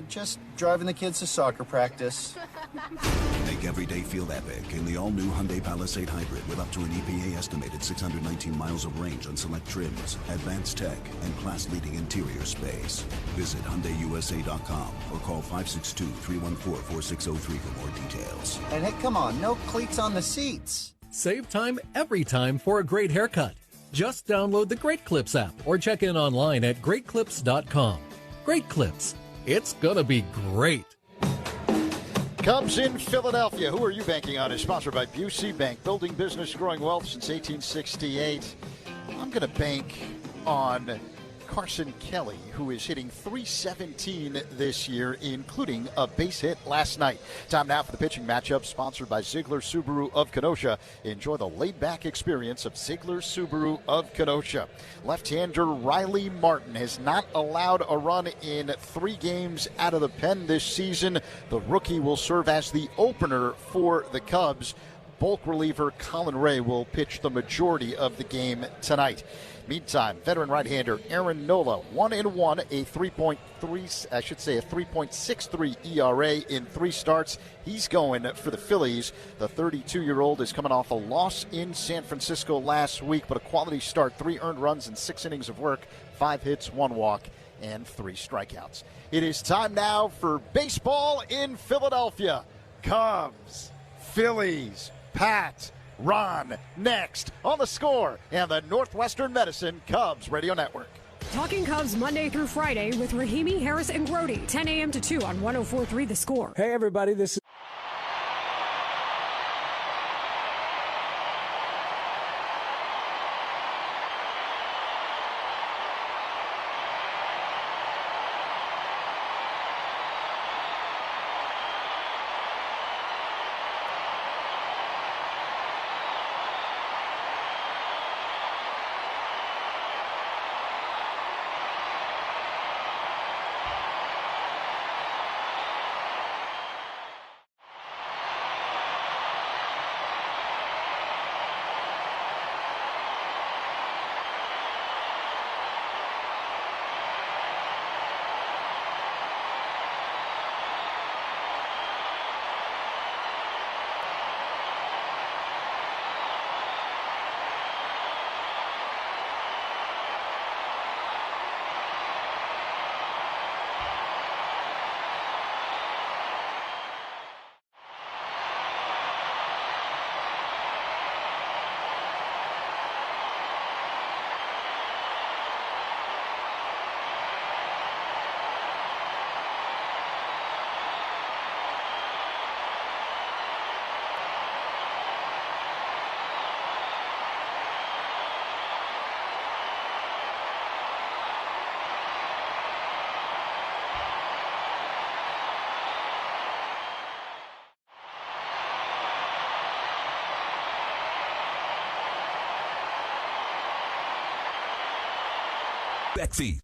Just driving the kids to soccer practice. Make every day feel epic in the all-new Hyundai Palisade Hybrid with up to an EPA-estimated 619 miles of range on select trims, advanced tech, and class-leading interior space. Visit HyundaiUSA.com or call 562-314-4603 for more details. And hey, come on, no cleats on the seats. Save time every time for a great haircut. Just download the Great Clips app or check in online at greatclips.com. Great Clips. It's gonna be great. Cubs in Philadelphia. Who are you banking on? Is sponsored by Busey Bank. Building business, growing wealth since 1868. I'm going to bank on Carson Kelly, who is hitting .317 this year, including a base hit last night. Time now for the pitching matchup, sponsored by Ziegler Subaru of Kenosha. Enjoy the laid-back experience of Ziegler Subaru of Kenosha. Left-hander Riley Martin has not allowed a run in 3 games out of the pen this season. The rookie will serve as the opener for the Cubs. Bulk reliever Colin Ray will pitch the majority of the game tonight. Meantime, veteran right-hander Aaron Nola, 1-1, a 3.63 ERA in 3 starts. He's going for the Phillies. The 32-year-old is coming off a loss in San Francisco last week, but a quality start, 3 earned runs in 6 innings of work, 5 hits, 1 walk, and 3 strikeouts. It is time now for baseball in Philadelphia. Cubs, Phillies, Pat, Ron, next on The Score and the Northwestern Medicine Cubs Radio Network. Talking Cubs Monday through Friday with Rahimi, Harris, and Grody, 10 a.m. to 2 on 104.3 The Score. Hey, everybody, this is... Beckfee.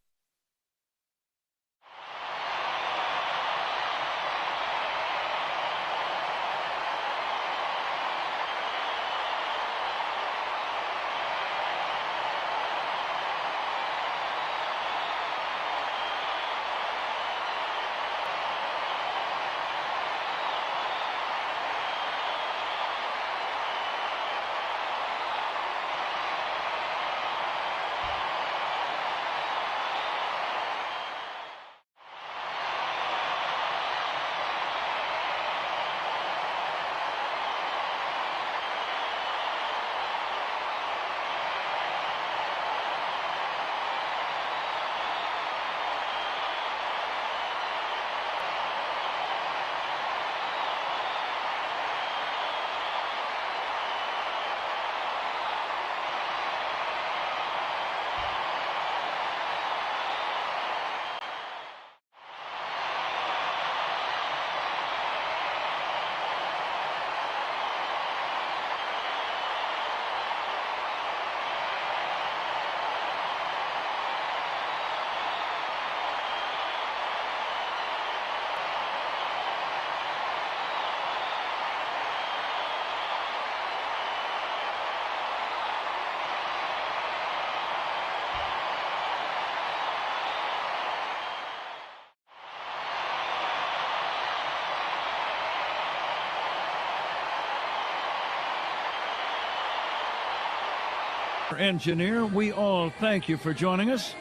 engineer, we all thank you for joining us.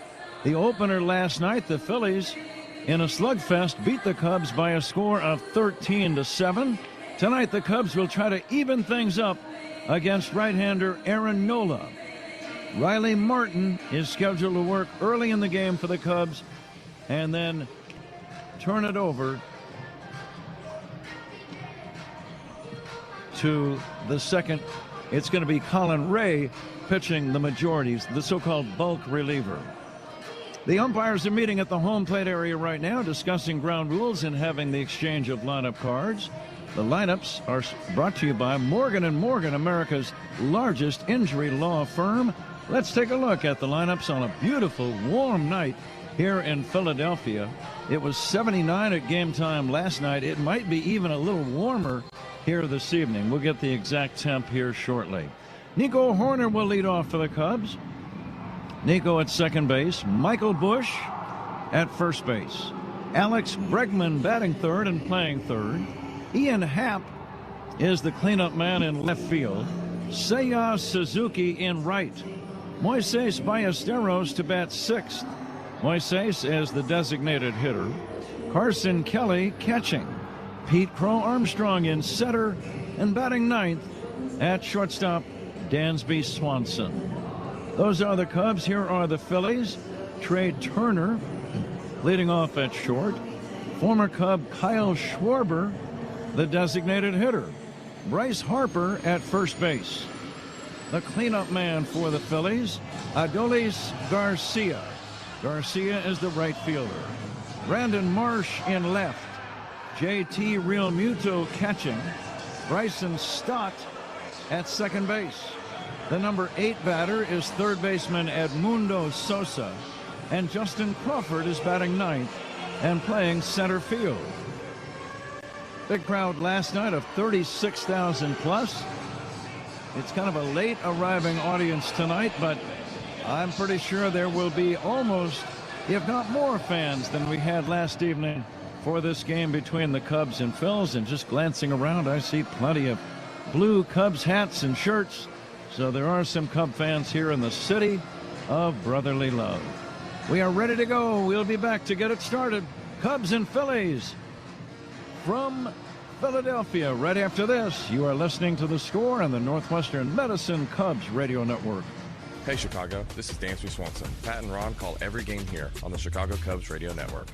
The opener last night, the Phillies, in a slugfest, beat the Cubs by a score of 13-7. Tonight, the Cubs will try to even things up against right-hander Aaron Nola. Riley Martin is scheduled to work early in the game for the Cubs and then turn it over to the second. It's going to be Colin Ray pitching the majorities, the so-called bulk reliever. The umpires are meeting at the home plate area right now, discussing ground rules and having the exchange of lineup cards. The lineups are brought to you by Morgan & Morgan, America's largest injury law firm. Let's take a look at the lineups on a beautiful, warm night here in Philadelphia. It was 79 at game time last night. It might be even a little warmer here this evening. We'll get the exact temp here shortly. Nico Horner will lead off for the Cubs. Nico at second base. Michael Busch at first base. Alex Bregman batting third and playing third. Ian Happ is the cleanup man in left field. Seiya Suzuki in right. Moises Ballesteros to bat sixth. Moises is the designated hitter. Carson Kelly catching. Pete Crow Armstrong in center, and batting ninth at shortstop, Dansby Swanson. Those are the Cubs. Here are the Phillies. Trey Turner leading off at short. Former Cub Kyle Schwarber, the designated hitter. Bryce Harper at first base. The cleanup man for the Phillies, Adolis Garcia. Garcia is the right fielder. Brandon Marsh in left. JT Realmuto catching. Bryson Stott at second base. The number 8 batter is third baseman Edmundo Sosa. And Justin Crawford is batting ninth and playing center field. Big crowd last night of 36,000 plus. It's kind of a late arriving audience tonight, but I'm pretty sure there will be almost, if not more, fans than we had last evening for this game between the Cubs and Phils. And just glancing around, I see plenty of blue Cubs hats and shirts. So there are some Cub fans here in the city of brotherly love. We are ready to go. We'll be back to get it started. Cubs and Phillies from Philadelphia. Right after this, you are listening to The Score on the Northwestern Medicine Cubs Radio Network. Hey Chicago, this is Dansby Swanson. Pat and Ron call every game here on the Chicago Cubs Radio Network.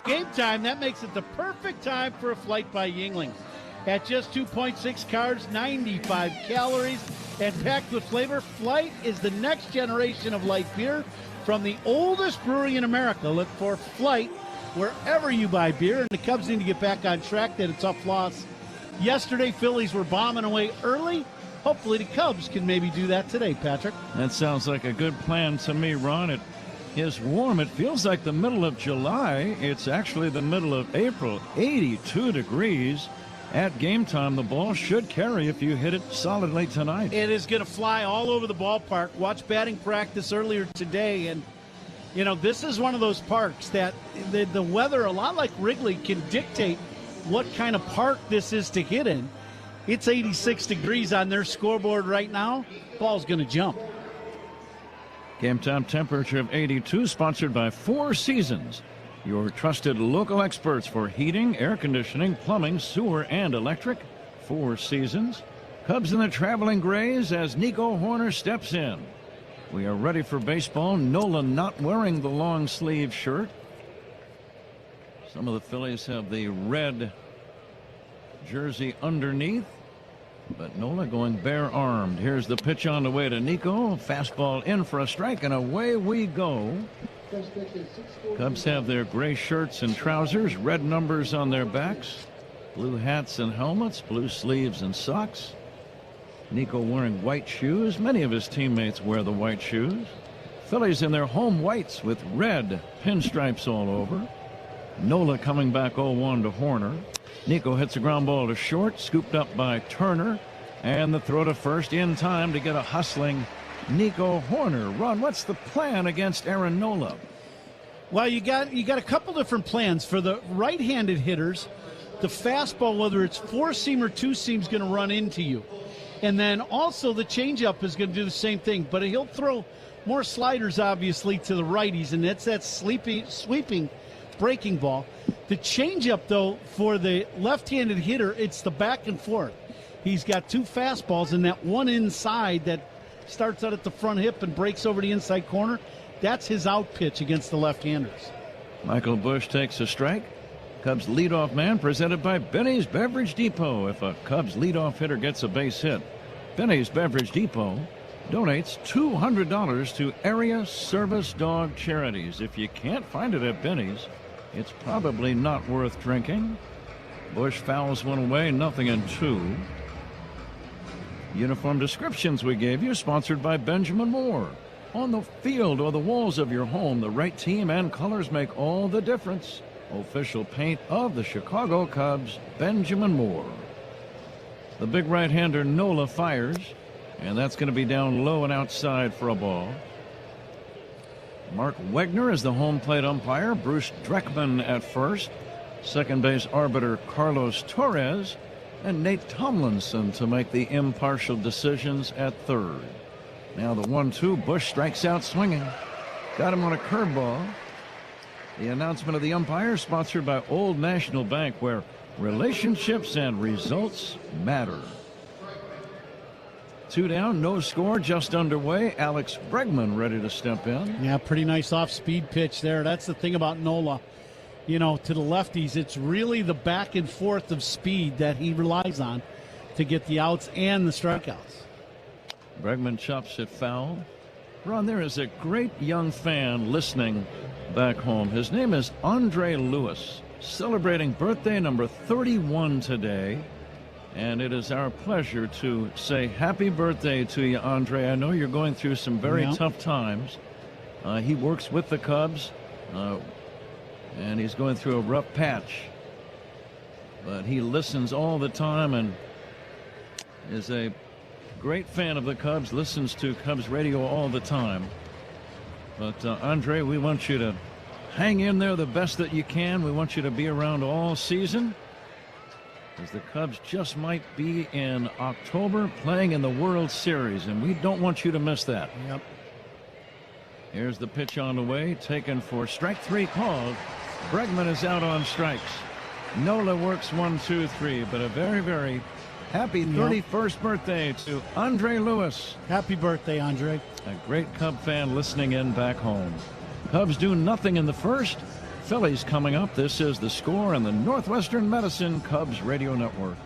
Game time, that makes it the perfect time for a flight by Yuengling. At just 2.6 carbs, 95 calories, and packed with flavor, Flight is the next generation of light beer from the oldest brewery in America. Look for Flight wherever you buy beer, and the Cubs need to get back on track. They had a tough loss yesterday. Phillies were bombing away early. Hopefully the Cubs can maybe do that today, Patrick. That sounds like a good plan to me, Ron. It is warm. It feels like the middle of July. It's actually the middle of April. 82 degrees. At game time, the ball should carry if you hit it solidly tonight. It is going to fly all over the ballpark. Watch batting practice earlier today, and this is one of those parks that the weather, a lot like Wrigley, can dictate what kind of park this is to hit in. It's 86 degrees on their scoreboard right now. Ball's going to jump. Game time temperature of 82, sponsored by Four Seasons, your trusted local experts for heating, air conditioning, plumbing, sewer, and electric. Four Seasons. Cubs in the traveling grays as Nico Horner steps in. We are ready for baseball. Nola not wearing the long sleeve shirt. Some of the Phillies have the red jersey underneath, but Nola going bare-armed. Here's the pitch on the way to Nico. Fastball in for a strike, and away we go. Cubs have their gray shirts and trousers, red numbers on their backs, blue hats and helmets, blue sleeves and socks. Nico wearing white shoes. Many of his teammates wear the white shoes. Phillies in their home whites with red pinstripes all over. Nola coming back 0-1 to Horner. Nico hits a ground ball to short, scooped up by Turner, and the throw to first in time to get a hustling Nico Horner. Ron, what's the plan against Aaron Nola? Well, you got a couple different plans for the right-handed hitters. The fastball, whether it's four-seam or two-seam, is going to run into you, and then also the changeup is going to do the same thing. But he'll throw more sliders, obviously, to the righties, and that's that sweeping breaking ball. The changeup, though, for the left-handed hitter, it's the back and forth. He's got two fastballs, and that one inside that starts out at the front hip and breaks over the inside corner, that's his out pitch against the left-handers. Michael Busch takes a strike. Cubs leadoff man presented by Benny's Beverage Depot. If a Cubs leadoff hitter gets a base hit, Benny's Beverage Depot donates $200 to area service dog charities. If you can't find it at Benny's, it's probably not worth drinking. Busch fouls one away, 0-2. Uniform descriptions we gave you, sponsored by Benjamin Moore. On the field or the walls of your home, the right team and colors make all the difference. Official paint of the Chicago Cubs, Benjamin Moore. The big right-hander Nola fires, and that's going to be down low and outside for a ball. Mark Wegner is the home plate umpire. Bruce Dreckman at first. Second base arbiter Carlos Torres, and Nate Tomlinson to make the impartial decisions at third. Now the 1-2. Busch strikes out swinging. Got him on a curveball. The announcement of the umpire sponsored by Old National Bank, where relationships and results matter. 2 down, no score, just underway. Alex Bregman ready to step in. Yeah, pretty nice off-speed pitch there. That's the thing about Nola. To the lefties, it's really the back and forth of speed that he relies on to get the outs and the strikeouts. Bregman chops it foul. Ron, there is a great young fan listening back home. His name is Andre Lewis, celebrating birthday number 31 today. And it is our pleasure to say happy birthday to you, Andre. I know you're going through some very tough times. He works with the Cubs, and he's going through a rough patch. But he listens all the time and is a great fan of the Cubs, listens to Cubs radio all the time. But, Andre, we want you to hang in there the best that you can. We want you to be around all season, as the Cubs just might be in October playing in the World Series, and we don't want you to miss that. Yep. Here's the pitch on the way, taken for strike 3 called. Bregman is out on strikes. Nola works 1, 2, 3, but a very, very happy 31st birthday to Andre Lewis. Happy birthday, Andre. A great Cub fan listening in back home. Cubs do nothing in the first. Phillies coming up. This is The Score on the Northwestern Medicine Cubs Radio Network.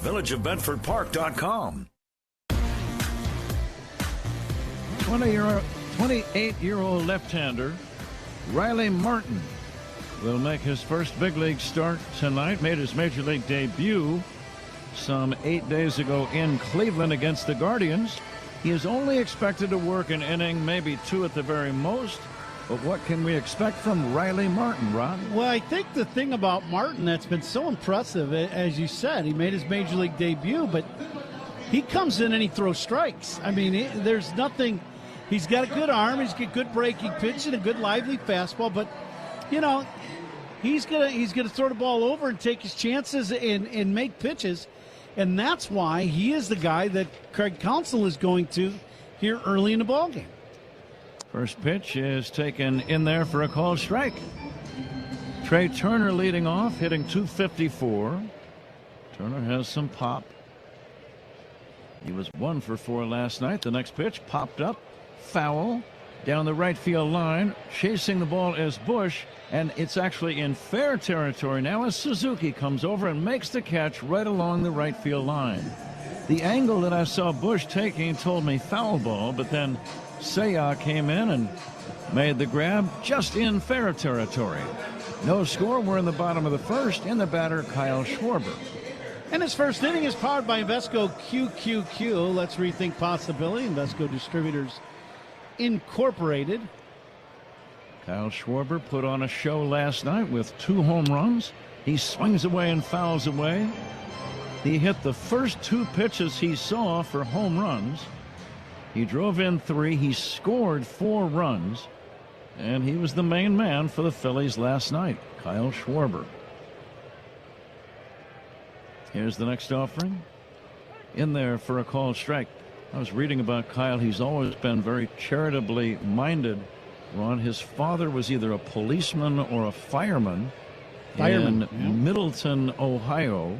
villageofbedfordpark.com. 28-year-old left-hander Riley Martin will make his first big league start tonight. Made his major league debut some 8 days ago in Cleveland against the Guardians. He is only expected to work an inning, maybe two at the very most. But what can we expect from Riley Martin, Ron? Well, I think the thing about Martin that's been so impressive, as you said, he made his major league debut, but he comes in and he throws strikes. I mean, there's nothing. He's got a good arm. He's got good breaking pitch and a good lively fastball. But, you know, he's gonna throw the ball over and take his chances and make pitches. And that's why he is the guy that Craig Counsell is going to here early in the ballgame. First pitch is taken in there for a called strike. Trey Turner leading off, hitting .254. Turner has some pop. He was 1 for 4 last night. The next pitch popped up, foul, down the right field line. Chasing the ball is Bush, and it's actually in fair territory now as Suzuki comes over and makes the catch right along the right field line. The angle that I saw Bush taking told me foul ball, but then Seiya came in and made the grab just in fair territory. No score. We're in the bottom of the first. In the batter, Kyle Schwarber. And his first inning is powered by Invesco QQQ. Let's rethink possibility. Invesco Distributors Incorporated. Kyle Schwarber put on a show last night with 2 home runs. He swings away and fouls away. He hit the first 2 pitches he saw for home runs. He drove in 3. He scored 4 runs. And he was the main man for the Phillies last night, Kyle Schwarber. Here's the next offering. In there for a called strike. I was reading about Kyle. He's always been very charitably minded. Ron, his father was either a policeman or a fireman in Middleton, Ohio.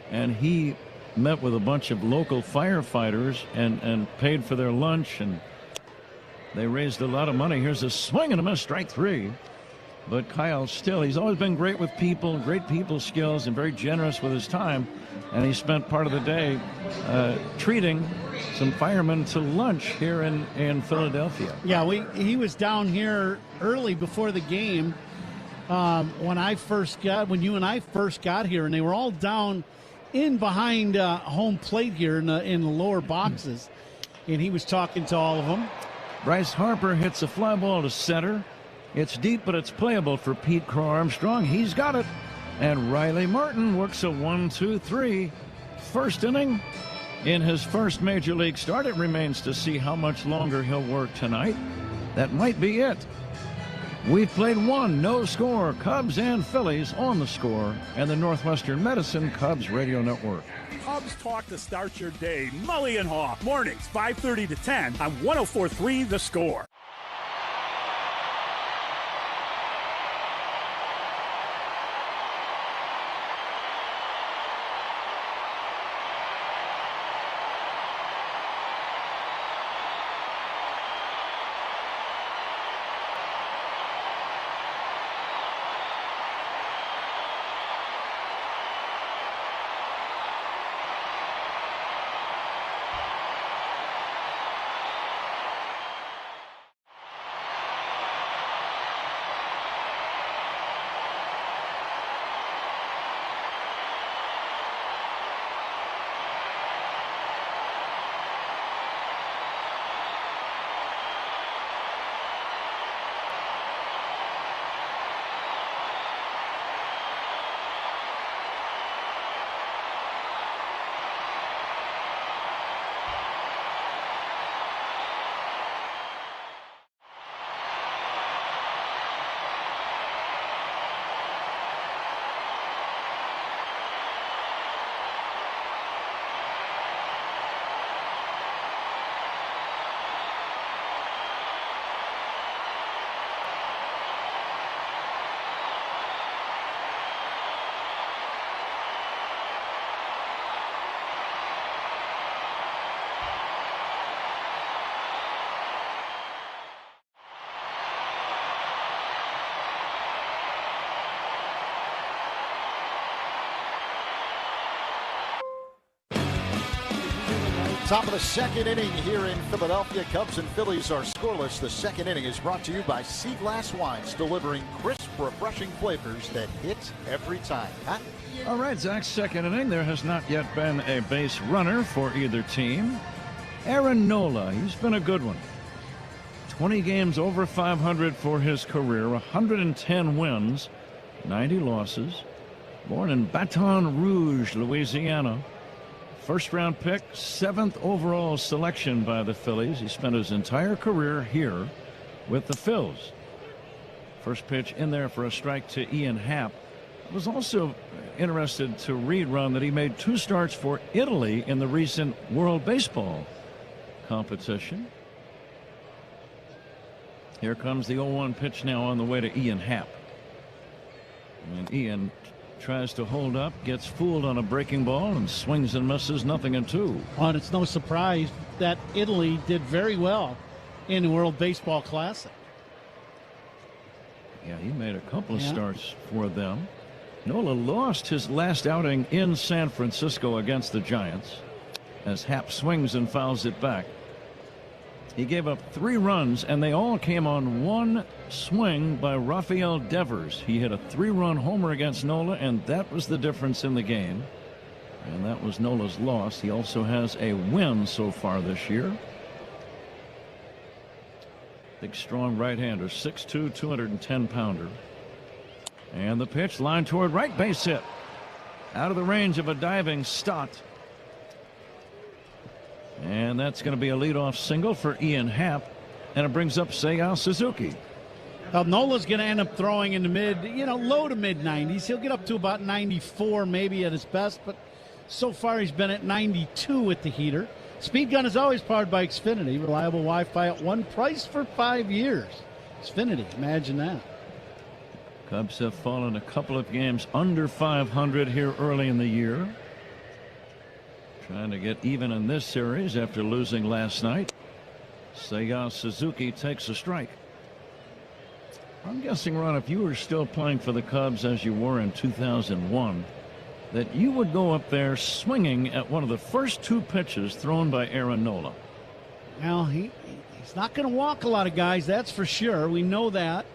And he met with a bunch of local firefighters and paid for their lunch, and they raised a lot of money. Here's a swing and a miss, strike 3. But Kyle still, he's always been great with people, great people skills, and very generous with his time. And he spent part of the day treating some firemen to lunch here in Philadelphia. Yeah, he was down here early before the game when you and I first got here, and they were all down in behind home plate here in the lower boxes, and he was talking to all of them. Bryce Harper hits a fly ball to center. It's deep, but it's playable for Pete Crow Armstrong. He's got it. And Riley Martin works a 1-2-3 first inning in his first major league start. It remains to see how much longer he'll work tonight. That might be it. We've played 1, no score. Cubs and Phillies on the Score and the Northwestern Medicine Cubs Radio Network. Cubs talk to start your day. Mully and Haw, mornings 5:30 to 10 on 104.3 The Score. Top of the second inning here in Philadelphia. Cubs and Phillies are scoreless. The second inning is brought to you by Sea Glass Wines, delivering crisp, refreshing flavors that hit every time. Pat? All right, Zach, second inning. There has not yet been a base runner for either team. Aaron Nola, he's been a good one. 20 games over 500 for his career, 110 wins, 90 losses. Born in Baton Rouge, Louisiana. First-round pick, 7th overall selection by the Phillies. He spent his entire career here with the Phils. First pitch in there for a strike to Ian Happ. I was also interested to read, Ron, that he made 2 starts for Italy in the recent World Baseball competition. Here comes the 0-1 pitch now on the way to Ian Happ. And Ian tries to hold up, gets fooled on a breaking ball, and swings and misses, 0-2. And it's no surprise that Italy did very well in the World Baseball Classic. Yeah, he made a couple of starts for them. Nola lost his last outing in San Francisco against the Giants as Happ swings and fouls it back. He gave up 3 runs, and they all came on one swing by Rafael Devers. He hit a 3-run homer against Nola, and that was the difference in the game. And that was Nola's loss. He also has a win so far this year. Big, strong right-hander, 6'2", 210-pounder. And the pitch, line toward right, base hit. Out of the range of a diving Stott. And that's going to be a leadoff single for Ian Happ, and it brings up Seiya Suzuki. Well, Nola's going to end up throwing in the low to mid 90s. He'll get up to about 94 maybe at his best, but so far he's been at 92 with the heater. Speed gun is always powered by Xfinity, reliable Wi-Fi at one price for 5 years. Xfinity, imagine that. Cubs have fallen a couple of games under 500 here early in the year. Trying to get even in this series after losing last night. Seiya Suzuki takes a strike. I'm guessing, Ron, if you were still playing for the Cubs as you were in 2001, that you would go up there swinging at one of the first 2 pitches thrown by Aaron Nola. Well, he's not going to walk a lot of guys, that's for sure. We know that.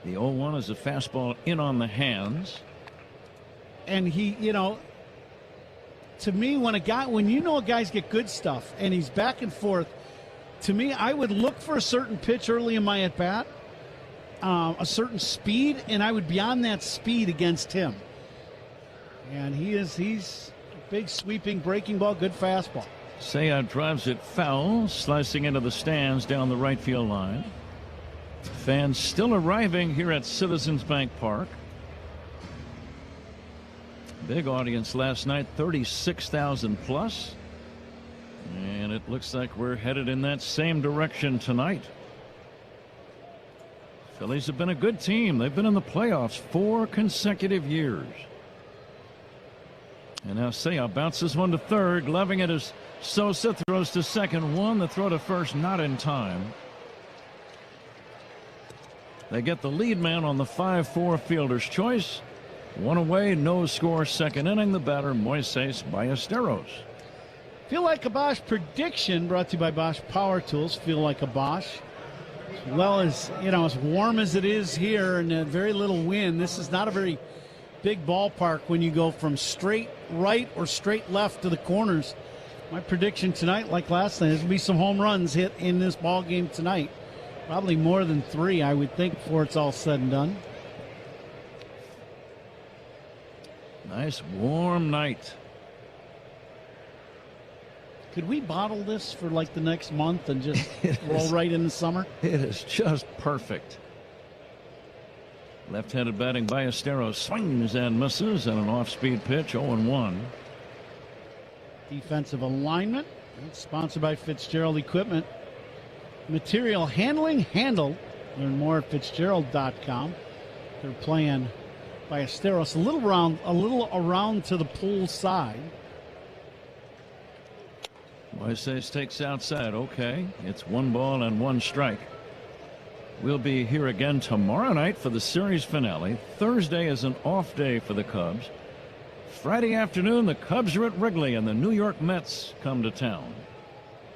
The 0-1 is a fastball in on the hands. And he, to me, when you know a guy's get good stuff and he's back and forth, to me, I would look for a certain pitch early in my at bat, a certain speed, and I would be on that speed against him. And he's a big sweeping breaking ball, good fastball. Seiya drives it foul, slicing into the stands down the right field line. Fans still arriving here at Citizens Bank Park. Big audience last night, 36,000 plus. And it looks like we're headed in that same direction tonight. Phillies have been a good team. They've been in the playoffs 4 consecutive years. And now Seiya bounces one to third, gloving it as Sosa throws to second. 1, the throw to first, not in time. They get the lead man on the 5-4 fielder's choice. 1 away, no score, second inning. The batter, Moises Ballesteros. Feel Like a Bosch prediction brought to you by Bosch Power Tools. Feel like a Bosch. As well as, as warm as it is here and very little wind, this is not a very big ballpark when you go from straight right or straight left to the corners. My prediction tonight, like last night, is going to be some home runs hit in this ball game tonight. Probably more than 3, I would think, before it's all said and done. Nice warm night. Could we bottle this for like the next month and just roll right in the summer? It is just perfect. Left-handed batting, Ballesteros swings and misses, and an off-speed pitch, 0-1. Defensive alignment. It's sponsored by Fitzgerald Equipment. Material handling, handle. Learn more at Fitzgerald.com. They're playing Ballesteros a little around to the pool side. Moises takes outside. Okay, it's 1 ball and 1 strike. We'll be here again tomorrow night for the series finale. Thursday is an off day for the Cubs. Friday afternoon, the Cubs are at Wrigley, and the New York Mets come to town.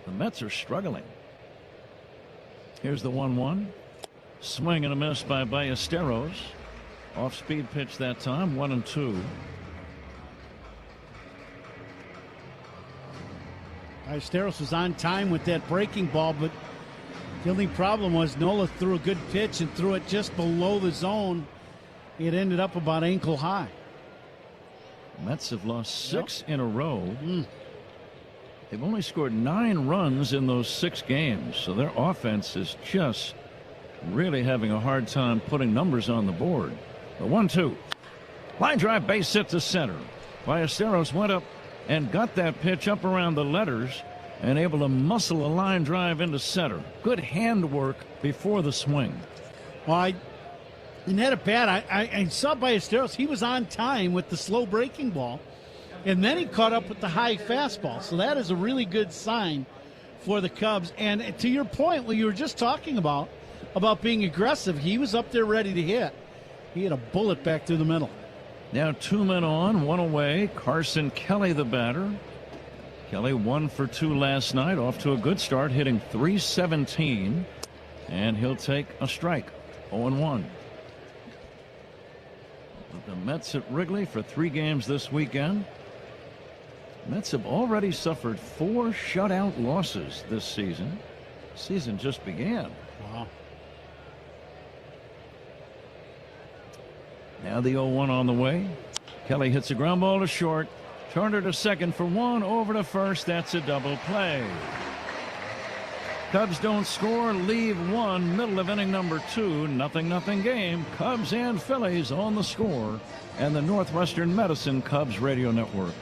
The Mets are struggling. Here's the 1-1. Swing and a miss by Ballesteros. Off-speed pitch that time, 1-2. Ballesteros was on time with that breaking ball, but the only problem was Nola threw a good pitch and threw it just below the zone. It ended up about ankle high. Mets have lost 6 in a row. They've only scored 9 runs in those 6 games, so their offense is just really having a hard time putting numbers on the board. The 1-2. Line drive, base hit to center. Ballesteros went up and got that pitch up around the letters and able to muscle a line drive into center. Good handwork before the swing. Well, in that at bat, I saw Ballesteros. He was on time with the slow breaking ball, and then he caught up with the high fastball. So that is a really good sign for the Cubs. And to your point, what you were just talking about being aggressive, he was up there ready to hit. He had a bullet back through the middle. Now 2 men on, 1 away. Carson Kelly, the batter. Kelly 1 for 2 last night, off to a good start, hitting .317, and he'll take a strike. 0-1. The Mets at Wrigley for 3 games this weekend. Mets have already suffered 4 shutout losses this season. Season just began. Wow. Now the 0-1 on the way. Kelly hits a ground ball to short. Turner to second for 1, over to first. That's a double play. Cubs don't score, leave 1, middle of inning number 2. 0-0 game. Cubs and Phillies on the score, and the Northwestern Medicine Cubs Radio Network.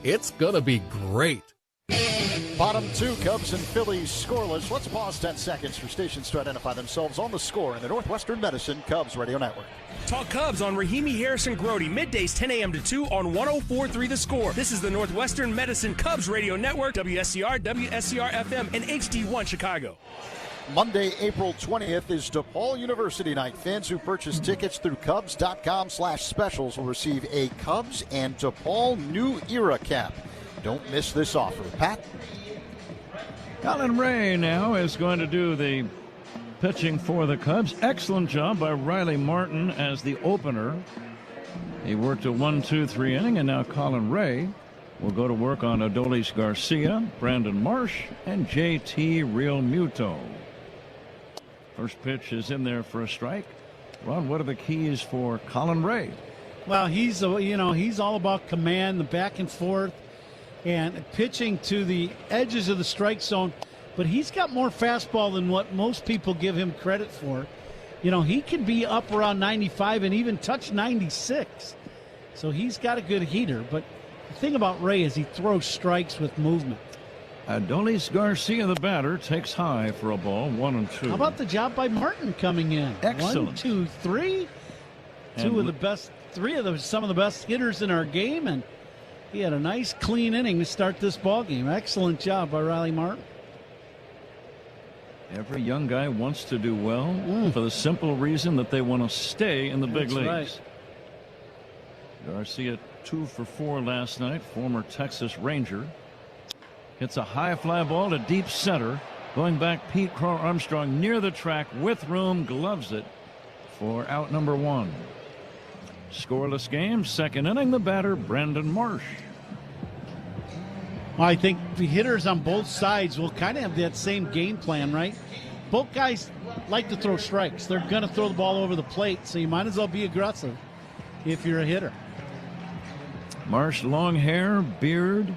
It's gonna be great. Bottom 2, Cubs and Phillies scoreless. Let's pause 10 seconds for stations to identify themselves on the score in the Northwestern Medicine Cubs Radio Network. Talk Cubs on Rahimi, Harrison, Grody, middays 10 a.m. to 2 on 104.3 The Score. This is the Northwestern Medicine Cubs Radio Network, WSCR, WSCR-FM, and HD1 Chicago. Monday, April 20th is DePaul University night. Fans who purchase tickets through Cubs.com/specials will receive a Cubs and DePaul New Era cap. Don't miss this offer. Pat? Colin Ray now is going to do the pitching for the Cubs. Excellent job by Riley Martin as the opener. He worked a 1-2-3 inning, and now Colin Ray will go to work on Adolis Garcia, Brandon Marsh, and JT Realmuto. First pitch is in there for a strike. Ron, what are the keys for Colin Ray? Well, he's all about command, the back and forth, and pitching to the edges of the strike zone. But he's got more fastball than what most people give him credit for. You know, he can be up around 95 and even touch 96. So he's got a good heater. But The thing about Ray is he throws strikes with movement. Adolis Garcia, the batter, takes high for a ball, 1-2. How about the job by Martin coming in? Excellent. 1, 2, 3. Some of the best hitters in our game, and he had a nice clean inning to start this ball game. Excellent job by Riley Martin. Every young guy wants to do well for the simple reason that they want to stay in the big leagues. Right. Garcia 2 for 4 last night, former Texas Ranger. Hits a high fly ball to deep center. Going back, Pete Crow Armstrong near the track with room, gloves it for out number 1. Scoreless game, second inning, the batter, Brandon Marsh. I think the hitters on both sides will kind of have that same game plan, right? Both guys like to throw strikes. They're going to throw the ball over the plate, so you might as well be aggressive if you're a hitter. Marsh, long hair, beard,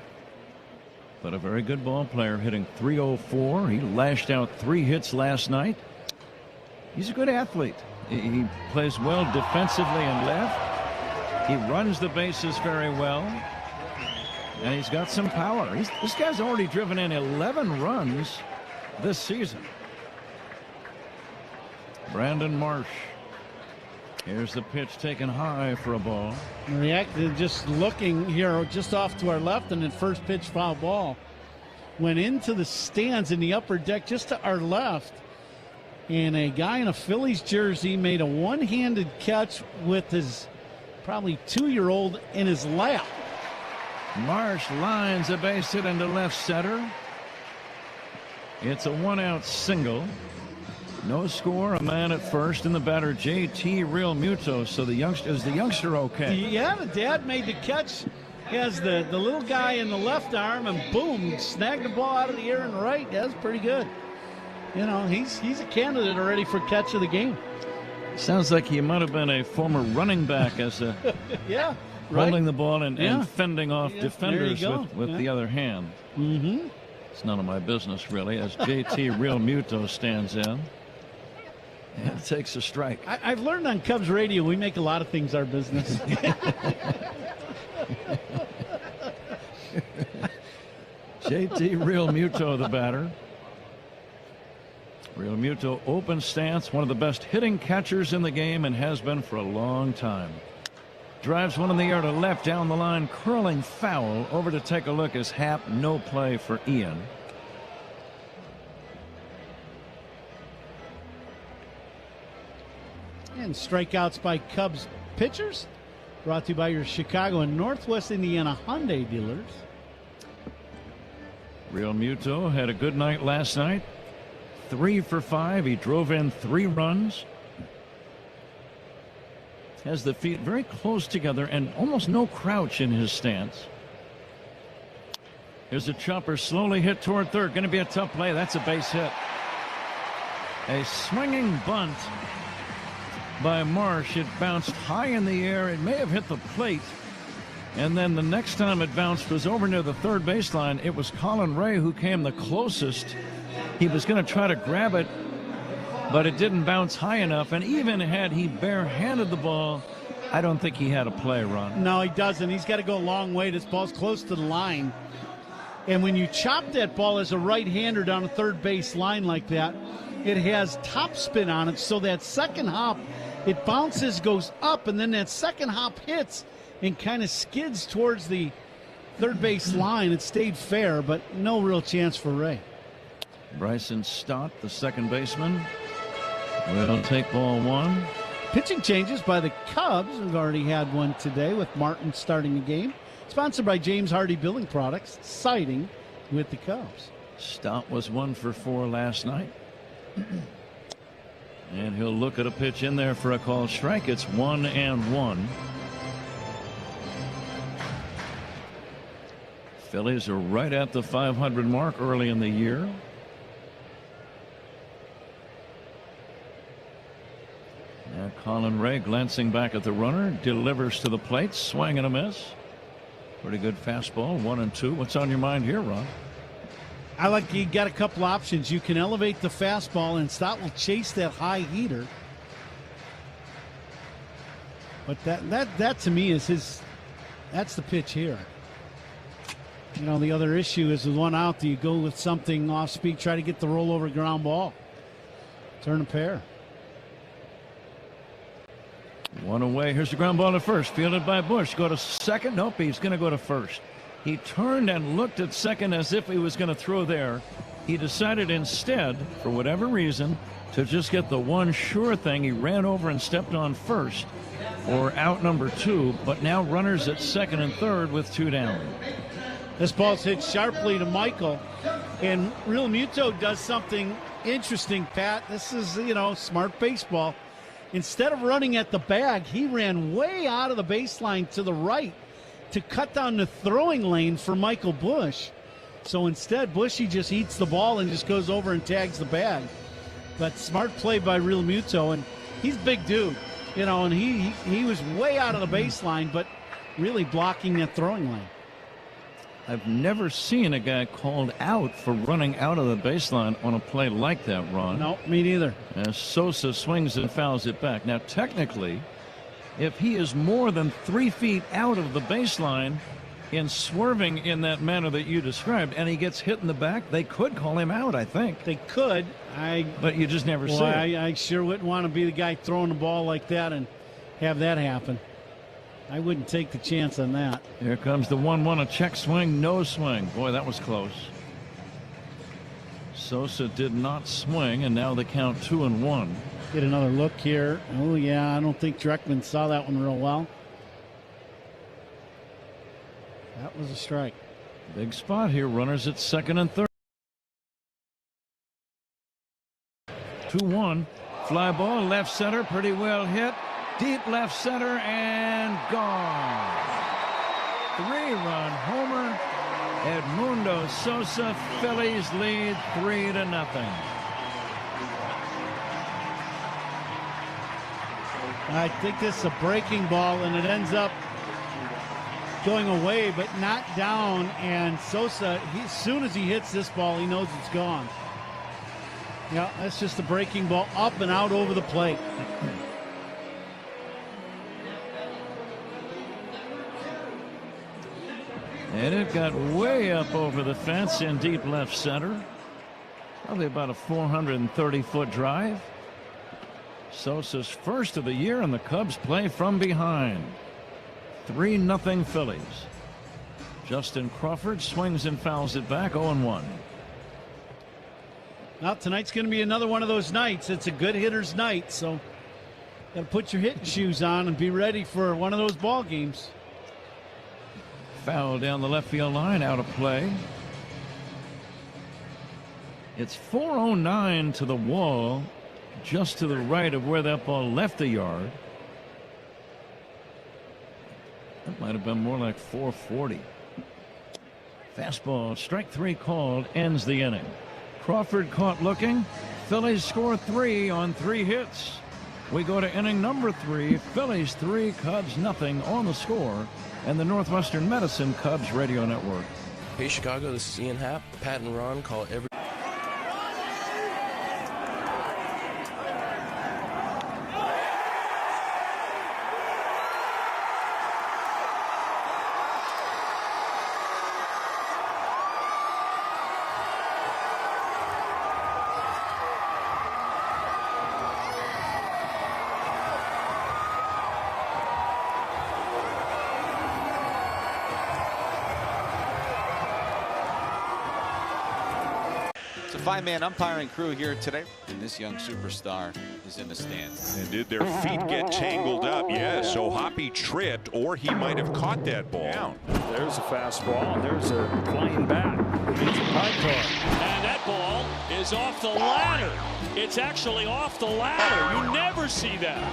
but a very good ball player, hitting .304. He lashed out 3 hits last night. He's a good athlete. He plays well defensively and left. He runs the bases very well. And he's got some power. This guy's already driven in 11 runs this season. Brandon Marsh. Here's the pitch taken high for a ball. Reacted just looking here just off to our left, and then first pitch foul ball. Went into the stands in the upper deck just to our left. And a guy in a Phillies jersey made a one-handed catch with his probably 2-year-old in his lap. Marsh lines a base hit into left center. It's a 1-out single. No score, a man at first, and the batter JT Realmuto. So the youngster okay? Yeah, the dad made the catch. Has the little guy in the left arm, and boom, snagged the ball out of the air and right. That's pretty good. You know, he's a candidate already for catch of the game. Sounds like he might have been a former running back as a yeah. Right. Holding the ball and fending off defenders with the other hand. Mm-hmm. It's none of my business, really, as JT Realmuto stands in and takes a strike. I've learned on Cubs radio we make a lot of things our business. JT Realmuto, the batter. Realmuto, open stance, one of the best hitting catchers in the game and has been for a long time. Drives one in the air to left down the line, curling foul. Over to take a look as Happ, no play for Ian. And strikeouts by Cubs pitchers. Brought to you by your Chicago and Northwest Indiana Hyundai dealers. Realmuto had a good night last night. 3 for 5. He drove in 3 runs. Has the feet very close together and almost no crouch in his stance. Here's a chopper slowly hit toward third. Going to be a tough play. That's a base hit. A swinging bunt by Marsh. It bounced high in the air. It may have hit the plate. And then the next time it bounced was over near the third baseline. It was Colin Ray who came the closest. He was going to try to grab it, but it didn't bounce high enough. And even had he barehanded the ball, I don't think he had a play, Ron. No, he doesn't. He's got to go a long way. This ball's close to the line. And when you chop that ball as a right-hander down a third base line like that, it has top spin on it. So that second hop, it bounces, goes up, and then that second hop hits and kind of skids towards the third base line. It stayed fair, but no real chance for Ray. Bryson Stott, the second baseman, will take ball 1. Pitching changes by the Cubs. We've already had one today with Martin starting the game. Sponsored by James Hardy Building Products, siding with the Cubs. Stott was 1 for 4 last night. And he'll look at a pitch in there for a called strike. It's 1-1. Phillies are right at the 500 mark early in the year. Now Colin Ray glancing back at the runner, delivers to the plate, swing and a miss. Pretty good fastball, 1-2. What's on your mind here, Ron? I like you got a couple options. You can elevate the fastball, and Stott will chase that high heater. But that to me is his. That's the pitch here. You know, the other issue is with one out, do you go with something off speed, try to get the rollover ground ball? Turn a pair. One away. Here's the ground ball to first. Fielded by Bush. Go to second. Nope, he's going to go to first. He turned and looked at second as if he was going to throw there. He decided instead, for whatever reason, to just get the one sure thing. He ran over and stepped on first for out number 2, but now runners at second and third with 2 down. This ball's hit sharply to Michael, and Real Muto does something interesting, Pat. This is, you know, smart baseball. Instead of running at the bag, he ran way out of the baseline to the right to cut down the throwing lane for Michael Bush. So instead, Bushy just eats the ball and just goes over and tags the bag. But smart play by Real Muto, and he's a big dude, you know, and he was way out of the baseline, but really blocking that throwing lane. I've never seen a guy called out for running out of the baseline on a play like that, Ron. No, me neither. As Sosa swings and fouls it back. Now, technically, if he is more than 3 feet out of the baseline in swerving in that manner that you described, and he gets hit in the back, they could call him out, I think. They could. But you just never see it. I sure wouldn't want to be the guy throwing the ball like that and have that happen. I wouldn't take the chance on that. Here comes the 1-1, a check swing, no swing. Boy, that was close. Sosa did not swing, and now the count 2-1. Get another look here. Oh, yeah, I don't think Dreckman saw that one real well. That was a strike. Big spot here, runners at second and third. 2-1, fly ball, left center, pretty well hit. Deep left center and gone. 3-run homer. Edmundo Sosa. Phillies lead 3-0. I think this is a breaking ball, and it ends up going away, but not down. And Sosa, as soon as he hits this ball, he knows it's gone. Yeah, that's just a breaking ball up and out over the plate. And it got way up over the fence in deep left center. Probably about a 430-foot drive. Sosa's first of the year, and the Cubs play from behind. 3-0 Phillies. Justin Crawford swings and fouls it back, 0-1. Now, tonight's going to be another one of those nights. It's a good hitter's night, so got to put your hitting shoes on and be ready for one of those ball games. Foul down the left field line, out of play. It's 409 to the wall, just to the right of where that ball left the yard. That might have been more like 440. Fastball, strike 3 called, ends the inning. Crawford caught looking. Phillies score 3 on 3 hits. We go to inning number 3. Phillies 3, Cubs nothing on the score. And the Northwestern Medicine Cubs Radio Network. Hey Chicago, this is Ian Happ. Pat and Ron call every. It's a 5-man umpiring crew here today, and this young superstar is in the stands. And did their feet get tangled up? Yes, so Hoppy tripped, or he might have caught that ball. Down. There's a fastball. There's a flying bat. It's a high car. And that ball is off the ladder. It's actually off the ladder. You never see that.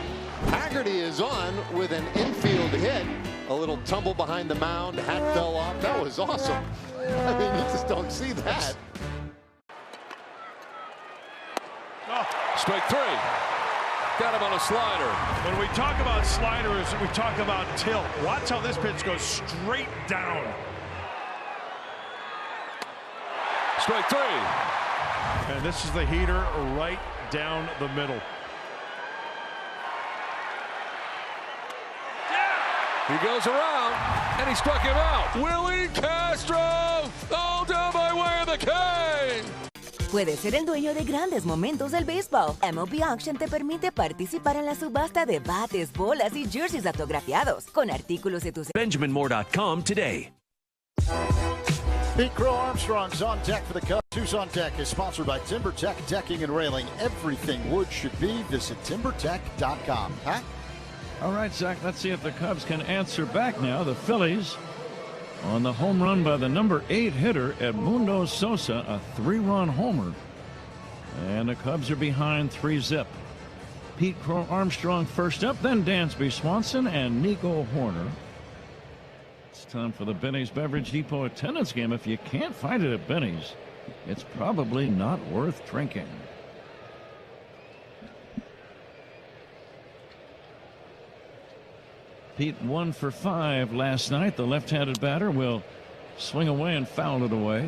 Haggerty is on with an infield hit. A little tumble behind the mound. Hat fell off. That was awesome. I mean, you just don't see that. Strike 3. Got him on a slider. When we talk about sliders, we talk about tilt. Watch how this pitch goes straight down. Strike 3. And this is the heater right down the middle. He goes around. and he struck him out. Willie Castro, all down by way of the cane. Puedes ser el dueño de grandes momentos del béisbol. MLB Auction te permite participar en la subasta de bates, bolas y jerseys autografiados con artículos de tus... BenjaminMoore.com today. Pete Crow Armstrong's on deck for the Cubs. Who's on deck is sponsored by TimberTech Decking and Railing. Everything wood should be. Visit TimberTech.com. Huh? All right, Zach, let's see if the Cubs can answer back now. The Phillies on the home run by the number 8 hitter, Edmundo Sosa, a 3-run homer. And the Cubs are behind 3-zip. Pete Crow Armstrong first up, then Dansby Swanson and Nico Horner. It's time for the Benny's Beverage Depot attendance game. If you can't find it at Benny's, it's probably not worth drinking. Pete 1 for 5 last night. The left-handed batter will swing away and foul it away.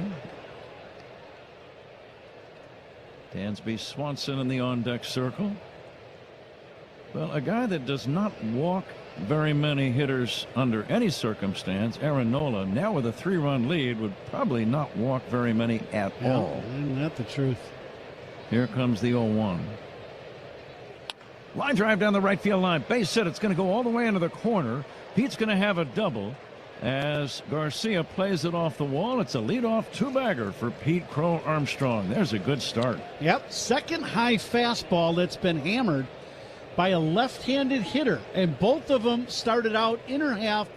Dansby Swanson in the on-deck circle. Well, a guy that does not walk very many hitters under any circumstance, Aaron Nola, now with a 3-run lead, would probably not walk very many at all. Isn't that the truth? Here comes the 0-1. Line drive down the right field line. Base hit. It's going to go all the way into the corner. Pete's going to have a double as Garcia plays it off the wall. It's a leadoff two-bagger for Pete Crow Armstrong. There's a good start. Yep, second high fastball that's been hammered by a left-handed hitter, and both of them started out inner half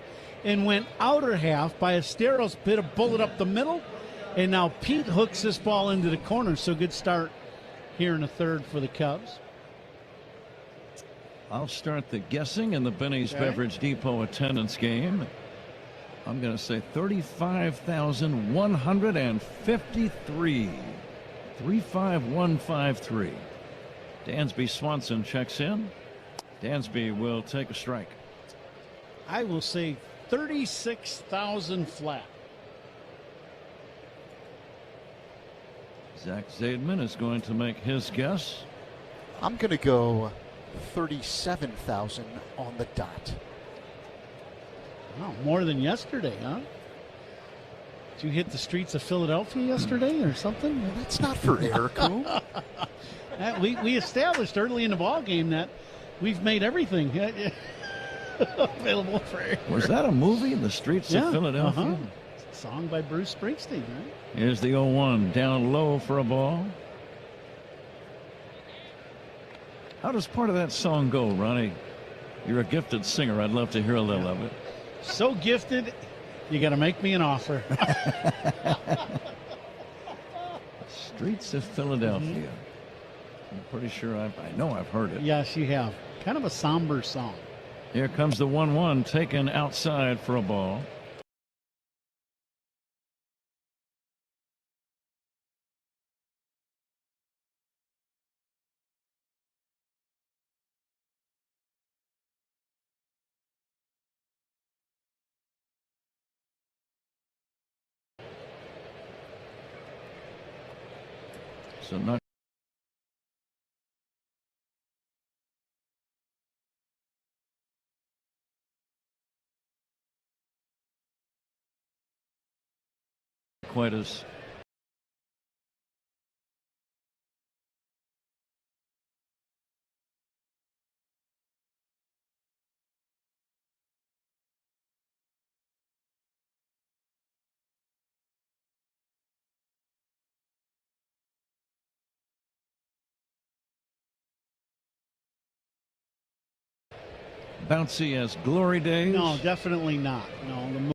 and went outer half. Ballesteros bit a bullet up the middle, and now Pete hooks this ball into the corner. So good start here in the third for the Cubs. I'll start the guessing in the Benny's Beverage Depot attendance game. I'm going to say 35,153. 35153. Dansby Swanson checks in. Dansby will take a strike. I will say 36,000 flat. Zach Zaidman is going to make his guess. I'm going to go 37,000 on the dot. Wow, more than yesterday, huh? Did you hit the streets of Philadelphia yesterday or something? Well, that's not for air, Coop. We established early in the ball game that we've made everything available for air. Was that a movie, The Streets of Philadelphia? Song by Bruce Springsteen, right? Here's the 0-1 down low for a ball. How does part of that song go, Ronnie? You're a gifted singer. I'd love to hear a little of it. So gifted, you got to make me an offer. Streets of Philadelphia. I'm pretty sure I know I've heard it. Yes, you have. Kind of a somber song. Here comes the 1-1 taken outside for a ball. So not quite as bouncy as Glory Days? No, definitely not. No, the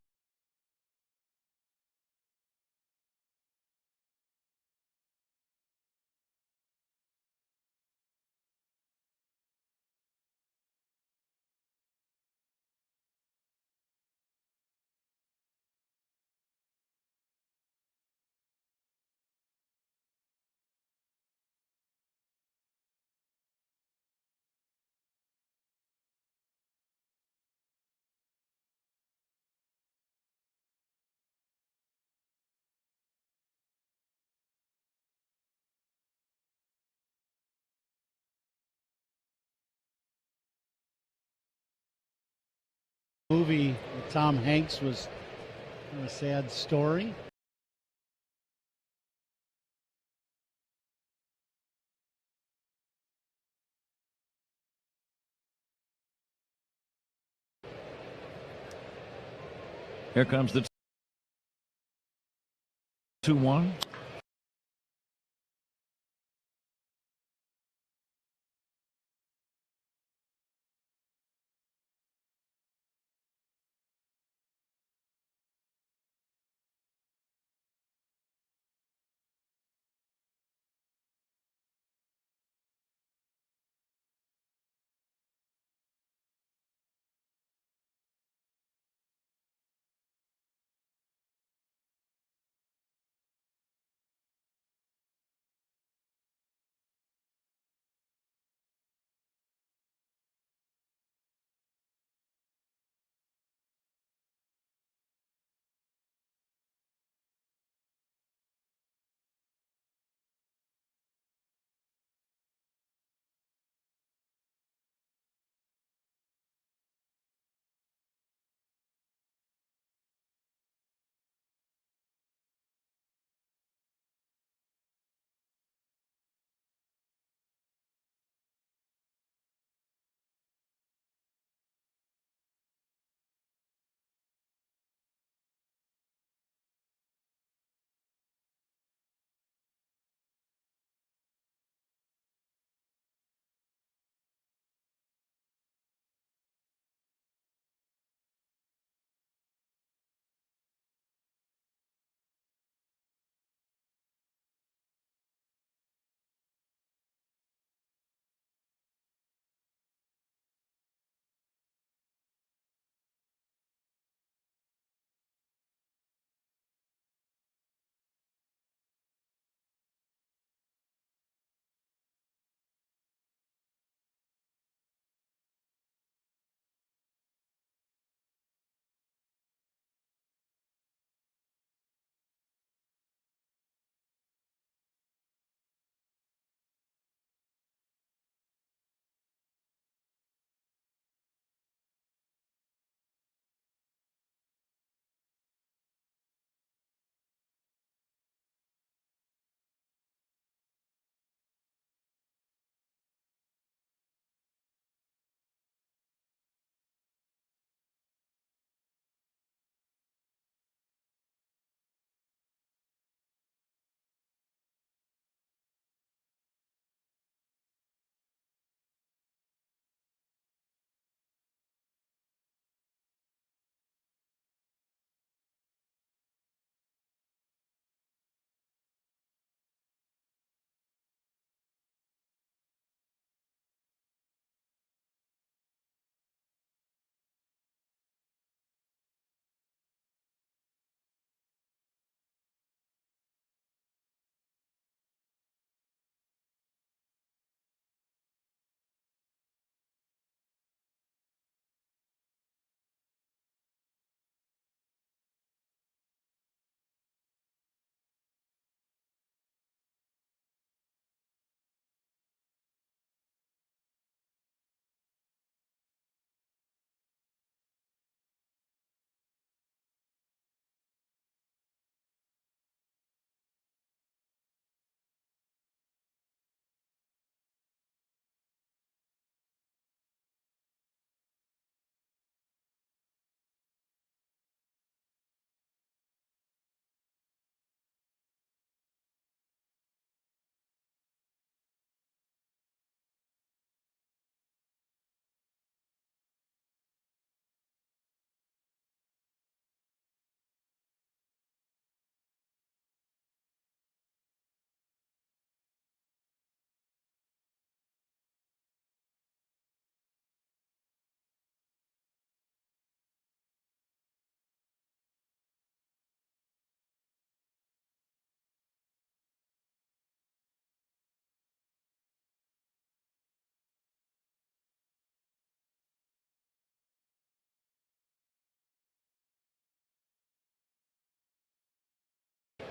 Movie with Tom Hanks was kind of a sad story. Here comes the 2-1.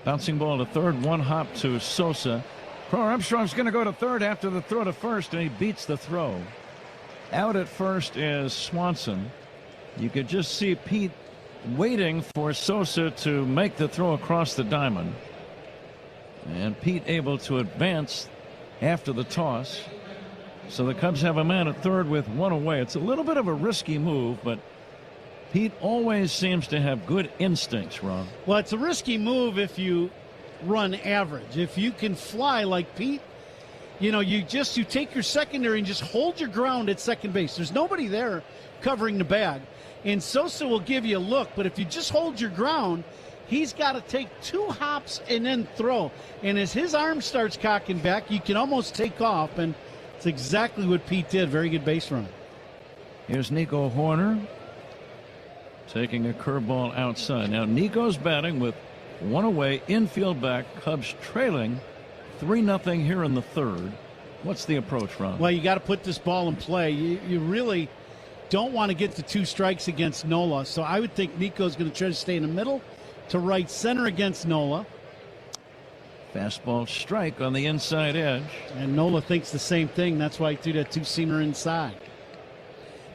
Bouncing ball to third, one hop to Sosa. Pro Armstrong's going to go to third after the throw to first, and he beats the throw. Out at first is Swanson. You could just see Pete waiting for Sosa to make the throw across the diamond. And Pete able to advance after the toss. So the Cubs have a man at third with one away. It's a little bit of a risky move, but Pete always seems to have good instincts, Ron. Well, it's a risky move if you run average. If you can fly like Pete, you know, you take your secondary and just hold your ground at second base. There's nobody there covering the bag. And Sosa will give you a look, but if you just hold your ground, he's got to take 2 hops and then throw. And as his arm starts cocking back, you can almost take off, and it's exactly what Pete did. Very good base run. Here's Nico Horner taking a curveball outside. Now Nico's batting with one away, infield back. Cubs trailing 3-0 here in the third. What's the approach, Ron? Well, you got to put this ball in play. You really don't want to get the 2 strikes against Nola. So I would think Nico's going to try to stay in the middle to right center against Nola. Fastball strike on the inside edge. And Nola thinks the same thing. That's why he threw that 2-seamer inside.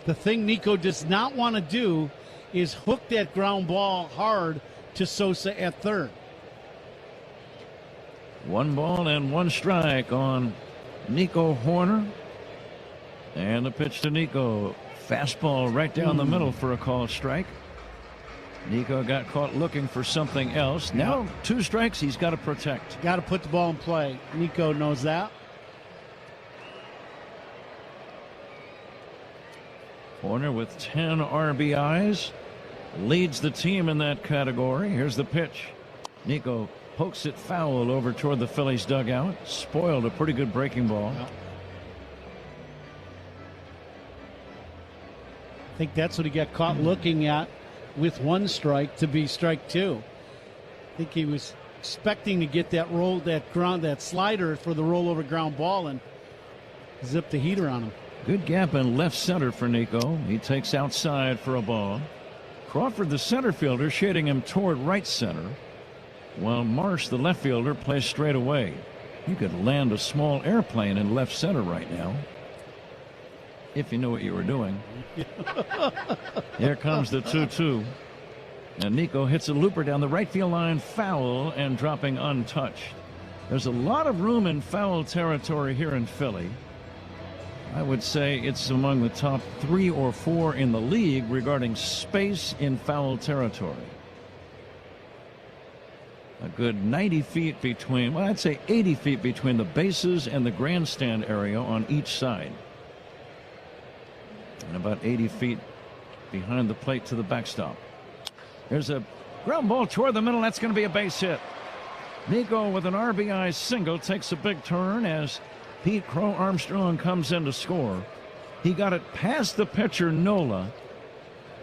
The thing Nico does not want to do is hook that ground ball hard to Sosa at third. 1 ball and 1 strike on Nico Horner. And the pitch to Nico. Fastball right down the middle for a called strike. Nico got caught looking for something else. Now 2 strikes he's got to protect. Got to put the ball in play. Nico knows that. Horner with 10 RBIs. Leads the team in that category. Here's the pitch. Nico pokes it foul over toward the Phillies dugout. Spoiled a pretty good breaking ball. I think that's what he got caught looking at with 1 strike to be strike 2. I think he was expecting to get that slider for the rollover ground ball and zip the heater on him. Good gap in left center for Nico. He takes outside for a ball. Crawford, the center fielder, shading him toward right center, while Marsh, the left fielder, plays straight away. You could land a small airplane in left center right now if you knew what you were doing. Here comes the 2-2. And Nico hits a looper down the right field line, foul, and dropping untouched. There's a lot of room in foul territory here in Philly. I would say it's among the top 3 or 4 in the league regarding space in foul territory. A good 90 feet between, well, I'd say 80 feet between the bases and the grandstand area on each side. And about 80 feet behind the plate to the backstop. There's a ground ball toward the middle. That's going to be a base hit. Nico with an RBI single takes a big turn as Pete Crow Armstrong comes in to score. He got it past the pitcher Nola.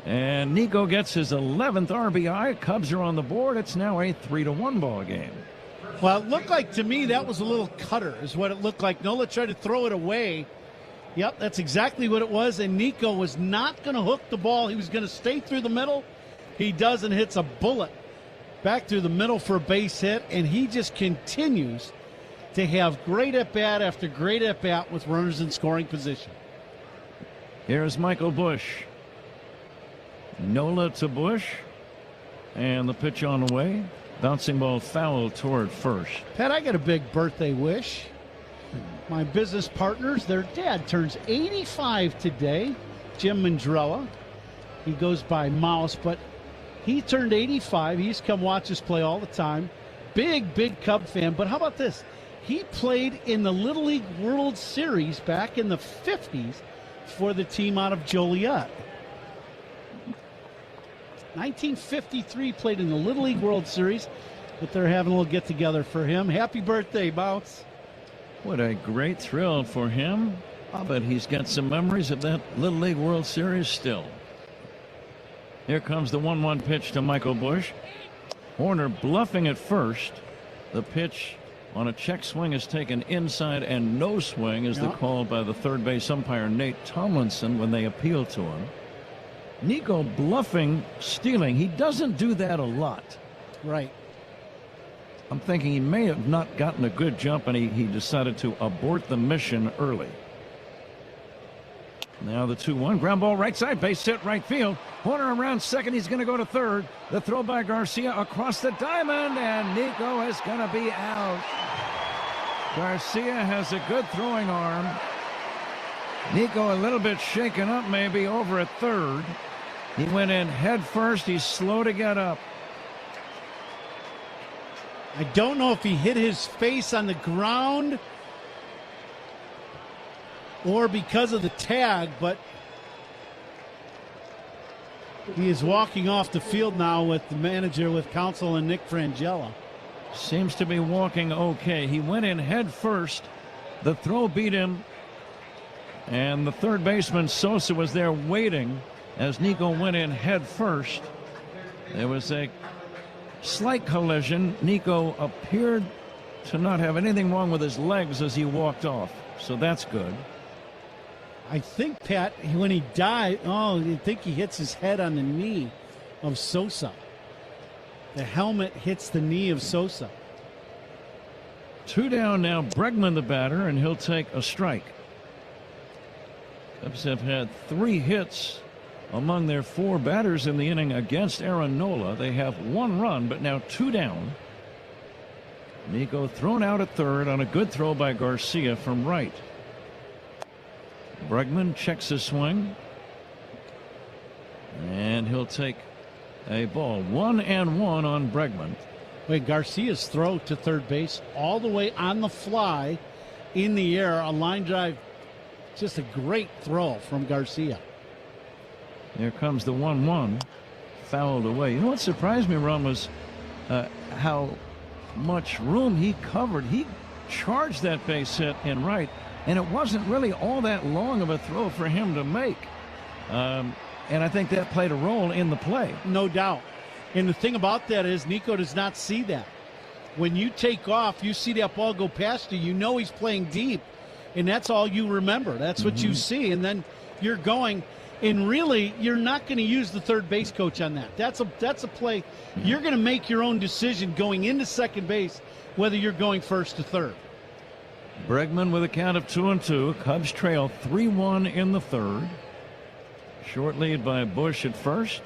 And Nico gets his 11th RBI. Cubs are on the board. It's now a 3-1 ball game. Well, it looked like to me that was a little cutter is what it looked like. Nola tried to throw it away. Yep, that's exactly what it was. And Nico was not going to hook the ball. He was going to stay through the middle. He does and hits a bullet back through the middle for a base hit. And he just continues to have great at-bat after great at-bat with runners in scoring position. Here's Michael Busch. Nola to Busch. And the pitch on the way. Bouncing ball foul toward first. Pat, I got a big birthday wish. My business partners, their dad turns 85 today. Jim Mandrella. He goes by Mouse, but he turned 85. He's come watch us play all the time. Big Cub fan. But how about this? He played in the Little League World Series back in the 50s for the team out of Joliet. 1953, played in the Little League World Series, but they're having a little get-together for him. Happy birthday, Mouse. What a great thrill for him. But he's got some memories of that Little League World Series still. Here comes the 1-1 pitch to Michael Busch. Horner bluffing at first. The pitch on a check swing is taken inside, and no swing is the call by the third base umpire Nate Tomlinson when they appeal to him. Nico bluffing, stealing. He doesn't do that a lot. Right. I'm thinking he may have not gotten a good jump, and he decided to abort the mission early. Now the 2-1. Ground ball right side. Base hit right field. Horner around second. He's going to go to third. The throw by Garcia across the diamond. And Nico is going to be out. Garcia has a good throwing arm. Nico a little bit shaken up maybe over at third. He went in head first. He's slow to get up. I don't know if he hit his face on the ground or because of the tag, but he is walking off the field now with the manager, with Counsell and Nick Frangella. Seems to be walking okay. He went in head first. The throw beat him, and the third baseman Sosa was there waiting as Nico went in head first. There was a slight collision. Nico appeared to not have anything wrong with his legs as he walked off, so that's good. I think, Pat, when he died, I think he hits his head on the knee of Sosa. The helmet hits the knee of Sosa. 2 down now. Bregman the batter, and he'll take a strike. Cubs have had 3 hits among their 4 batters in the inning against Aaron Nola. They have 1 run, but now 2 down. Nico thrown out at third on a good throw by Garcia from right. Bregman checks his swing, and he'll take a ball. 1-1 on Bregman. Wait, Garcia's throw to third base all the way on the fly in the air, a line drive. Just a great throw from Garcia. Here comes the 1-1, fouled away. You know what surprised me, Ron, was how much room he covered. He charged that base hit in right, and it wasn't really all that long of a throw for him to make. And I think that played a role in the play. No doubt. And the thing about that is Nico does not see that. When you take off, you see that ball go past you. You know he's playing deep, and that's all you remember. That's what you see, and then you're going. And really, you're not going to use the third base coach on that. That's a play. You're going to make your own decision going into second base, whether you're going first to third. Bregman with a count of 2-2. Cubs trail 3-1 in the third. Short lead by Bush at first.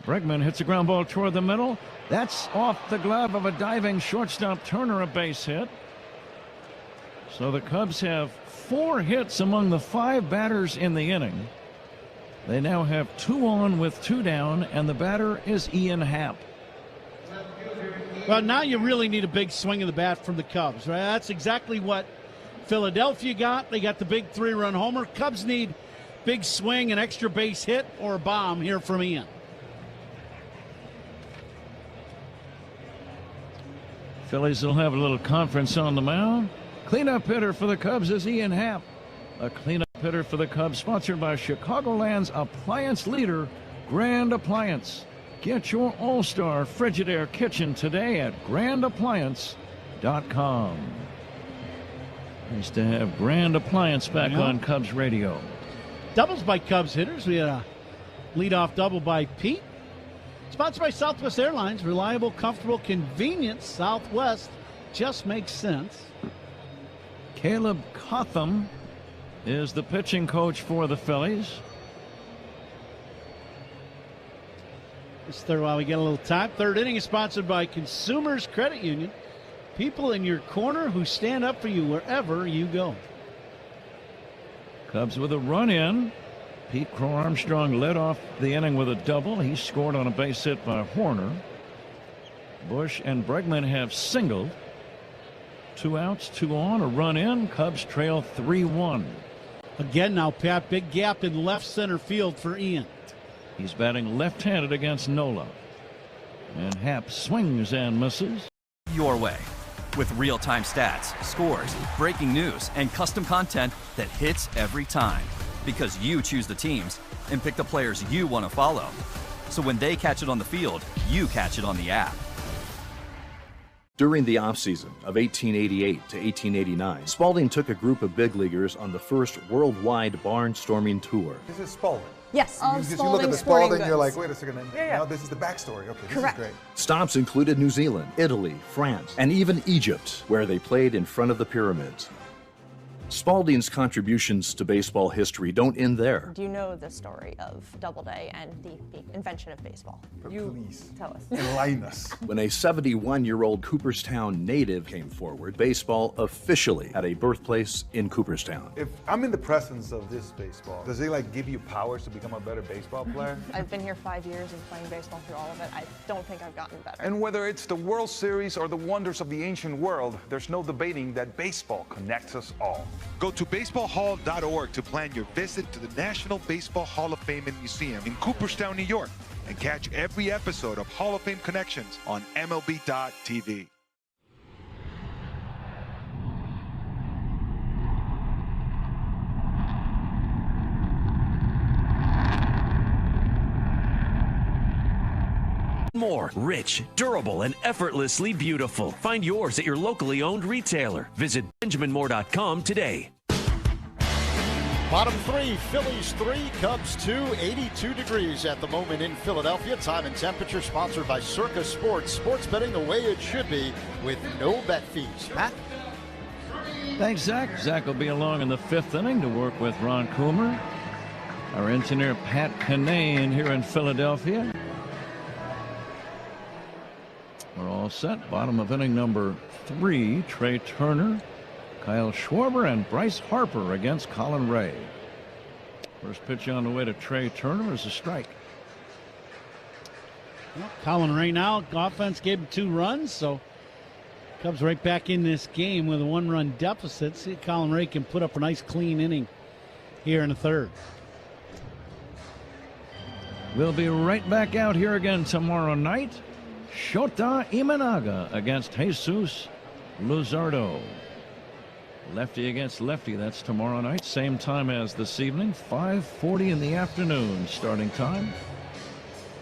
Bregman hits a ground ball toward the middle. That's off the glove of a diving shortstop Turner, a base hit. So the Cubs have 4 hits among the 5 batters in the inning. They now have 2 on with 2 down, and the batter is Ian Happ. Well, now you really need a big swing of the bat from the Cubs, right? That's exactly what Philadelphia got. They got the big 3-run homer. Cubs need big swing, an extra base hit, or a bomb here from Ian. Phillies will have a little conference on the mound. Cleanup hitter for the Cubs is Ian Happ. A cleanup hitter for the Cubs, sponsored by Chicagoland's appliance leader, Grand Appliance. Get your All-Star Frigidaire kitchen today at grandappliance.com. Nice to have Grand Appliance back on Cubs radio. Doubles by Cubs hitters. We had a leadoff double by Pete. Sponsored by Southwest Airlines. Reliable, comfortable, convenient. Southwest just makes sense. Caleb Cotham is the pitching coach for the Phillies. This third, while we get a little time. Third inning is sponsored by Consumers Credit Union. People in your corner who stand up for you wherever you go. Cubs with a run in. Pete Crow Armstrong led off the inning with a double. He scored on a base hit by Horner. Bush and Bregman have singled. 2 outs, 2 on, a run in. Cubs trail 3-1. Again now, Pat, big gap in left center field for Ian. He's batting left-handed against Nola. And Happ swings and misses. Your way. With real-time stats, scores, breaking news, and custom content that hits every time. Because you choose the teams and pick the players you want to follow. So when they catch it on the field, you catch it on the app. During the offseason of 1888 to 1889, Spalding took a group of big leaguers on the first worldwide barnstorming tour. This is Spalding. Yes, you look at the Spalding, you're like, wait a second. No, this is the backstory. Okay, this is great. Stops included New Zealand, Italy, France, and even Egypt, where they played in front of the pyramids. Spalding's contributions to baseball history don't end there. Do you know the story of Doubleday and the invention of baseball? Please tell us. Enlighten us. When a 71-year-old Cooperstown native came forward, baseball officially had a birthplace in Cooperstown. If I'm in the presence of this baseball, does it give you powers to become a better baseball player? I've been here 5 years and playing baseball through all of it. I don't think I've gotten better. And whether it's the World Series or the wonders of the ancient world, there's no debating that baseball connects us all. Go to baseballhall.org to plan your visit to the National Baseball Hall of Fame and Museum in Cooperstown, New York, and catch every episode of Hall of Fame Connections on MLB.tv. More rich, durable, and effortlessly beautiful. Find yours at your locally owned retailer. Visit BenjaminMoore.com today. Bottom three, Phillies 3, Cubs 2, 82 degrees at the moment in Philadelphia. Time and temperature sponsored by Circa Sports. Sports betting the way it should be with no bet fees. Pat? Thanks, Zach. Zach will be along in the 5th inning to work with Ron Coomer. Our engineer, Pat Kinane, here in Philadelphia. We're all set. Bottom of inning number 3, Trey Turner, Kyle Schwarber, and Bryce Harper against Colin Ray. First pitch on the way to Trey Turner is a strike. Well, Colin Ray now, offense gave him 2 runs, so Cubs right back in this game with a 1-run deficit. See if Colin Ray can put up a nice clean inning here in the 3rd. We'll be right back out here again tomorrow night. Shota Imanaga against Jesus Luzardo. Lefty against lefty. That's tomorrow night. Same time as this evening. 5:40 in the afternoon starting time.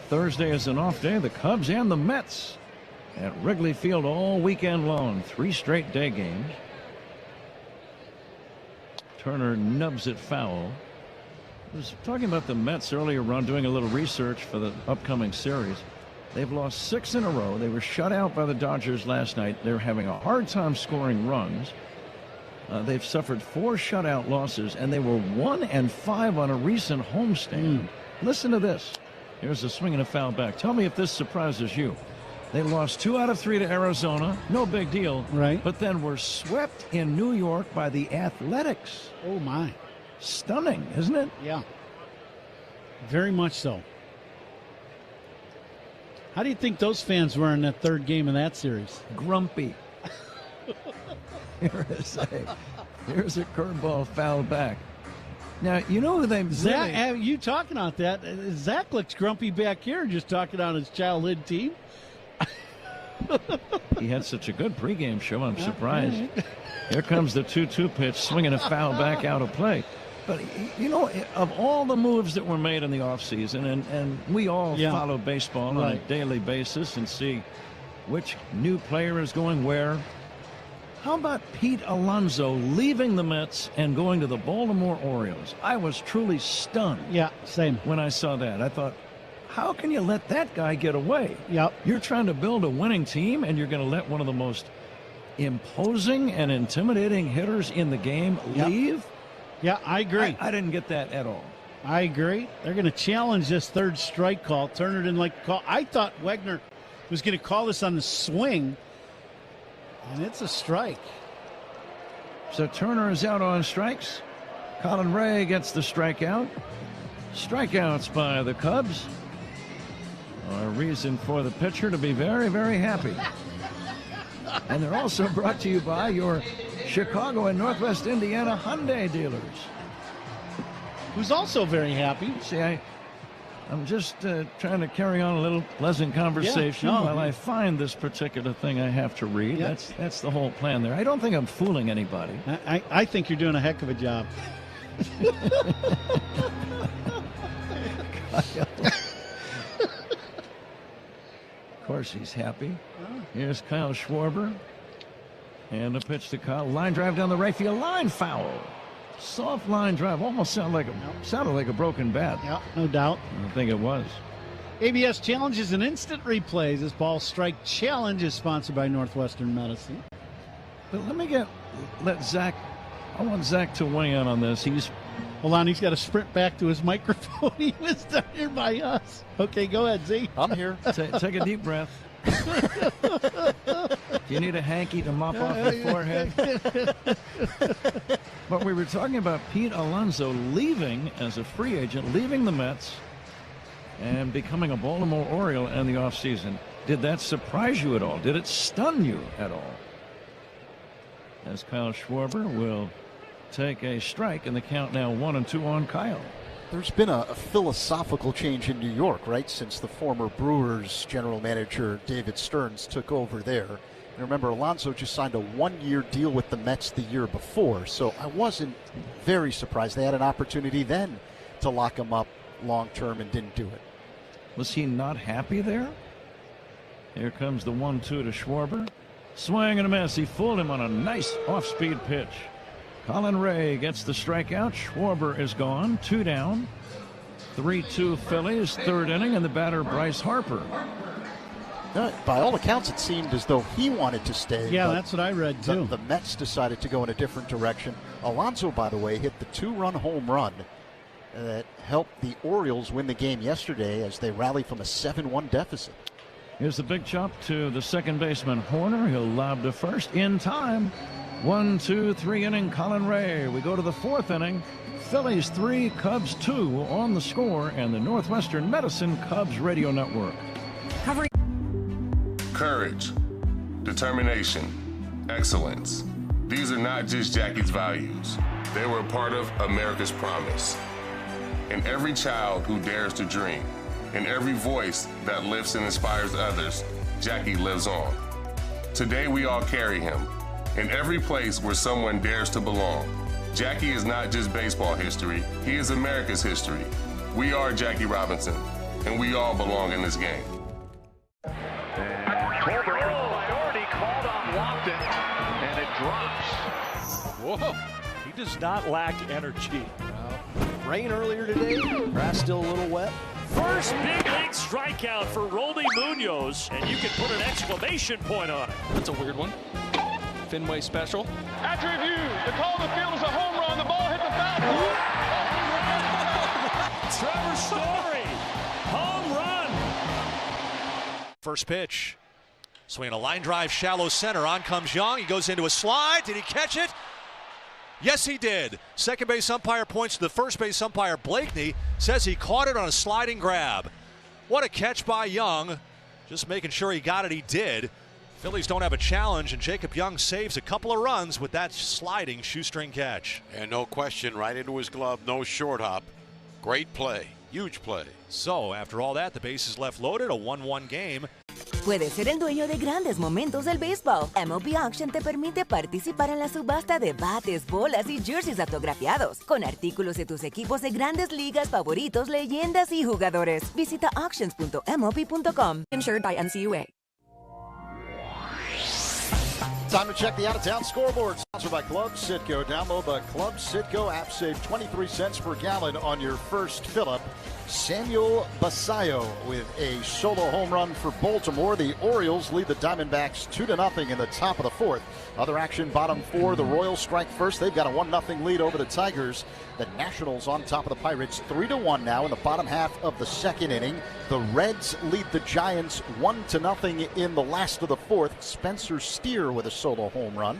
Thursday is an off day. The Cubs and the Mets at Wrigley Field all weekend long. 3 straight day games. Turner nubs it foul. I was talking about the Mets earlier on, doing a little research for the upcoming series. They've lost 6 in a row. They were shut out by the Dodgers last night. They're having a hard time scoring runs. They've suffered 4 shutout losses, and they were 1-5 on a recent homestand. Listen to this. Here's a swing and a foul back. Tell me if this surprises you. They lost 2 out of 3 to Arizona. No big deal. Right. But then were swept in New York by the Athletics. Oh, my. Stunning, isn't it? Yeah. Very much so. How do you think those fans were in that 3rd game of that series? Grumpy. Here's a curveball foul back. Now, you know who they Zach, you talking about that? Zach looks grumpy back here, just talking on his childhood team. He had such a good pregame show, I'm surprised. Here comes the 2-2 pitch, swinging a foul back out of play. But, you know, of all the moves that were made in the offseason, and we all follow baseball on a daily basis and see which new player is going where. How about Pete Alonso leaving the Mets and going to the Baltimore Orioles? I was truly stunned. Yeah, same. When I saw that, I thought, how can you let that guy get away? Yep. You're trying to build a winning team, and you're going to let one of the most imposing and intimidating hitters in the game leave? Yeah, I agree. I didn't get that at all. I agree. They're going to challenge this 3rd strike call. Turner didn't like the call. I thought Wegner was going to call this on the swing, and it's a strike. So Turner is out on strikes. Colin Ray gets the strikeout. Strikeouts by the Cubs. A reason for the pitcher to be very, very happy. And they're also brought to you by your Chicago and Northwest Indiana Hyundai dealers. Who's also very happy. See, I'm just trying to carry on a little pleasant conversation while I find this particular thing I have to read. Yeah. That's the whole plan there. I don't think I'm fooling anybody. I think you're doing a heck of a job. Of course he's happy. Here's Kyle Schwarber. And a pitch to Kyle. Line drive down the right field. Line foul. Soft line drive. Almost sounded like a broken bat. Yeah, no doubt. I think it was. ABS Challenges and Instant Replays. This Ball Strike Challenge is sponsored by Northwestern Medicine. But let Zach I want Zach to weigh in on this. Hold on, he's got to sprint back to his microphone. He was down here by us. Okay, go ahead, Z. I'm here. Take a deep breath. Do you need a hanky to mop off your forehead? But we were talking about Pete Alonso leaving as a free agent, leaving the Mets and becoming a Baltimore Oriole in the offseason. Did that surprise you at all? Did it stun you at all? As Kyle Schwarber will take a strike, and the count now 1-2 on Kyle. There's been a philosophical change in New York, right, since the former Brewers general manager David Stearns took over there. And remember, Alonso just signed a one-year deal with the Mets the year before, so I wasn't very surprised. They had an opportunity then to lock him up long-term and didn't do it. Was he not happy there? Here comes the 1-2 to Schwarber. Swing and a miss. He fooled him on a nice off-speed pitch. Colin Ray gets the strikeout. Schwarber is gone. 2 down. 3-2 Phillies, third inning, and the batter Bryce Harper. By all accounts, it seemed as though he wanted to stay. Yeah, that's what I read, too. The Mets decided to go in a different direction. Alonso, by the way, hit the 2-run home run that helped the Orioles win the game yesterday as they rally from a 7-1 deficit. Here's the big chop to the second baseman Horner. He'll lob to first in time. 1-2-3 inning Colin Ray. We go to the fourth inning. Phillies 3, Cubs 2 on the score, and the Northwestern Medicine Cubs Radio Network. Courage, determination, excellence. These are not just Jackie's values. They were a part of America's promise. In every child who dares to dream, in every voice that lifts and inspires others, Jackie lives on. Today we all carry him. In every place where someone dares to belong, Jackie is not just baseball history, he is America's history. We are Jackie Robinson, and we all belong in this game. Priority called on Lofton, and it drops. Whoa, he does not lack energy. Rain earlier today, grass still a little wet. First big league strikeout for Roldy Munoz, and you can put an exclamation point on it. That's a weird one. Fenway special. After review, the call of the field is a home run. The ball hit the foul pole. Trevor Story, home run. First pitch. Swinging a line drive, shallow center. On comes Young. He goes into a slide. Did he catch it? Yes, he did. Second base umpire points to the first base umpire, Blakeney. Says he caught it on a sliding grab. What a catch by Young. Just making sure he got it. He did. Phillies don't have a challenge, and Jacob Young saves a couple of runs with that sliding shoestring catch. And no question, right into his glove, no short hop. Great play, huge play. So, after all that, the bases left loaded, a 1-1 game. Puedes ser el dueño de grandes momentos del béisbol. MLB Auction te permite participar en la subasta de bates, bolas y jerseys autografiados, con artículos de tus equipos de grandes ligas favoritos, leyendas y jugadores. Visita auctions.mlb.com. Insured by NCUA. Time to check the out-of-town scoreboard. Sponsored by Club Citgo. Download the Club Citgo app. Save 23 cents per gallon on your first fill-up. Samuel Basayo with a solo home run for Baltimore. The Orioles lead the Diamondbacks 2-0 in the top of the fourth. Other action, bottom four. The Royals strike first. They've got a 1-0 lead over the Tigers. The Nationals on top of the Pirates 3-1 now in the bottom half of the second inning. The Reds lead the Giants 1-0 in the last of the fourth. Spencer Steer with a solo home run.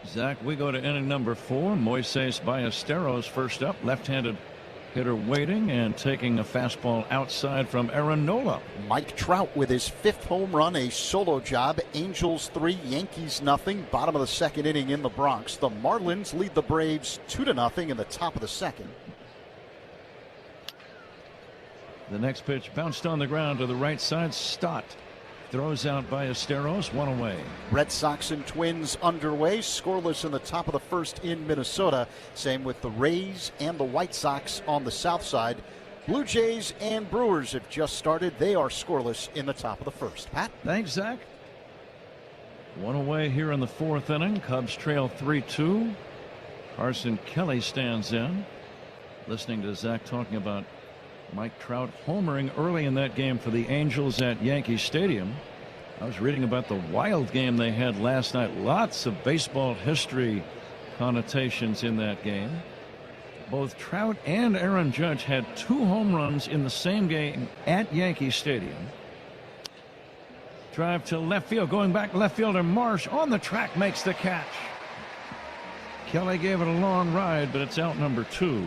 Zach, we go to inning number 4. Moises Ballesteros first up. Left-handed hitter waiting and taking a fastball outside from Aaron Nola. Mike Trout with his 5th home run, a solo job. Angels 3, Yankees 0. Bottom of the second inning in the Bronx. The Marlins lead the Braves 2-0 in the top of the second. The next pitch bounced on the ground to the right side. Stott throws out Ballesteros, 1 away. Red Sox and Twins underway, scoreless in the top of the first in Minnesota. Same with the Rays and the White Sox on the south side. Blue Jays and Brewers have just started. They are scoreless in the top of the first. Pat? Thanks, Zach. 1 away here in the 4th inning. Cubs trail 3-2. Carson Kelly stands in. Listening to Zach talking about Mike Trout homering early in that game for the Angels at Yankee Stadium. I was reading about the wild game they had last night. Lots of baseball history connotations in that game. Both Trout and Aaron Judge had 2 home runs in the same game at Yankee Stadium. Drive to left field, going back left fielder Marsh on the track makes the catch. Kelly gave it a long ride, but it's out number 2.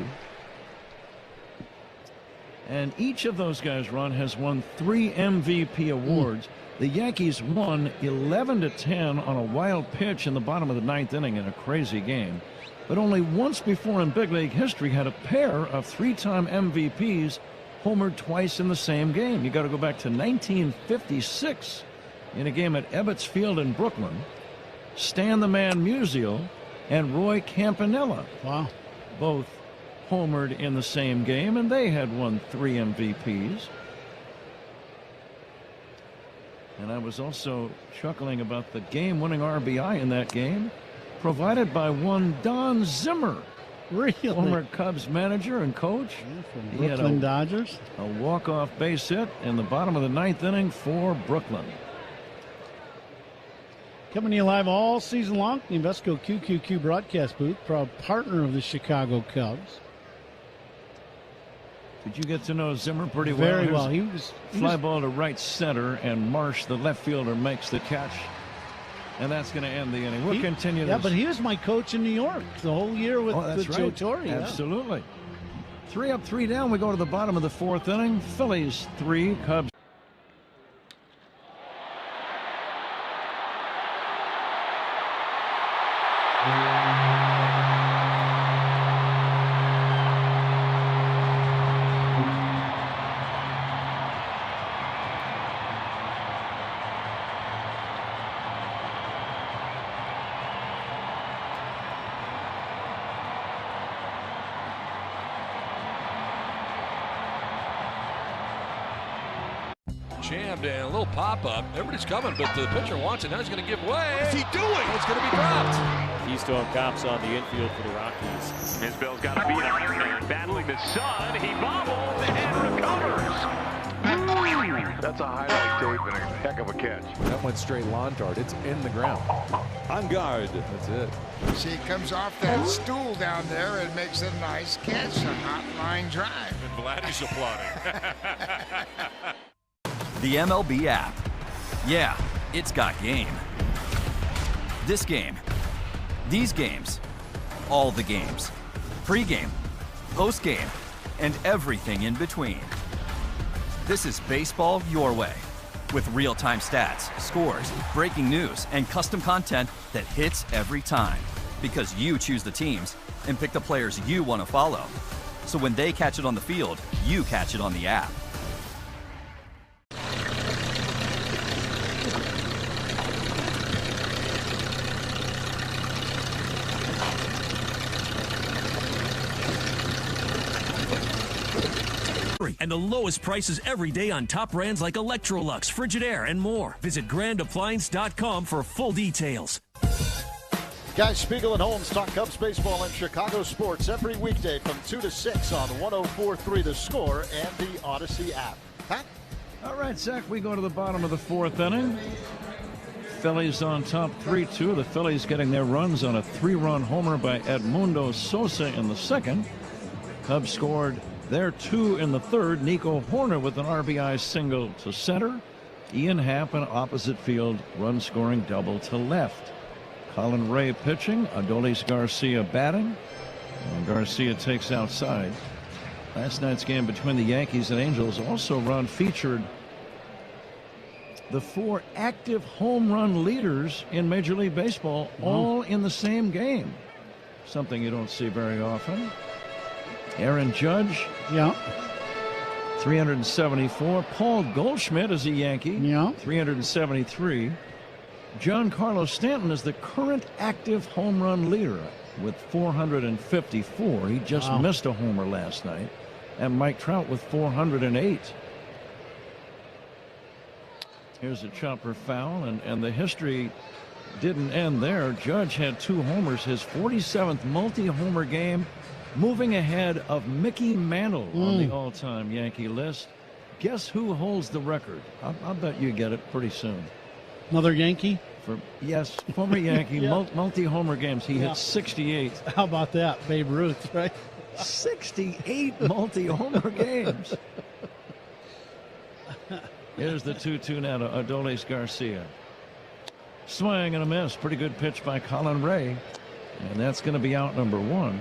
And each of those guys, Ron, has won 3 MVP awards. The Yankees won 11-10 on a wild pitch in the bottom of the 9th inning in a crazy game. But only once before in big league history had a pair of 3-time MVPs homered twice in the same game. You got to go back to 1956 in a game at Ebbets Field in Brooklyn. Stan the Man Musial and Roy Campanella. Wow. Both homered in the same game, and they had won 3 MVPs. And I was also chuckling about the game-winning RBI in that game, provided by one Don Zimmer, really? Former Cubs manager and coach. Yeah, from Brooklyn Dodgers. A walk-off base hit in the bottom of the 9th inning for Brooklyn. Coming to you live all season long, the Invesco QQQ broadcast booth, proud partner of the Chicago Cubs. Did you get to know Zimmer pretty well? Very well. He was fly ball to right center, and Marsh, the left fielder, makes the catch. And that's going to end the inning. We'll continue this. Yeah, but he was my coach in New York the whole year with Joe Torre. Absolutely. 3 up, 3 down. We go to the bottom of the 4th inning. Phillies 3, Cubs. Jammed and a little pop-up. Everybody's coming, but the pitcher wants it. Now he's going to give way. What's he doing? It's going to be dropped. Keystone Cops on the infield for the Rockies. Isbell's got a beat on there, battling the sun. He bobbles and recovers. That's a highlight tape and a heck of a catch. That went straight lawn dart. It's in the ground. On guard. That's it. She comes off that stool down there and makes a nice catch, a hot line drive. And Vladdy's applauding. The MLB app. Yeah, it's got game. This game. These games. All the games. Pre-game, post-game, and everything in between. This is baseball your way. With real-time stats, scores, breaking news, and custom content that hits every time. Because you choose the teams and pick the players you want to follow. So when they catch it on the field, you catch it on the app. And the lowest prices every day on top brands like Electrolux, Frigidaire, and more. Visit grandappliance.com for full details. Guys, Spiegel and Holmes talk Cubs baseball and Chicago sports every weekday from 2 to 6 on 104.3 The Score and the Odyssey app. Pat? All right, Zach, we go to the bottom of the 4th inning. Phillies on top 3-2. The Phillies getting their runs on a 3-run homer by Edmundo Sosa in the 2nd. Cubs scored their 2 in the 3rd. Nico Horner with an RBI single to center. Ian Happ an opposite field run scoring double to left. Colin Ray pitching. Adolis Garcia batting. And Garcia takes outside. Last night's game between the Yankees and Angels also, Ron, featured the 4 active home run leaders in Major League Baseball, all in the same game. Something you don't see very often. Aaron Judge, 374. Paul Goldschmidt is a Yankee, 373. Giancarlo Stanton is the current active home run leader with 454. He just missed a homer last night. And Mike Trout with 408. Here's a chopper foul, and the history didn't end there. Judge had 2 homers, his 47th multi-homer game, moving ahead of Mickey Mantle on the all-time Yankee list. Guess who holds the record? I'll bet you get it pretty soon. Another Yankee? Yes, former Yankee, multi-homer games. He hit 68. How about that? Babe Ruth, right? 68 multi-homer games. Here's the 2-2 now to Adolis Garcia. Swing and a miss. Pretty good pitch by Colin Ray. And that's going to be out number 1.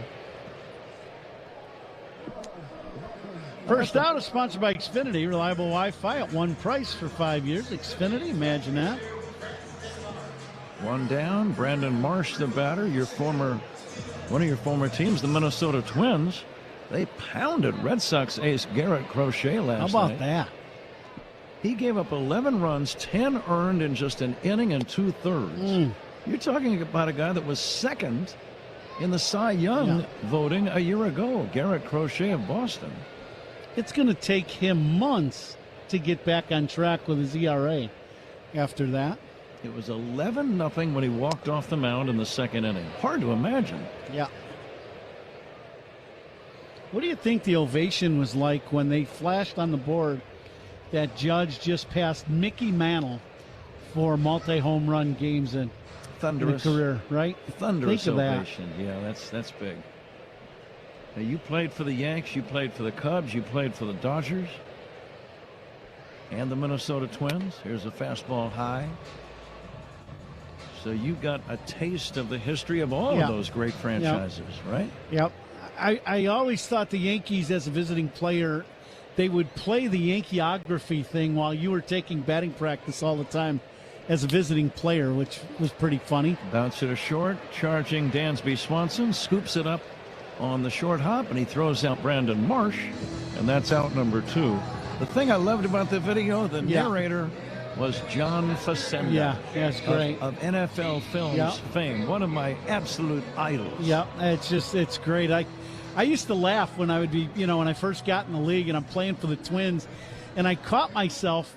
First Out is sponsored by Xfinity. Reliable Wi-Fi at one price for 5 years. Xfinity, imagine that. 1 down. Brandon Marsh, the batter. One of your former teams, the Minnesota Twins. They pounded Red Sox ace Garrett Crochet last night. How about that? He gave up 11 runs, 10 earned in just an inning and 2/3. You're talking about a guy that was second in the Cy Young voting a year ago, Garrett Crochet of Boston. It's going to take him months to get back on track with his ERA after that. It was 11-0 when he walked off the mound in the second inning. Hard to imagine. Yeah. What do you think the ovation was like when they flashed on the board that Judge just passed Mickey Mantle for multi-home run games in a career, right? Thunderous Think of ovation. That. Yeah, that's big. Now, you played for the Yanks, you played for the Cubs, you played for the Dodgers and the Minnesota Twins. Here's a fastball high. So you got a taste of the history of all of those great franchises, right? Yep. I always thought the Yankees, as a visiting player, they would play the Yankeeography thing while you were taking batting practice all the time as a visiting player, which was pretty funny. Bounce it a short, charging Dansby Swanson, scoops it up on the short hop, and he throws out Brandon Marsh, and that's out number 2. The thing I loved about the video, the narrator was John Facenda. Yeah, that's great. Of NFL Films fame, one of my absolute idols. Yeah, it's great. I used to laugh when I would be, when I first got in the league and I'm playing for the Twins, and I caught myself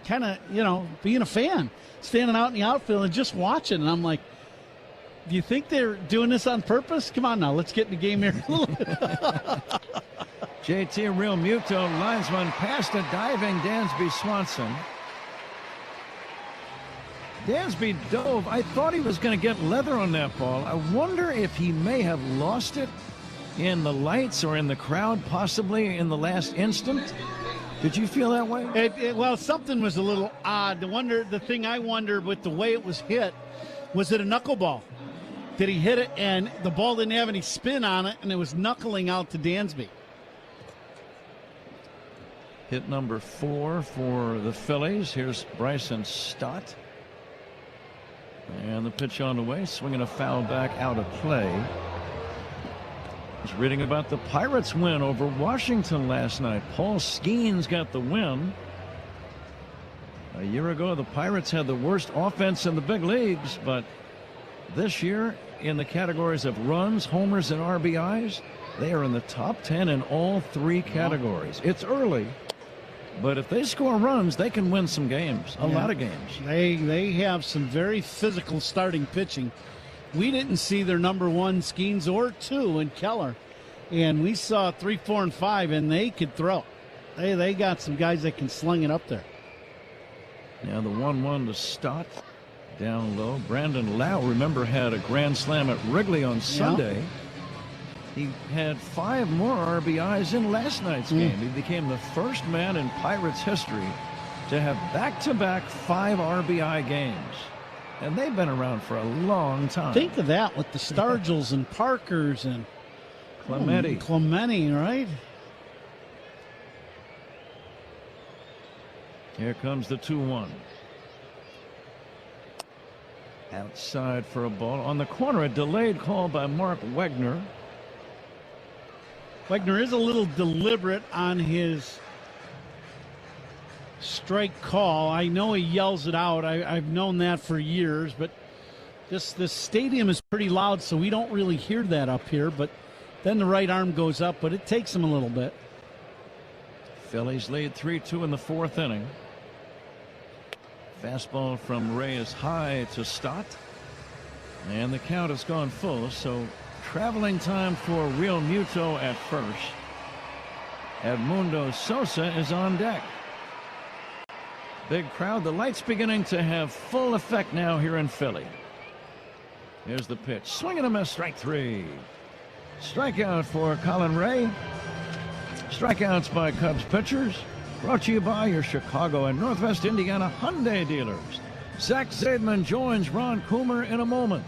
kind of, being a fan, standing out in the outfield and just watching, and I'm like, do you think they're doing this on purpose? Come on now, let's get in the game here. JT Real Muto lines one past a diving Dansby Swanson. Dansby dove. I thought he was going to get leather on that ball. I wonder if he may have lost it in the lights or in the crowd, possibly in the last instant. Did you feel that way? Well, something was a little odd. The thing I wonder with the way it was hit, was it a knuckleball? Did he hit it and the ball didn't have any spin on it and it was knuckling out to Dansby? Hit number 4 for the Phillies. Here's Bryson Stott. And the pitch on the way, swinging a foul back out of play. I was reading about the Pirates' win over Washington last night. Paul Skeens got the win. A year ago, the Pirates had the worst offense in the big leagues, but this year, in the categories of runs, homers, and RBIs, they are in the top 10 in all 3 categories. It's early, but if they score runs, they can win some games, a lot of games. They have some very physical starting pitching. We didn't see their number 1 Skeens or 2 in Keller, and we saw 3, 4, and 5, and they could throw. They got some guys that can sling it up there. Now the 1-1 to Stott. Down low. Brandon Lau, remember, had a grand slam at Wrigley on Sunday. He had 5 more RBIs in last night's game. He became the first man in Pirates history to have back-to-back 5 RBI games. And they've been around for a long time. Think of that with the Stargels and Parkers and Clemente, right? Here comes the 2-1. Outside for a ball. On the corner, a delayed call by Mark Wegner. Wegner is a little deliberate on his strike call. I know he yells it out. I've known that for years, but this stadium is pretty loud, so we don't really hear that up here. But then the right arm goes up, but it takes him a little bit. Phillies lead 3-2 in the 4th inning. Fastball from Ray is high to Stott. And the count has gone full, so traveling time for Real Muto at first. Edmundo Sosa is on deck. Big crowd. The lights beginning to have full effect now here in Philly. Here's the pitch. Swing and a miss. Strike 3. Strikeout for Colin Ray. Strikeouts by Cubs pitchers. Brought to you by your Chicago and Northwest Indiana Hyundai dealers. Zach Zaidman joins Ron Coomer in a moment.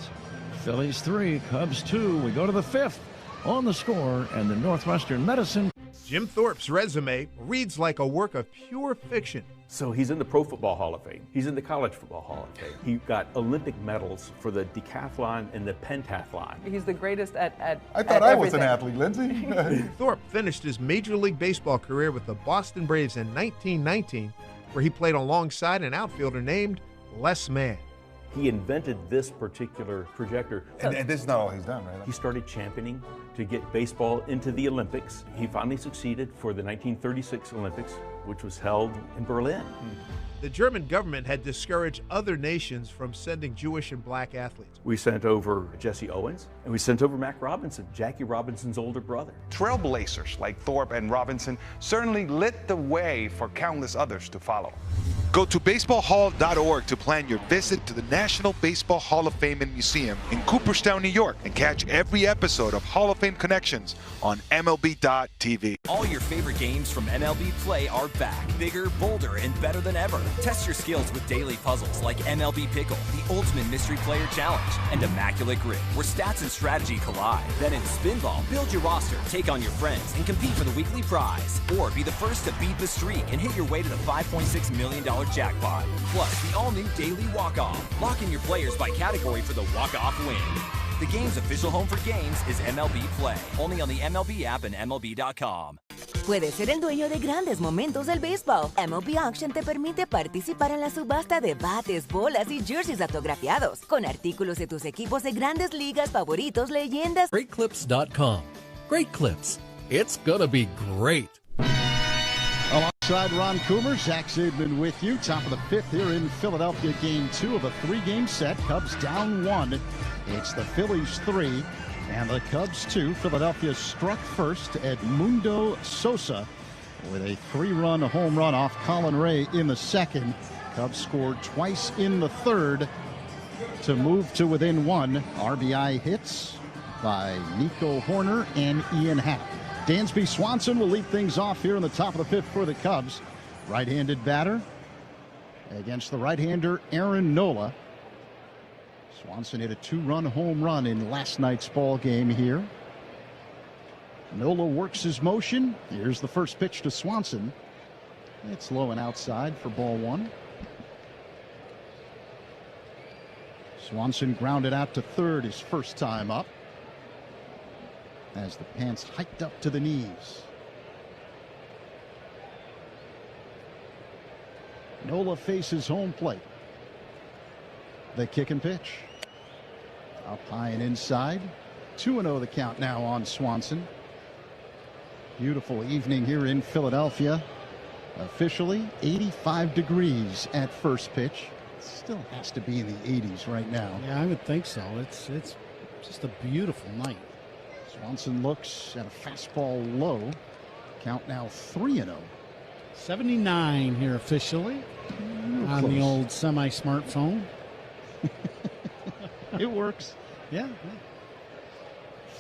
Phillies 3, Cubs 2. We go to the 5th on The Score and the Northwestern Medicine. Jim Thorpe's resume reads like a work of pure fiction. So he's in the Pro Football Hall of Fame. He's in the College Football Hall of Fame. He got Olympic medals for the decathlon and the pentathlon. He's the greatest at I thought I was an athlete, Lindsey. Thorpe finished his Major League Baseball career with the Boston Braves in 1919, where he played alongside an outfielder named Les Mann. He invented this particular projector. And this is not all he's done, right? He started championing to get baseball into the Olympics. He finally succeeded for the 1936 Olympics, which was held in Berlin. The German government had discouraged other nations from sending Jewish and black athletes. We sent over Jesse Owens, and we sent over Mac Robinson, Jackie Robinson's older brother. Trailblazers like Thorpe and Robinson certainly lit the way for countless others to follow. Go to baseballhall.org to plan your visit to the National Baseball Hall of Fame and Museum in Cooperstown, New York, and catch every episode of Hall of Fame Connections on MLB.tv. All your favorite games from MLB Play are back, bigger, bolder, and better than ever. Test your skills with daily puzzles like MLB Pickle, the Ultimate Mystery Player Challenge, and Immaculate Grip, where stats and strategy collide. Then in Spinball, build your roster, take on your friends, and compete for the weekly prize. Or be the first to beat the streak and hit your way to the $5.6 million jackpot. Plus, the all-new Daily Walk-Off. Lock in your players by category for the walk-off win. The game's official home for games is MLB Play. Only on the MLB app and MLB.com. Puedes ser el dueño de grandes momentos del béisbol. MLB Auction te permite participar en la subasta de bates, bolas y jerseys autografiados, con artículos de tus equipos de grandes ligas favoritos, leyendas. GreatClips.com. Great Clips. It's gonna be great. Alongside Ron Coomer, Zach Zaidman with you. Top of the 5th here in Philadelphia, game 2 of a 3-game set. Cubs down 1. It's the Phillies 3 and the Cubs 2. Philadelphia struck first. Edmundo Sosa with a 3-run home run off Colin Ray in the 2nd. Cubs scored twice in the 3rd to move to within 1. RBI hits by Nico Horner and Ian Happ. Dansby Swanson will lead things off here in the top of the 5th for the Cubs. Right-handed batter against the right-hander Aaron Nola. Swanson hit a 2-run home run in last night's ball game here. Nola works his motion. Here's the first pitch to Swanson. It's low and outside for ball 1. Swanson grounded out to third his first time up, as the pants hiked up to the knees. Nola faces home plate. The kick and pitch. Up high and inside. 2-0 the count now on Swanson. Beautiful evening here in Philadelphia. Officially 85 degrees at first pitch. Still has to be in the 80s right now. Yeah, I would think so. It's just a beautiful night. Swanson looks at a fastball low. Count now 3-0. 79 here officially on the old semi-smartphone. It works. Yeah.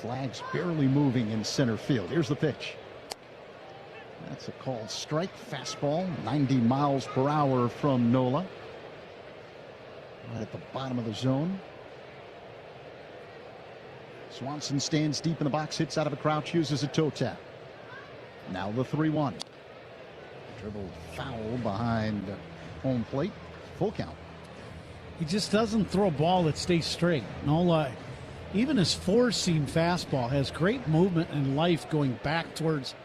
Flags barely moving in center field. Here's the pitch. That's a called strike. Fastball, 90 miles per hour from Nola. Right at the bottom of the zone. Swanson stands deep in the box, hits out of a crouch, uses a toe tap. Now the 3-1. Dribbled foul behind home plate. Full count. He just doesn't throw a ball that stays straight. Nola, even his four-seam fastball has great movement and life going back towards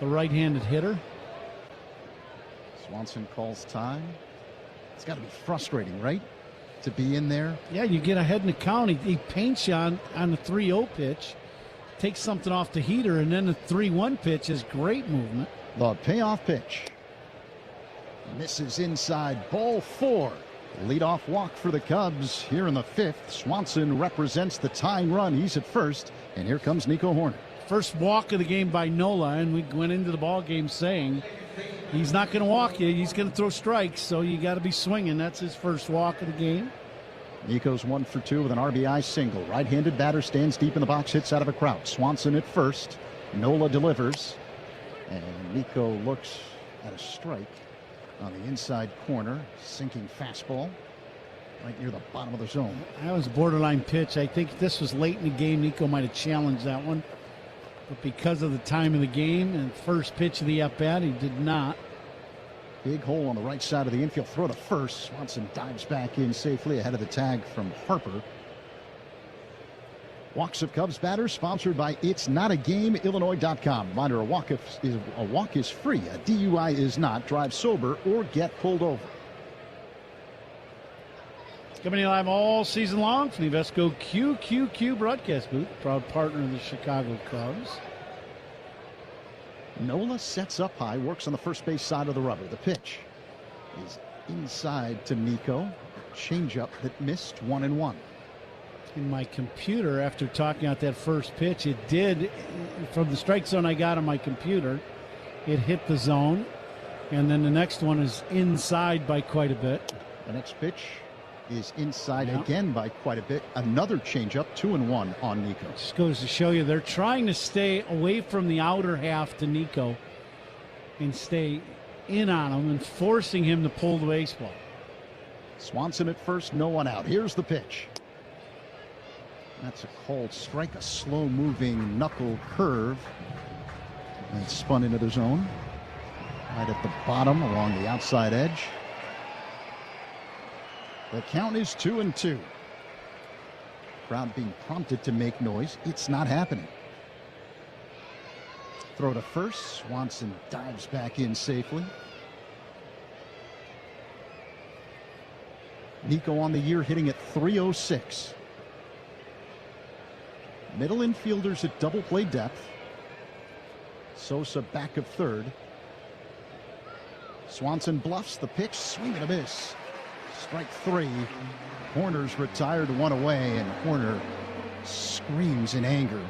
the right-handed hitter. Swanson calls time. It's got to be frustrating, right? To be in there. Yeah, you get ahead in the count. He paints you on the 3-0 pitch, takes something off the heater, and then the 3-1 pitch is great movement. The payoff pitch. Misses inside, ball 4. Leadoff walk for the Cubs here in the 5th. Swanson represents the tying run. He's at first, and here comes Nico Horner. First walk of the game by Nola, and we went into the ball game saying he's not going to walk you. He's going to throw strikes, so you got to be swinging. That's his first walk of the game. Nico's 1 for 2 with an RBI single. Right-handed batter stands deep in the box, hits out of a crouch. Swanson at first. Nola delivers. And Nico looks at a strike on the inside corner. Sinking fastball right near the bottom of the zone. That was a borderline pitch. I think this was late in the game. Nico might have challenged that one. But because of the time of the game and first pitch of the at-bat, he did not. Big hole on the right side of the infield. Throw to first. Swanson dives back in safely ahead of the tag from Harper. Walks of Cubs batters sponsored by It's Not a Game, Illinois.com. Reminder, a walk is free. A DUI is not. Drive sober or get pulled over. Coming in live all season long from the Invesco QQQ broadcast booth. Proud partner of the Chicago Cubs. Nola sets up high, works on the first base side of the rubber. The pitch is inside to Nico. Changeup that missed 1-1. In my computer, after talking out that first pitch, it did, from the strike zone I got on my computer, it hit the zone. And then the next one is inside by quite a bit. The next pitch is inside again by quite a bit. Another changeup, 2-1 on Nico. Just goes to show you they're trying to stay away from the outer half to Nico and stay in on him and forcing him to pull the baseball. Swanson at first, no one out. Here's the pitch. That's a called strike, a slow-moving knuckle curve. And it's spun into the zone. Right at the bottom along the outside edge. The count is 2-2. Crowd being prompted to make noise. It's not happening. Throw to first. Swanson dives back in safely. Nico on the year hitting at .306. Middle infielders at double play depth. Sosa back of third. Swanson bluffs the pitch. Swing and a miss. Strike 3. Horner's retired one away, and Horner screams in anger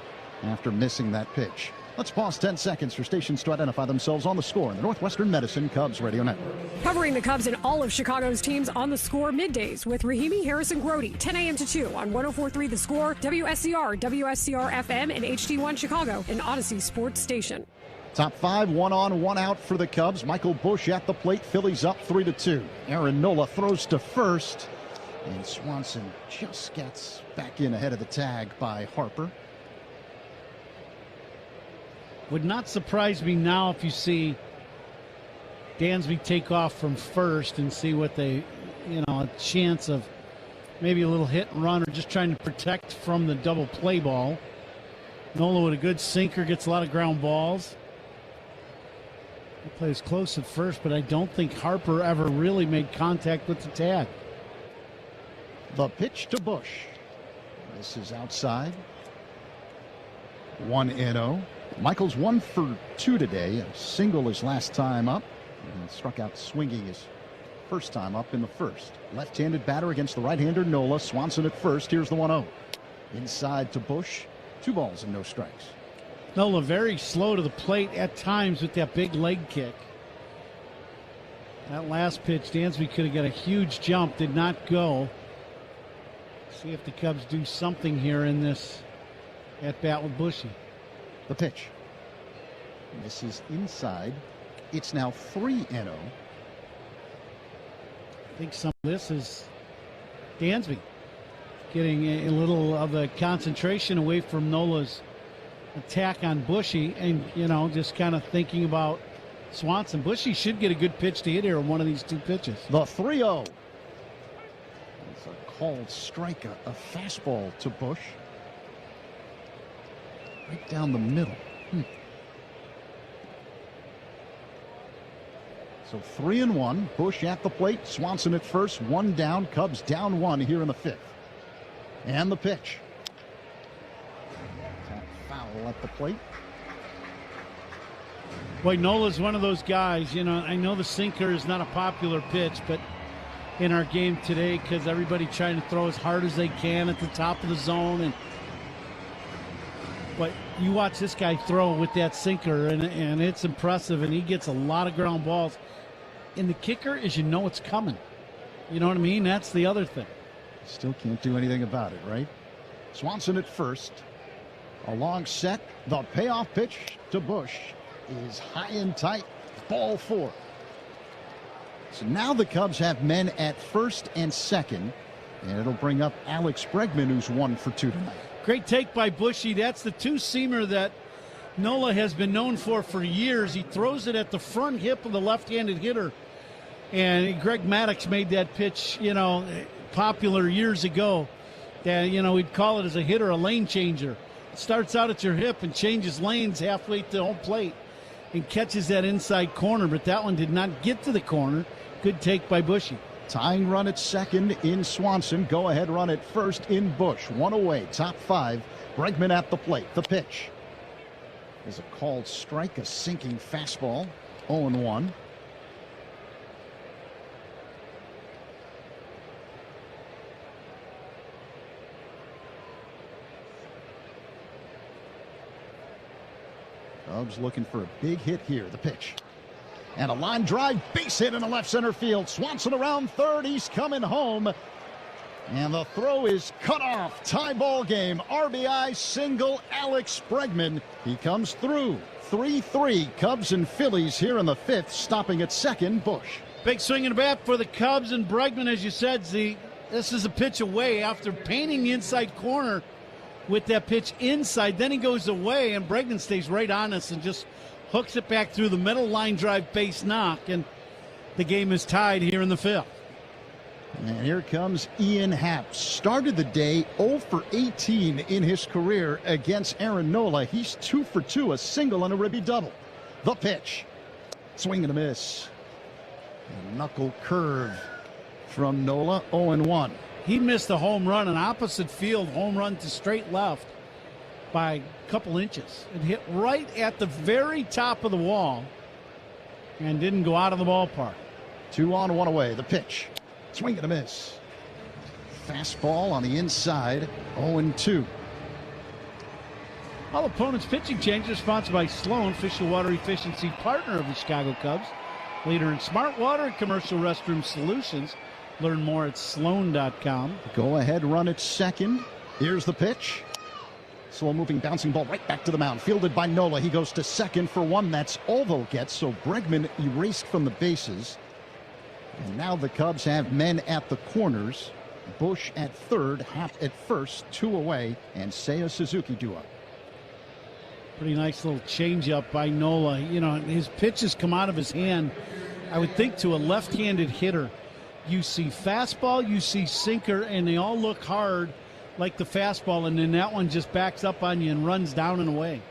after missing that pitch. Let's pause 10 seconds for stations to identify themselves on the score in the Northwestern Medicine Cubs Radio Network. Covering the Cubs and all of Chicago's teams on the score middays with Rahimi, Harrison, Grody, 10 a.m. to 2 on 104.3 The Score, WSCR, WSCR FM, and HD1 Chicago, an Odyssey Sports Station. Top 5, 1 on, 1 out for the Cubs. Michael Busch at the plate. Phillies up 3-2. Aaron Nola throws to first. And Swanson just gets back in ahead of the tag by Harper. Would not surprise me now if you see Dansby take off from first and see what they, a chance of maybe a little hit and run or just trying to protect from the double play ball. Nola with a good sinker, gets a lot of ground balls. He plays close at first, but I don't think Harper ever really made contact with the tag. The pitch to Busch. This is outside. 1-0. Michael's 1 for 2 today. A single his last time up. And struck out swinging his first time up in the first. Left-handed batter against the right-hander Nola. Swanson at first. Here's the 1-0. Inside to Busch. 2 balls and no strikes. Nola very slow to the plate at times with that big leg kick. That last pitch, Dansby could have got a huge jump. Did not go. See if the Cubs do something here in this at-bat with Bushy. The pitch. This is inside. It's now 3-0. I think some of this is Dansby getting a little of the concentration away from Nola's attack on Bushy and, just kind of thinking about Swanson. Bushy should get a good pitch to hit here on one of these 2 pitches. The 3-0. It's a called strike, a fastball to Busch. Right down the middle. So 3-1. Busch at the plate. Swanson at first. 1 down. Cubs down 1 here in the 5th. And the pitch. Foul at the plate. Boy, Nola's one of those guys. I know the sinker is not a popular pitch, but in our game today, because everybody trying to throw as hard as they can at the top of the zone, and But you watch this guy throw with that sinker, and it's impressive, and he gets a lot of ground balls. And the kicker is you know it's coming. You know what I mean? That's the other thing. Still can't do anything about it, right? Swanson at first. A long set. The payoff pitch to Bush is high and tight. Ball 4. So now the Cubs have men at first and second. And it'll bring up Alex Bregman, who's 1 for 2 tonight. Great take by Bushy. That's the two-seamer that Nola has been known for years. He throws it at the front hip of the left-handed hitter. And Greg Maddux made that pitch, popular years ago. That, we'd call it as a hitter a lane changer. It starts out at your hip and changes lanes halfway to home plate and catches that inside corner. But that one did not get to the corner. Good take by Bushy. Tying run at second in Swanson. Go-ahead run at first in Bush. 1 away, top 5. Bregman at the plate. The pitch is a called strike, a sinking fastball. 0-1. Cubs looking for a big hit here. The pitch. And a line drive, base hit in the left center field. Swanson around third. He's coming home. And the throw is cut off. Tie ball game. RBI single, Alex Bregman. He comes through. 3-3. Cubs and Phillies here in the 5th. Stopping at second, Bush. Big swing and a bat for the Cubs, and Bregman, as you said, this is a pitch away after painting the inside corner with that pitch inside. Then he goes away, and Bregman stays right on us and just hooks it back through the middle, line drive, base knock, and the game is tied here in the 5th. And here comes Ian Happ. Started the day 0 for 18 in his career against Aaron Nola. He's 2 for 2, a single and a ribby double. The pitch. Swing and a miss. A knuckle curve from Nola, 0-1. He missed a home run, an opposite field home run to straight left by a couple inches. It hit right at the very top of the wall and didn't go out of the ballpark. 2 on, 1 away. The pitch. Swing and a miss. Fastball on the inside, 0-2. All opponents' pitching changes are sponsored by Sloan, official water efficiency partner of the Chicago Cubs. Leader in smart water and commercial restroom solutions. Learn more at sloan.com. Go ahead run at second. Here's the pitch. Slow moving bouncing ball right back to the mound. Fielded by Nola. He goes to second for 1. That's all they'll get. So Bregman erased from the bases. And now the Cubs have men at the corners. Bush at third, Happ at first, 2 away, and Seiya Suzuki due up. Pretty nice little changeup by Nola. His pitches come out of his hand, I would think, to a left-handed hitter. You see fastball, you see sinker, and they all look hard like the fastball, and then that one just backs up on you and runs down and away.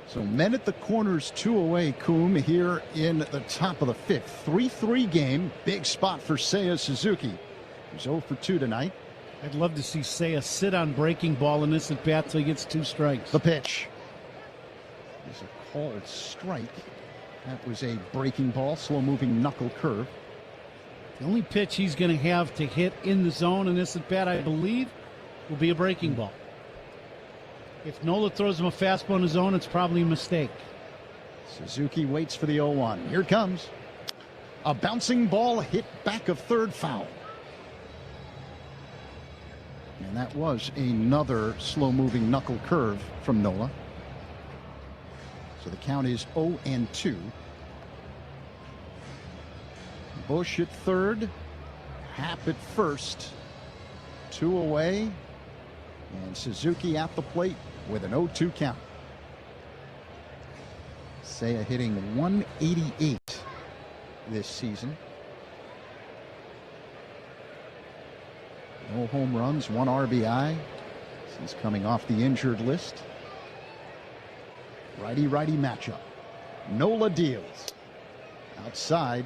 So men at the corners, 2 away, Coom, here in the top of the 5th. 3-3 game. Big spot for Seiya Suzuki. He's 0 for 2 tonight. I'd love to see Seiya sit on breaking ball in this at bat till he gets 2 strikes. The pitch. There's a called strike. That was a breaking ball, slow-moving knuckle curve. The only pitch he's going to have to hit in the zone in this at bat, I believe, will be a breaking ball. If Nola throws him a fastball in the zone, it's probably a mistake. Suzuki waits for the 0-1. Here it comes. A bouncing ball hit back of third, foul. And that was another slow-moving knuckle curve from Nola. So the count is 0-2. Bush at third. Happ at first. 2 away. And Suzuki at the plate with an 0-2 count. Seiya hitting 188 this season. No home runs, 1 RBI. He's coming off the injured list. Righty-righty matchup. Nola deals. Outside,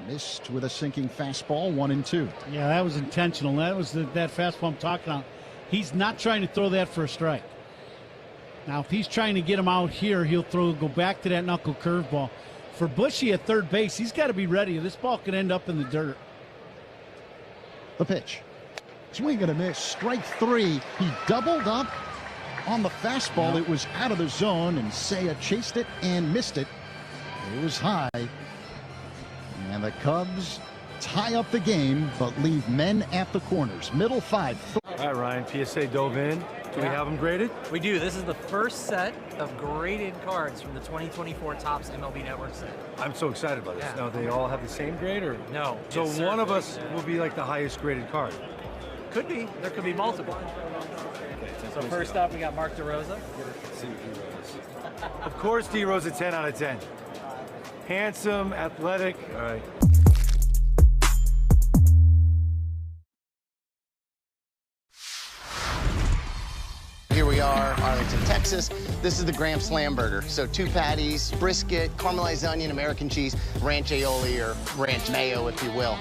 missed with a sinking fastball, 1-2. Yeah, that was intentional. That was that fastball I'm talking about. He's not trying to throw that for a strike. Now, if he's trying to get him out here, he'll go back to that knuckle curveball. For Bushy at third base, he's got to be ready. This ball could end up in the dirt. The pitch. Swing and a miss. Strike 3. He doubled up on the fastball. It was out of the zone, and Seiya chased it and missed it. It was high. And the Cubs tie up the game, but leave men at the corners. Middle 5. All right, Ryan. PSA dove in. Do we have them graded? We do. This is the first set of graded cards from the 2024 Topps MLB Network set. I'm so excited about this. Now, they all have the same grade, or? No. So one of us will be like the highest graded card. Could be. There could be multiple. So first up, we got Mark DeRosa. Let's see what D-Rose. Of course, D-Rose a 10 out of 10. Handsome, athletic. All right. Here we are, Arlington, Texas. This is the Grand Slam burger. So 2 patties, brisket, caramelized onion, American cheese, ranch aioli, or ranch mayo, if you will.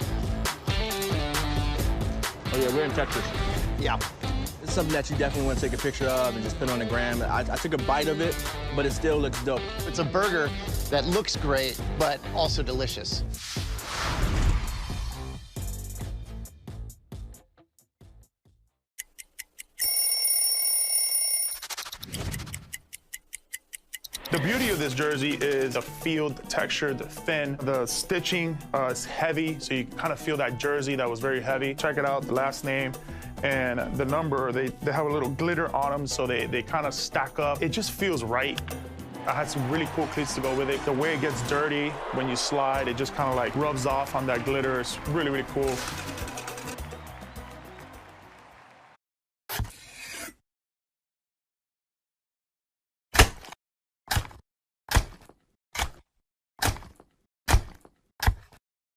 Oh yeah, we're in Texas. Yeah. It's something that you definitely want to take a picture of and just put on the gram. I took a bite of it, but it still looks dope. It's a burger that looks great, but also delicious. The beauty of this jersey is the field texture, the thin, the stitching is heavy, so you kind of feel that jersey that was very heavy. Check it out, the last name and the number, they have a little glitter on them, so they kind of stack up. It just feels right. I had some really cool cleats to go with it. The way it gets dirty when you slide, it just kind of like rubs off on that glitter. It's really, really cool.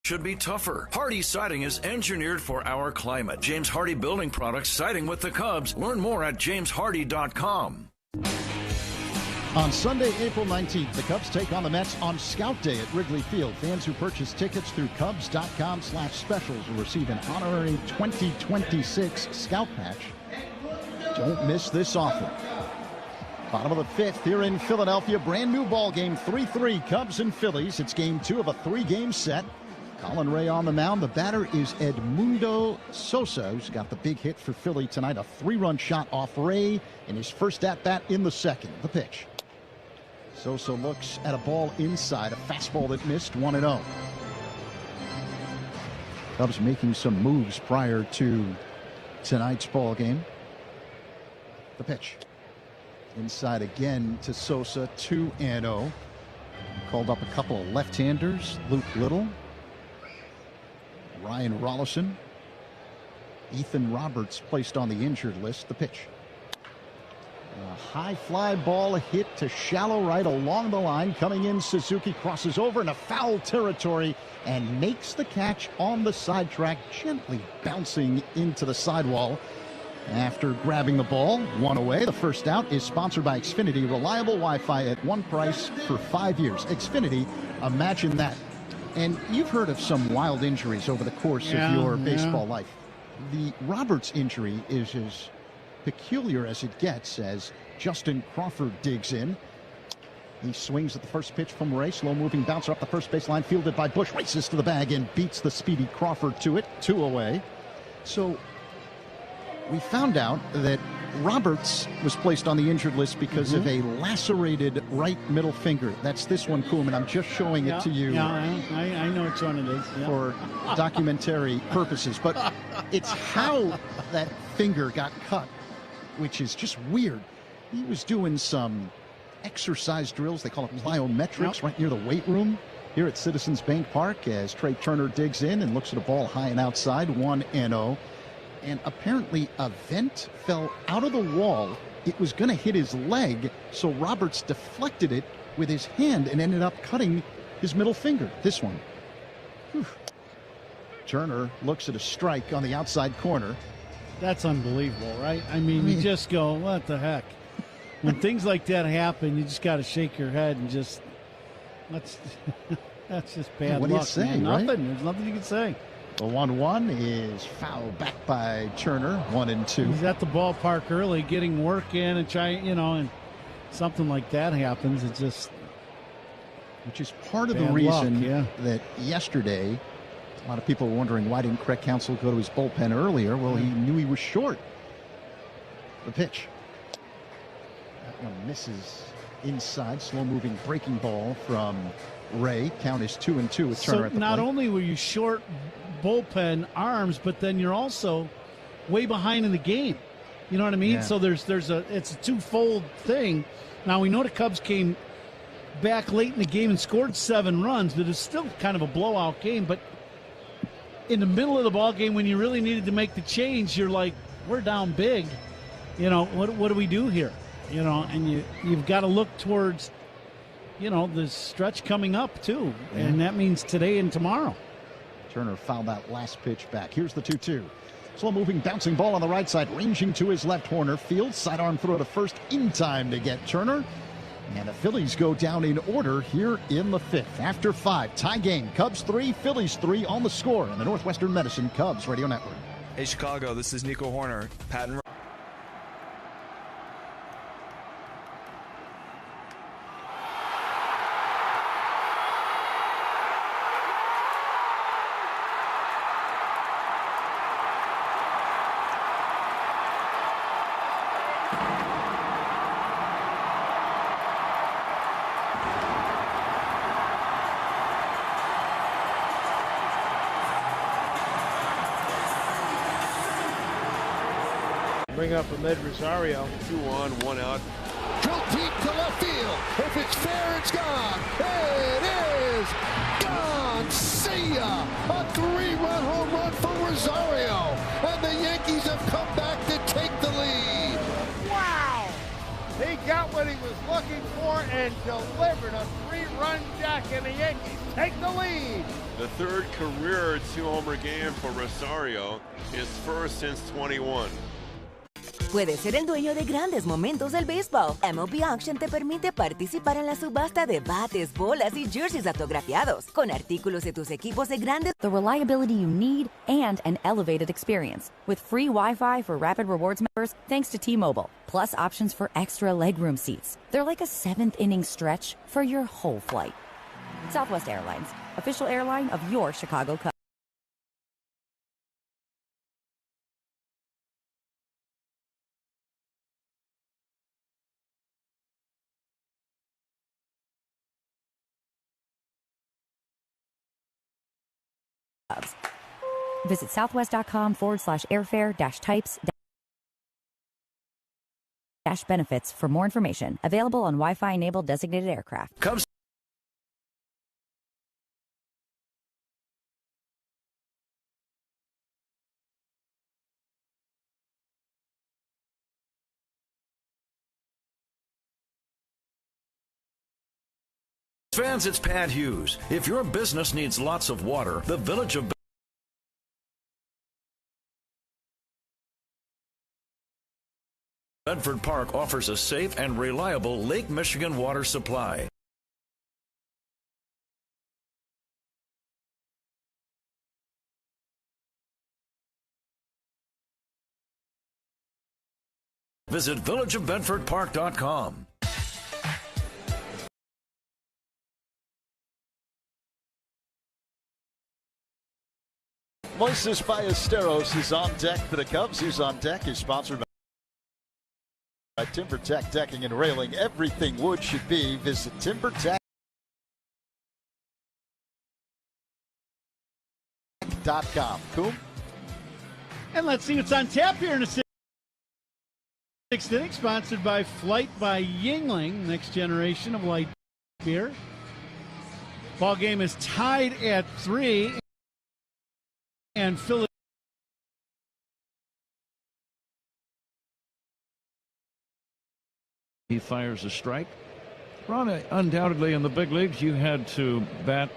Should be tougher. Hardy Siding is engineered for our climate. James Hardy Building Products, siding with the Cubs. Learn more at jameshardy.com. On Sunday, April 19th, the Cubs take on the Mets on Scout Day at Wrigley Field. Fans who purchase tickets through Cubs.com/specials will receive an honorary 2026 Scout patch. Don't miss this offer. Bottom of the 5th here in Philadelphia. Brand new ball game, 3-3 Cubs and Phillies. It's game 2 of a 3-game set. Colin Ray on the mound. The batter is Edmundo Sosa, who's got the big hit for Philly tonight. A 3-run shot off Ray in his first at-bat in the second. The pitch. Sosa looks at a ball inside, a fastball that missed, 1-0. Cubs making some moves prior to tonight's ball game. The pitch. Inside again to Sosa, 2-0. Called up a couple of left-handers, Luke Little, Ryan Rollison, Ethan Roberts placed on the injured list. The pitch. A high fly ball hit to shallow right along the line. Coming in, Suzuki crosses over into foul territory and makes the catch on the sidetrack, gently bouncing into the sidewall. After grabbing the ball, 1 away. The first out is sponsored by Xfinity. Reliable Wi-Fi at one price for 5 years. Xfinity, imagine that. And you've heard of some wild injuries over the course of your baseball life. The Roberts injury is as peculiar as it gets as Justin Crawford digs in. He swings at the first pitch from Ray. Slow-moving bouncer up the first baseline, fielded by Bush. Races to the bag and beats the speedy Crawford to it. 2 away. So we found out that Roberts was placed on the injured list because of a lacerated right middle finger. That's this one, Koeman. I'm just showing it to you. Yeah, I know which one it is. Yeah. For documentary purposes. But it's how that finger got cut, which is just weird. He was doing some exercise drills. They call it plyometrics right near the weight room here at Citizens Bank Park as Trey Turner digs in and looks at a ball high and outside, 1-0. And apparently a vent fell out of the wall. It was going to hit his leg, so Roberts deflected it with his hand and ended up cutting his middle finger. This one. Whew. Turner looks at a strike on the outside corner. That's unbelievable, right? I mean, you just go, what the heck? When things like that happen, you just got to shake your head and just, that's just bad luck. What do you say, man. right? Nothing. There's nothing you can say. The 1-1 is fouled back by Turner, 1-2. He's at the ballpark early, getting work in and trying, and something like that happens. It just, which is part of the reason that yesterday A lot of people were wondering why didn't Craig Counsell go to his bullpen earlier. Well, he knew he was short. The pitch. That one misses inside. Slow-moving breaking ball from Ray. Count is 2-2 with Turner at the plate. Not only were you short bullpen arms, but then you're also way behind in the game. You know what I mean? Yeah. So it's a twofold thing. Now we know the Cubs came back late in the game and scored 7 runs, but it's still kind of a blowout game. But in the middle of the ball game, when you really needed to make the change, you're like, we're down big. You know, what do we do here? You know, and you've got to look towards, you know, the stretch coming up too, and that means today and tomorrow. Turner fouled that last pitch back. Here's the 2-2. Slow-moving, bouncing ball on the right side, ranging to his left corner. Fields sidearm throw to first in time to get Turner. And the Phillies go down in order here in the 5th. After 5, tie game. Cubs 3, Phillies 3 on the score in the Northwestern Medicine Cubs Radio Network. Hey, Chicago, this is Nico Horner. Patton. Bring up Ahmed Rosario. 2 on, 1 out. Drill deep to left field. If it's fair, it's gone. It is gone. See ya. A 3-run home run for Rosario. And the Yankees have come back to take the lead. Wow. He got what he was looking for and delivered a 3-run jack, and the Yankees take the lead. The 3rd career 2-homer game for Rosario, his first since 21. Puedes ser el dueño de grandes momentos del béisbol. MLB Auction te permite participar en la subasta de bates, bolas y jerseys autografiados, con artículos de tus equipos de grandes. The reliability you need and an elevated experience. With free Wi-Fi for Rapid Rewards members, thanks to T-Mobile. Plus options for extra legroom seats. They're like a 7th inning stretch for your whole flight. Southwest Airlines, official airline of your Chicago Cubs. Visit southwest.com/airfare-types-benefits for more information. Available on Wi-Fi enabled designated aircraft. Cubs. Fans, it's Pat Hughes. If your business needs lots of water, the Village of Bedford Park offers a safe and reliable Lake Michigan water supply. Visit villageofbedfordpark.com. Moises Ballesteros is on deck for the Cubs. Who's on deck is sponsored by Timber Tech Decking and Railing. Everything wood should be. Visit timbertech.com. Cool. And let's see what's on tap here in the 6th inning, sponsored by Flight by Yuengling, next generation of light beer. Ball game is tied at 3, and Philadelphia. He fires a strike. Ron, undoubtedly in the big leagues, you had to bat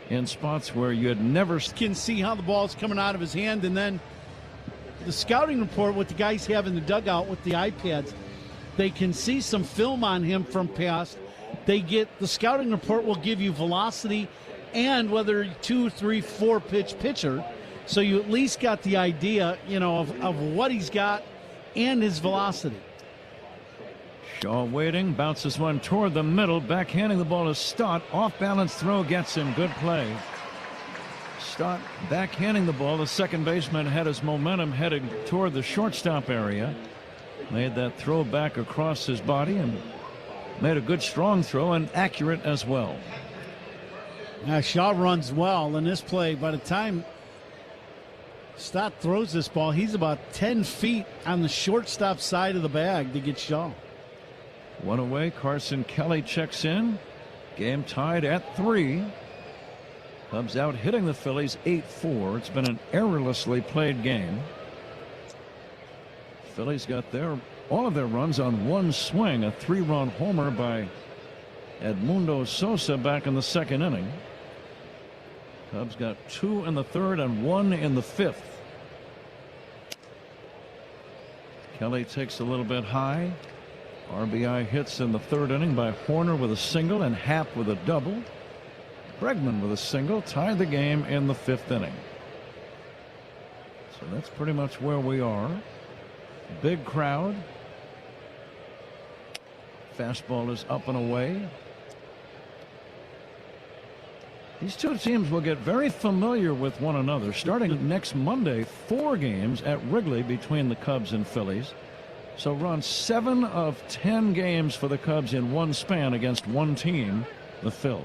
in spots where you had never can see how the ball's coming out of his hand, and then the scouting report, what the guys have in the dugout with the iPads, they can see some film on him from past. They get the scouting report will give you velocity and whether 2, 3, 4 pitch pitcher, so you at least got the idea, you know, of what he's got and his velocity. Shaw waiting, bounces one toward the middle, backhanding the ball to Stott. Off balance throw gets him. Good play. Stott backhanding the ball. The second baseman had his momentum headed toward the shortstop area. Made that throw back across his body and made a good strong throw and accurate as well. Shaw runs well in this play. By the time Stott throws this ball, he's about 10 feet on the shortstop side of the bag to get Shaw. One away. Carson Kelly checks in. Game tied at 3. Cubs out hitting the Phillies 8-4. It's been an errorlessly played game. Phillies got all of their runs on one swing. A 3-run homer by Edmundo Sosa back in the second inning. Cubs got 2 in the third and 1 in the fifth. Kelly takes a little bit high. RBI hits in the third inning by Horner with a single and Happ with a double. Bregman with a single tied the game in the fifth inning. So that's pretty much where we are. Big crowd. Fastball is up and away. These two teams will get very familiar with one another starting next Monday. 4 games at Wrigley between the Cubs and Phillies. So Ron, 7 of 10 games for the Cubs in one span against one team, the Phils.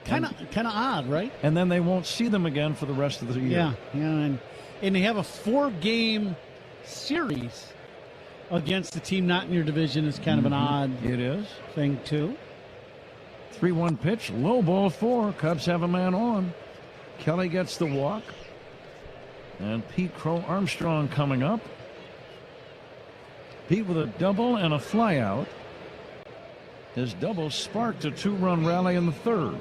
Kind of odd, right? And then they won't see them again for the rest of the year. Yeah, and they have a 4-game series against the team not in your division. Is kind of an odd thing too. 3-1 pitch, low ball 4. Cubs have a man on. Kelly gets the walk. And Pete Crow Armstrong coming up. Pete with a double and a flyout. His double sparked a 2-run rally in the third.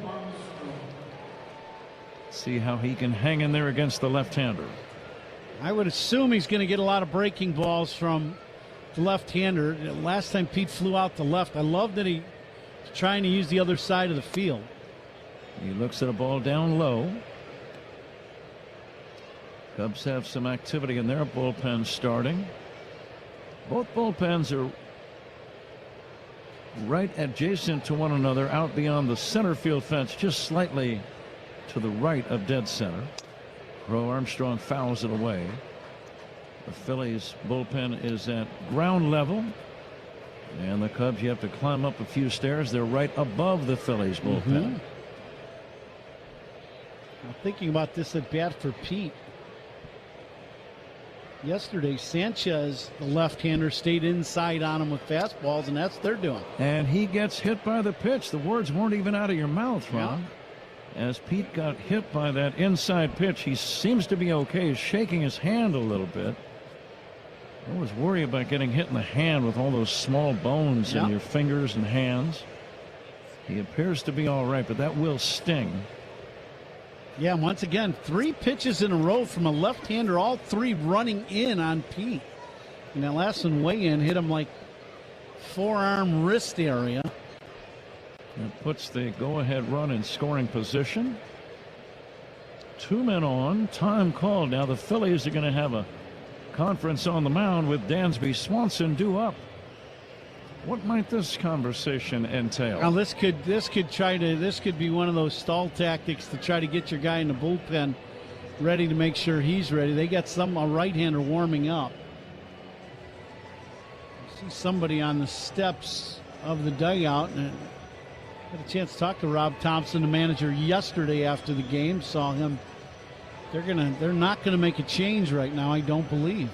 See how he can hang in there against the left-hander. I would assume he's going to get a lot of breaking balls from the left-hander. Last time Pete flew out to left. I love that he's trying to use the other side of the field. He looks at a ball down low. Cubs have some activity in their bullpen starting. Both bullpens are right adjacent to one another out beyond the center field fence, just slightly to the right of dead center. Crow Armstrong fouls it away. The Phillies bullpen is at ground level, and the Cubs, you have to climb up a few stairs. They're right above the Phillies bullpen. I'm thinking about this at bat for Pete. Yesterday, Sanchez, the left-hander, stayed inside on him with fastballs, and that's what they're doing. And he gets hit by the pitch. The words weren't even out of your mouth, Ron. As Pete got hit by that inside pitch, he seems to be okay. He's shaking his hand a little bit. I always worry about getting hit in the hand with all those small bones in your fingers and hands. He appears to be all right, but that will sting. Yeah, once again, 3 pitches in a row from a left-hander, all 3 running in on Pete. And that last one way in hit him like forearm wrist area. That puts the go-ahead run in scoring position. 2 men on, time called. Now the Phillies are going to have a conference on the mound with Dansby Swanson due up. What might this conversation entail? Now this could be one of those stall tactics to try to get your guy in the bullpen ready to make sure he's ready. They got a right-hander warming up. I see somebody on the steps of the dugout, and had a chance to talk to Rob Thompson, the manager, yesterday after the game. Saw him. They're not gonna make a change right now, I don't believe.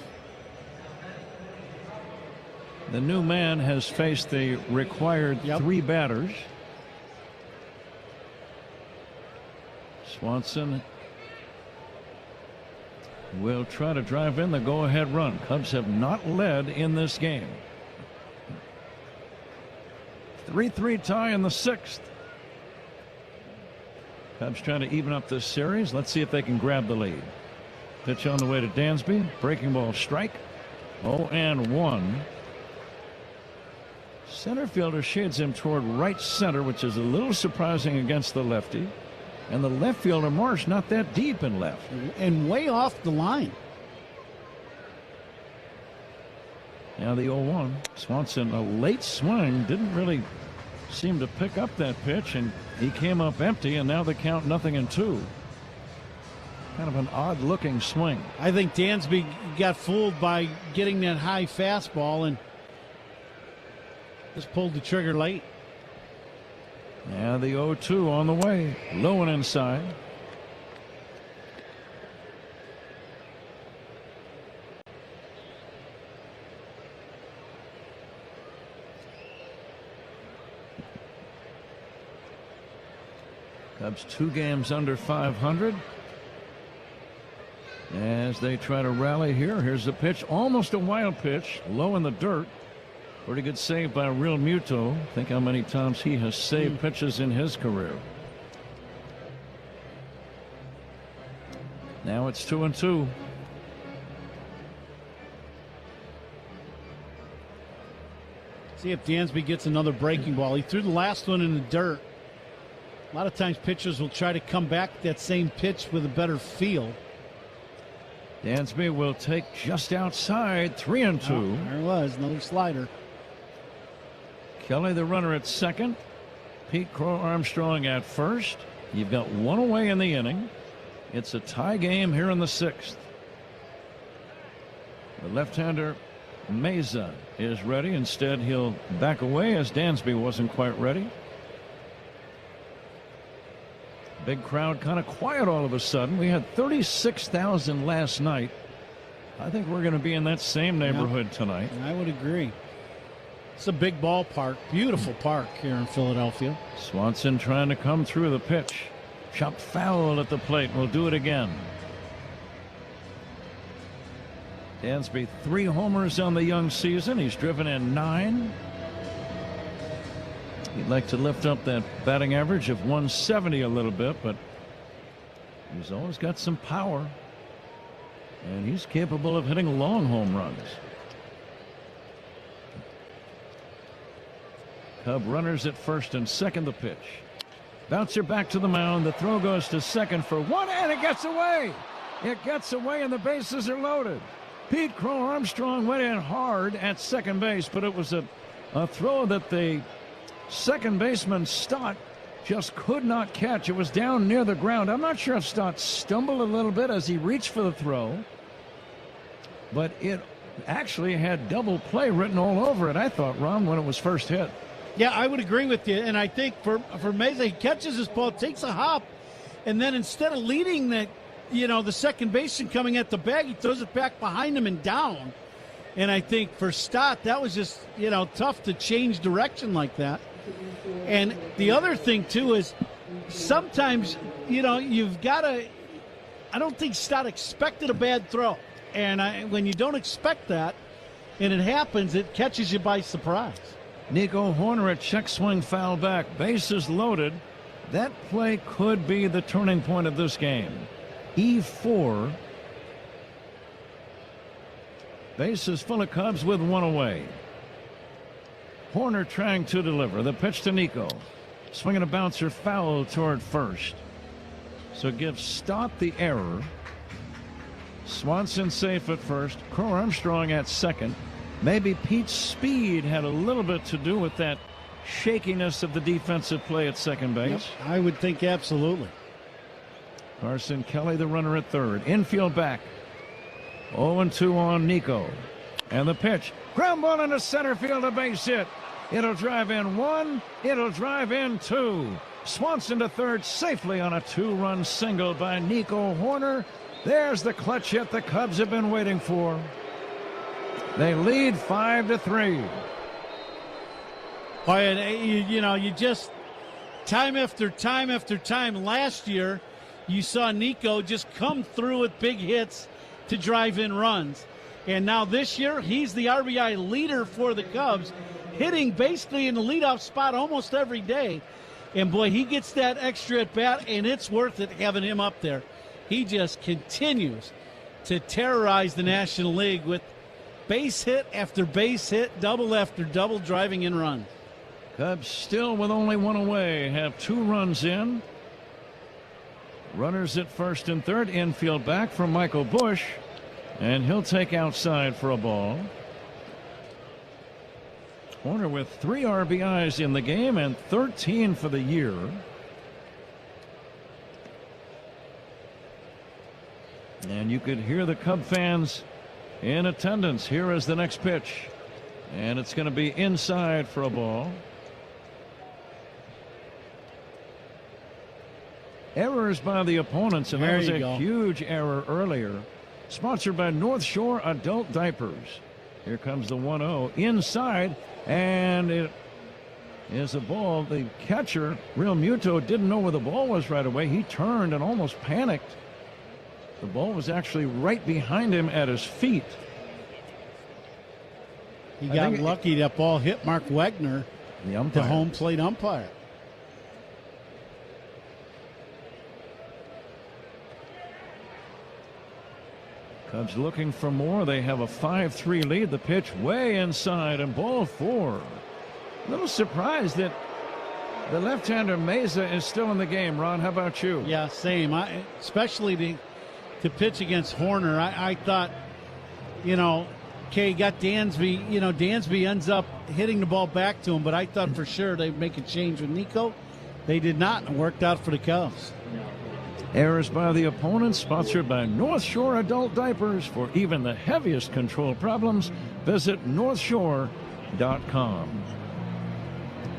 The new man has faced the required 3 batters. Swanson will try to drive in the go-ahead run. Cubs have not led in this game. 3-3 tie in the 6th. Cubs trying to even up this series. Let's see if they can grab the lead. Pitch on the way to Dansby. Breaking ball strike. 0-1. Center fielder shades him toward right center, which is a little surprising against the lefty. And the left fielder, Marsh, not that deep in left. And way off the line. Now the 0-1. Swanson, a late swing, didn't really seem to pick up that pitch, and he came up empty, and now the count 0-2. Kind of an odd-looking swing. I think Dansby got fooled by getting that high fastball and just pulled the trigger late. Yeah, the 0-2 on the way. Low and inside. Cubs 2 games under 500. As they try to rally here, here's the pitch. Almost a wild pitch. Low in the dirt. Pretty good save by Real Muto. Think how many times he has saved pitches in his career. Now it's 2-2. See if Dansby gets another breaking ball. He threw the last one in the dirt. A lot of times pitchers will try to come back that same pitch with a better feel. Dansby will take just outside. 3-2. Oh, there it was. Another slider. Kelly, the runner, at second. Pete Crow Armstrong at first. You've got one away in the inning. It's a tie game here in the 6th. The left-hander Meza is ready. Instead, he'll back away as Dansby wasn't quite ready. Big crowd, kind of quiet all of a sudden. We had 36,000 last night. I think we're going to be in that same neighborhood tonight. I would agree. It's a big ballpark, beautiful park here in Philadelphia. Swanson trying to come through the pitch. Chopped foul at the plate. We'll do it again. Dansby 3 homers on the young season. He's driven in 9. He'd like to lift up that batting average of 170 a little bit, but he's always got some power. And he's capable of hitting long home runs. Cub runners at first and second. The pitch. Bouncer back to the mound. The throw goes to second for 1, and it gets away. It gets away, and the bases are loaded. Pete Crow Armstrong went in hard at second base, but it was a throw that the second baseman Stott just could not catch. It was down near the ground. I'm not sure if Stott stumbled a little bit as he reached for the throw, but it actually had double play written all over it, I thought, Ron, when it was first hit. Yeah, I would agree with you. And I think for Meza, he catches his ball, takes a hop, and then instead of leading the second baseman coming at the bag, he throws it back behind him and down. And I think for Stott, that was just, tough to change direction like that. And the other thing, too, is sometimes, you've got to – I don't think Stott expected a bad throw. And when you don't expect that and it happens, it catches you by surprise. Nico Horner, a check swing foul back. Bases loaded. That play could be the turning point of this game. E4. Bases full of Cubs with 1 away. Horner trying to deliver. The pitch to Nico. Swinging a bouncer foul toward first. So gives Stott the error. Swanson safe at first. Crow Armstrong at second. Maybe Pete's speed had a little bit to do with that shakiness of the defensive play at second base. Yep, I would think absolutely. Carson Kelly, the runner at third. Infield back. 0-2 on Nico. And the pitch. Ground ball into center field, a base hit. It'll drive in 1. It'll drive in 2. Swanson to third safely on a 2-run single by Nico Horner. There's the clutch hit the Cubs have been waiting for. They lead 5-3. Boy, and you just time after time after time last year, you saw Nico just come through with big hits to drive in runs. And now this year, he's the RBI leader for the Cubs, hitting basically in the leadoff spot almost every day. And boy, he gets that extra at bat, and it's worth it having him up there. He just continues to terrorize the National League with base hit after base hit, double after double, driving in runs. Cubs still with only 1 away, have 2 runs in. Runners at first and third. Infield back from Michael Busch, and he'll take outside for a ball. Horner with 3 RBIs in the game and 13 for the year. And you could hear the Cub fans in attendance. Here is the next pitch. And it's going to be inside for a ball. Errors by the opponents, and that was a huge error earlier. Sponsored by North Shore Adult Diapers. Here comes the 1-0 inside, and it is a ball. The catcher, Real Muto, didn't know where the ball was right away. He turned and almost panicked. The ball was actually right behind him at his feet. He got lucky that ball hit Mark Wegner, the home plate umpire. Cubs looking for more. They have a 5-3 lead. The pitch way inside and ball 4. A little surprised that the left-hander Meza is still in the game. Ron, how about you? Yeah, same. Especially to pitch against Horner. I thought, okay, got Dansby. Dansby ends up hitting the ball back to him, but I thought for sure they'd make a change with Nico. They did not, and it worked out for the Cubs. Errors by the opponents, sponsored by North Shore Adult Diapers. For even the heaviest control problems, visit northshore.com.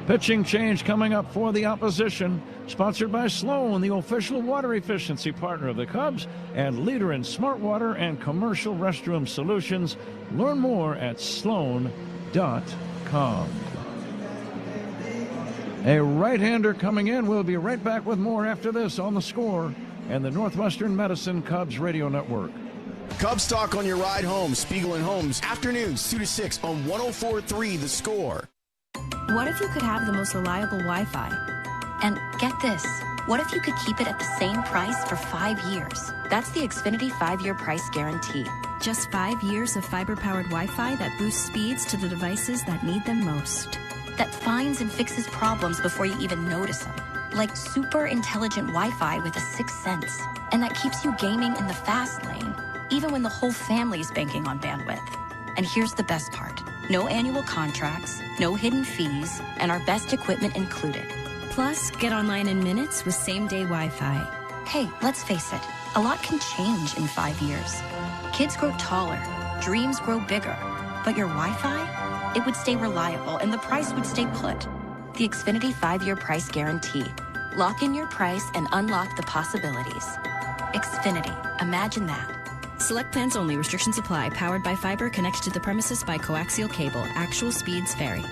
Pitching change coming up for the opposition, sponsored by Sloan, the official water efficiency partner of the Cubs and leader in smart water and commercial restroom solutions. Learn more at sloan.com. A right-hander coming in. We'll be right back with more after this on The Score and the Northwestern Medicine Cubs Radio Network. Cubs talk on your ride home. Spiegel and Holmes, afternoons 2 to 6 on 104.3 The Score. What if you could have the most reliable Wi-Fi? And get this, what if you could keep it at the same price for 5 years? That's the Xfinity 5-year price guarantee. Just 5 years of fiber-powered Wi-Fi that boosts speeds to the devices that need them most. That finds and fixes problems before you even notice them. Like super intelligent Wi-Fi with a sixth sense. And that keeps you gaming in the fast lane, even when the whole family is banking on bandwidth. And here's the best part. No annual contracts, no hidden fees, and our best equipment included. Plus, get online in minutes with same-day Wi-Fi. Hey, let's face it, a lot can change in 5 years. Kids grow taller, dreams grow bigger, but your Wi-Fi? It would stay reliable and the price would stay put. The Xfinity 5-year price guarantee. Lock in your price and unlock the possibilities. Xfinity, imagine that. Select plans only. Restrictions apply. Powered by fiber. Connected to the premises by coaxial cable. Actual speeds vary.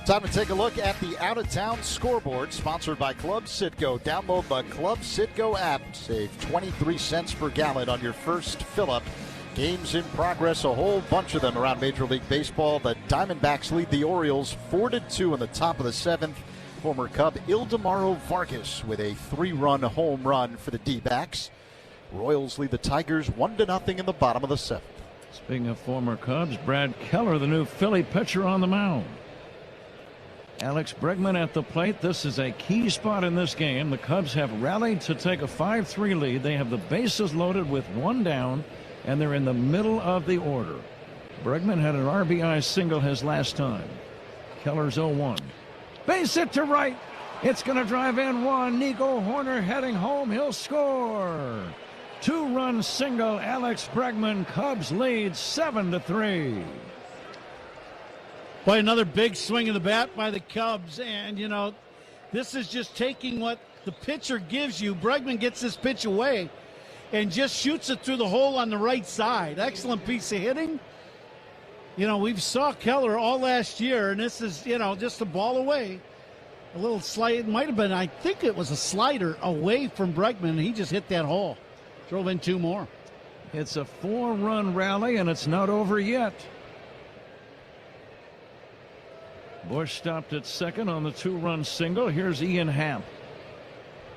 Time to take a look at the out-of-town scoreboard, sponsored by Club Citgo. Download the Club Citgo app. Save 23 cents per gallon on your first fill-up. Games in progress, a whole bunch of them around Major League Baseball. The Diamondbacks lead the Orioles 4-2 in the top of the 7th. Former Cub Ildemaro Vargas with a 3-run home run for the D-backs. Royals lead the Tigers 1-0 in the bottom of the 7th. Speaking of former Cubs, Brad Keller, the new Philly pitcher, on the mound. Alex Bregman at the plate. This is a key spot in this game. The Cubs have rallied to take a 5-3 lead. They have the bases loaded with 1 down, and they're in the middle of the order. Bregman had an RBI single his last time. Keller's 0-1. Base hit to right. It's going to drive in one. Nico Horner heading home. He'll score. 2-run single. Alex Bregman. Cubs lead 7-3. Boy, another big swing of the bat by the Cubs. And, this is just taking what the pitcher gives you. Bregman gets this pitch away and just shoots it through the hole on the right side. Excellent piece of hitting. We've saw Keller all last year, and this is, just a ball away. A little slide. It might have been, I think it was a slider away from Bregman, and he just hit that hole. Drove in 2 more. It's a 4-run rally, and it's not over yet. Bush stopped at second on the 2-run single. Here's Ian Happ.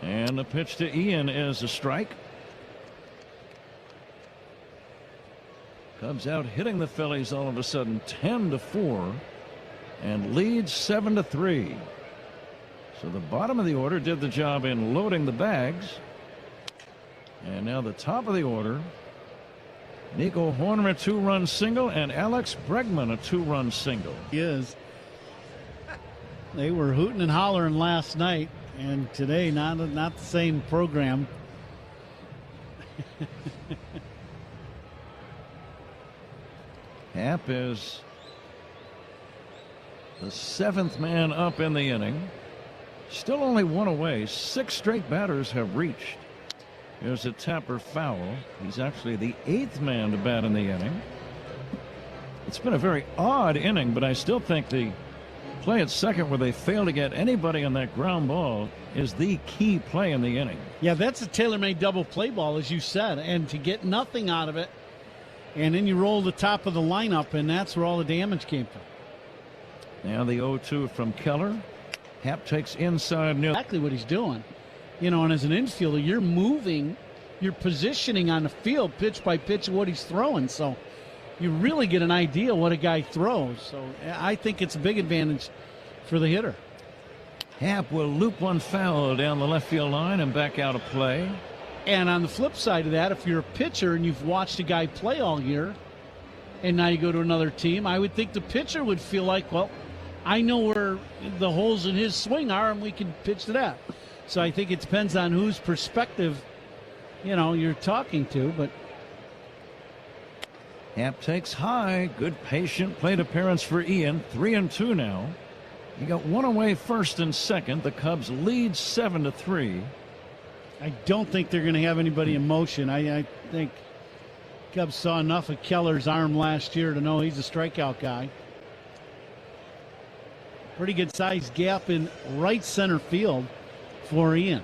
And the pitch to Ian is a strike. Cubs out hitting the Phillies all of a sudden 10-4 and leads 7-3. So the bottom of the order did the job in loading the bags. And now the top of the order. Nico Horner, a 2-run single, and Alex Bregman, a 2-run single. He is. They were hooting and hollering last night, and today not the same program. Happ is the 7th man up in the inning. Still only one away. 6 straight batters have reached. Here's a Tapper foul. He's actually the 8th man to bat in the inning. It's been a very odd inning, but I still think the play at second where they fail to get anybody on that ground ball is the key play in the inning. Yeah, that's a tailor-made double play ball, as you said, and to get nothing out of it, and then you roll the top of the lineup, and that's where all the damage came from. Now the 0-2 from Keller. Happ takes inside near. Exactly what he's doing. You know, and as an infielder, you're moving, you're positioning on the field pitch by pitch of what he's throwing, so you really get an idea what a guy throws. So I think it's a big advantage for the hitter. Happ will loop one foul down the left field line and back out of play. And on the flip side of that, if you're a pitcher and you've watched a guy play all year and now you go to another team, I would think the pitcher would feel like, well, I know where the holes in his swing are and we can pitch to that. So I think it depends on whose perspective, you know, you're talking to. But Happ takes high. Good patient plate appearance for Ian. 3-2 now. You got one away, first and second. The Cubs lead 7-3. I don't think they're going to have anybody in motion. I think Cubs saw enough of Keller's arm last year to know he's a strikeout guy. Pretty good sized gap in right center field for Ian.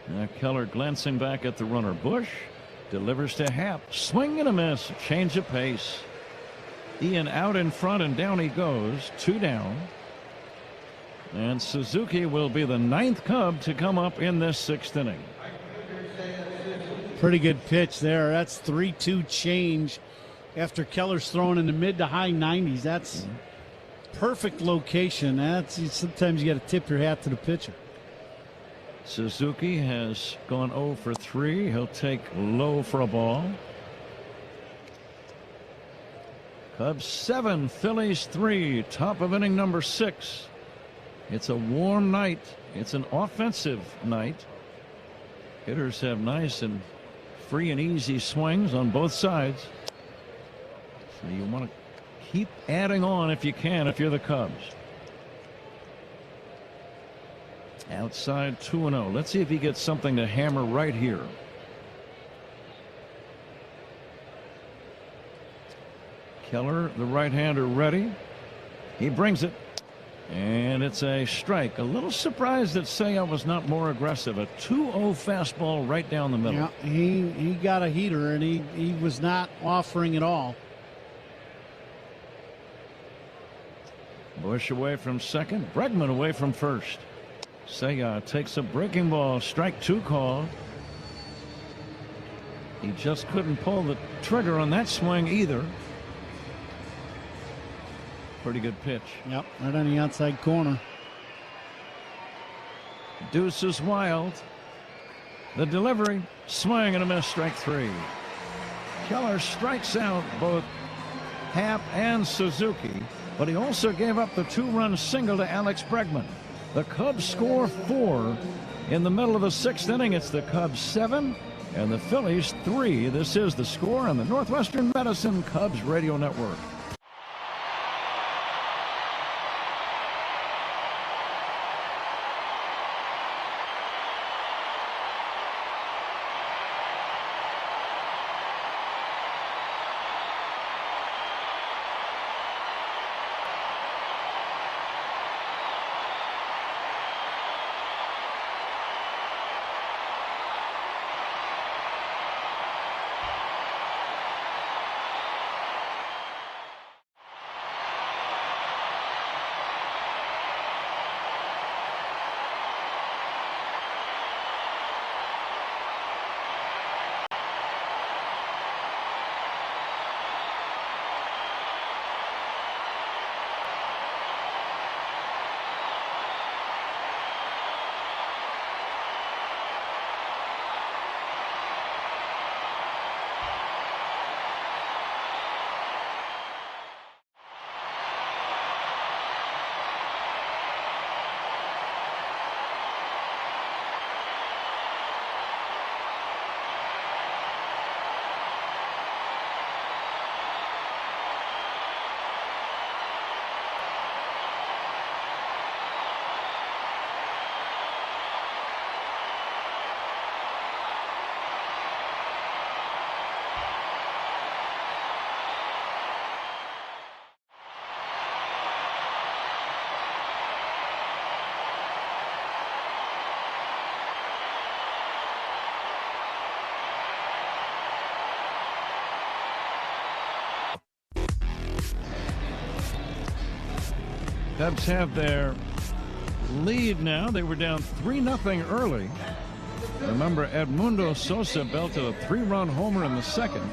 Now Keller glancing back at the runner. Bush delivers to Happ. Swing and a miss. Change of pace. Ian out in front and down he goes. 2 down. And Suzuki will be the 9th Cub to come up in this 6th inning. Pretty good pitch there. That's 3-2 change after Keller's throwing in the mid to high 90s. That's perfect location. Sometimes you got to tip your hat to the pitcher. Suzuki has gone 0 for 3. He'll take low for a ball. Cubs 7, Phillies 3. Top of inning number 6. It's a warm night. It's an offensive night. Hitters have nice and free and easy swings on both sides. So you want to keep adding on if you can, if you're the Cubs. Outside 2-0. Let's see if he gets something to hammer right here. Keller, the right-hander, ready. He brings it. And it's a strike. A little surprised that Seiya was not more aggressive. A 2-0 fastball right down the middle. Yeah, he got a heater, and he was not offering at all. Bush away from second. Bregman away from first. Seiya takes a breaking ball. Strike 2 call. He just couldn't pull the trigger on that swing either. Pretty good pitch. Yep, right on the outside corner. Deuce is wild. The delivery, swing and a miss, strike 3. Keller strikes out both Happ and Suzuki, but he also gave up the 2-run single to Alex Bregman. The Cubs score 4 in the middle of the 6th inning. It's the Cubs 7 and the Phillies 3. This is the score on the Northwestern Medicine Cubs Radio Network. Cubs have their lead now. They were down 3-0 early. Remember, Edmundo Sosa belted a 3-run homer in the second.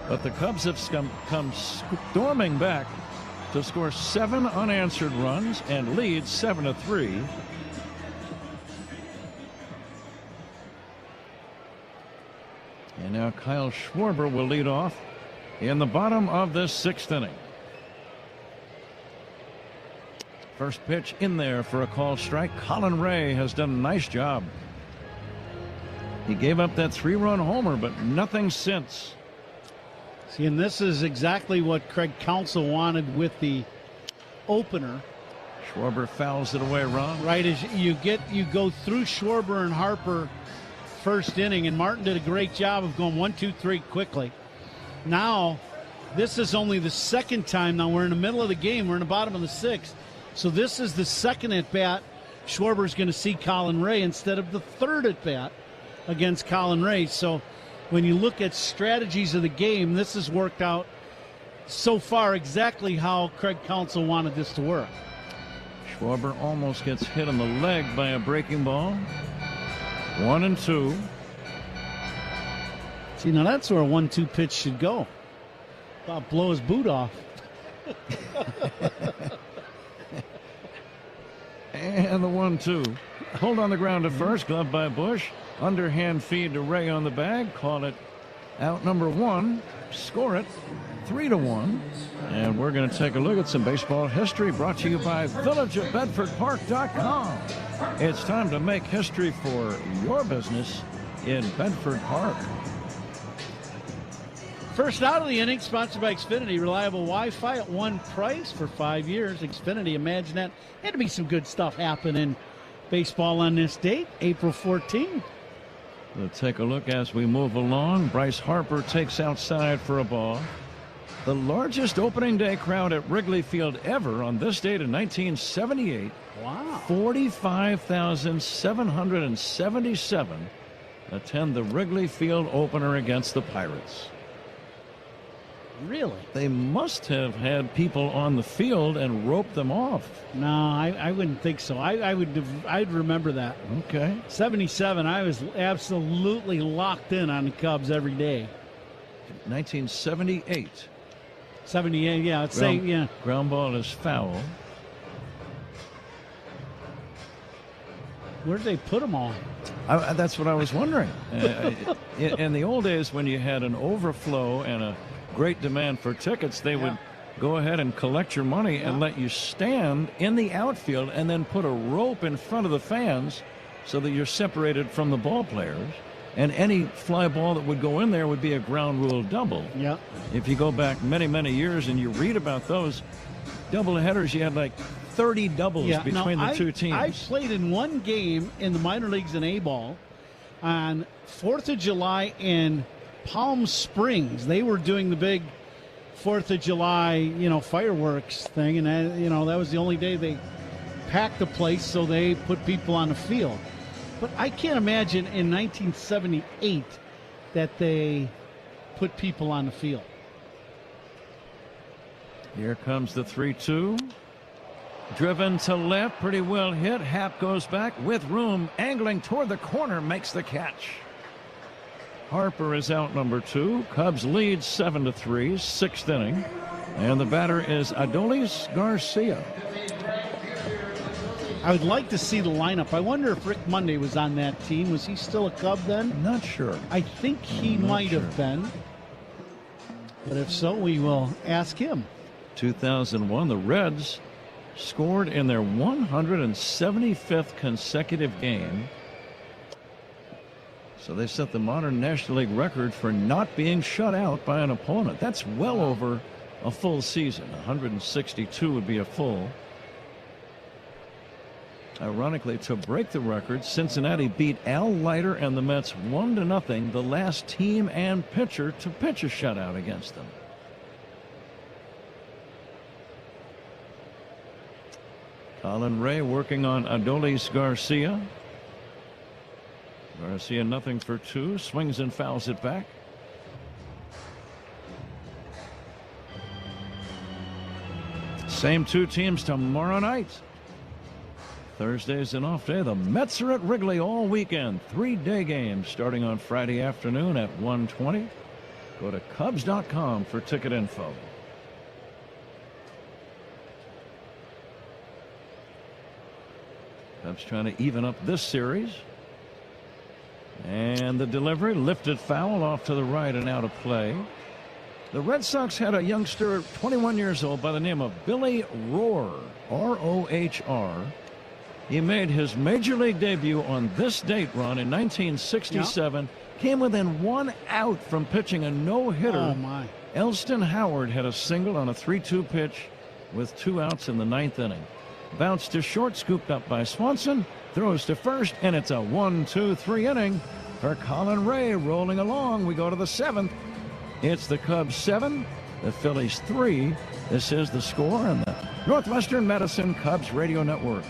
But the Cubs have come storming back to score 7 unanswered runs and lead 7-3. And now Kyle Schwarber will lead off in the bottom of this 6th inning. First pitch in there for a called strike. Colin Ray has done a nice job. He gave up that 3-run homer, but nothing since. See, and this is exactly what Craig Counsell wanted with the opener. Schwarber fouls it away, Ron. Right, as you go through Schwarber and Harper first inning, and Martin did a great job of going 1, 2, 3 quickly. Now, this is only the second time. Now we're in the middle of the game. We're in the bottom of the 6th. So this is the second at-bat Schwarber's going to see Colin Ray instead of the third at-bat against Colin Ray. So when you look at strategies of the game, this has worked out so far exactly how Craig Counsell wanted this to work. Schwarber almost gets hit on the leg by a breaking ball. 1-2. See, now that's where a 1-2 pitch should go. About blow his boot off. And the 1-2. Hold on the ground to first. Glove by Bush. Underhand feed to Ray on the bag. Call it out number 1. Score it 3-1. And we're going to take a look at some baseball history brought to you by VillageofBedfordPark.com. It's time to make history for your business in Bedford Park. First out of the inning, sponsored by Xfinity. Reliable Wi-Fi at one price for 5 years. Xfinity, imagine that. Had to be some good stuff happening baseball on this date, April 14th. We'll take a look as we move along. Bryce Harper takes outside for a ball. The largest opening day crowd at Wrigley Field ever on this date in 1978. Wow. 45,777 attend the Wrigley Field opener against the Pirates. Really? They must have had people on the field and roped them off. No, I wouldn't think so. I'd remember that. Okay. 77, I was absolutely locked in on the Cubs every day. 1978. 78, yeah. I'd say, yeah. Ground ball is foul. Where did they put them all? That's what I was wondering. In the old days, when you had an overflow and a great demand for tickets, they would go ahead and collect your money and let you stand in the outfield and then put a rope in front of the fans so that you're separated from the ball players. And any fly ball that would go in there would be a ground rule double. Yeah. If you go back many, many years and you read about those double headers, you had like 30 doubles between the two teams. I played in one game in the minor leagues in A-ball on 4th of July in Palm Springs. They were doing the big 4th of July, fireworks thing, and that was the only day they packed the place, so they put people on the field. But I can't imagine in 1978 that they put people on the field. Here comes the 3-2. Driven to left, pretty well hit. Happ goes back with room, angling toward the corner, makes the catch. Harper is out number 2. Cubs lead 7-3, 6th inning. And the batter is Adolis Garcia. I would like to see the lineup. I wonder if Rick Monday was on that team. Was he still a Cub then? Not sure. I think he might have been. But if so, we will ask him. 2001, the Reds scored in their 175th consecutive game. So they set the modern National League record for not being shut out by an opponent. That's well over a full season. 162 would be a full. Ironically, to break the record, Cincinnati beat Al Leiter and the Mets 1-0, the last team and pitcher to pitch a shutout against them. Colin Ray working on Adolis Garcia. Garcia nothing for 2, swings and fouls it back. Same two teams tomorrow night. Thursday's an off day. The Mets are at Wrigley all weekend. 3-day games starting on Friday afternoon at 1:20. Go to CUBS.com for ticket info. Cubs trying to even up this series. And the delivery, lifted foul off to the right and out of play. The Red Sox had a youngster, 21 years old, by the name of Billy Rohr, R-O-H-R. He made his major league debut on this date, Ron, in 1967. Came within 1 out from pitching a no-hitter. Oh, my. Elston Howard had a single on a 3-2 pitch with 2 outs in the 9th inning. Bounced to short, scooped up by Swanson, throws to first, and it's a 1-2-3 inning for Colin Ray. Rolling along, we go to the 7th. It's the Cubs 7, the Phillies 3. This is the score on the Northwestern Medicine Cubs Radio Network.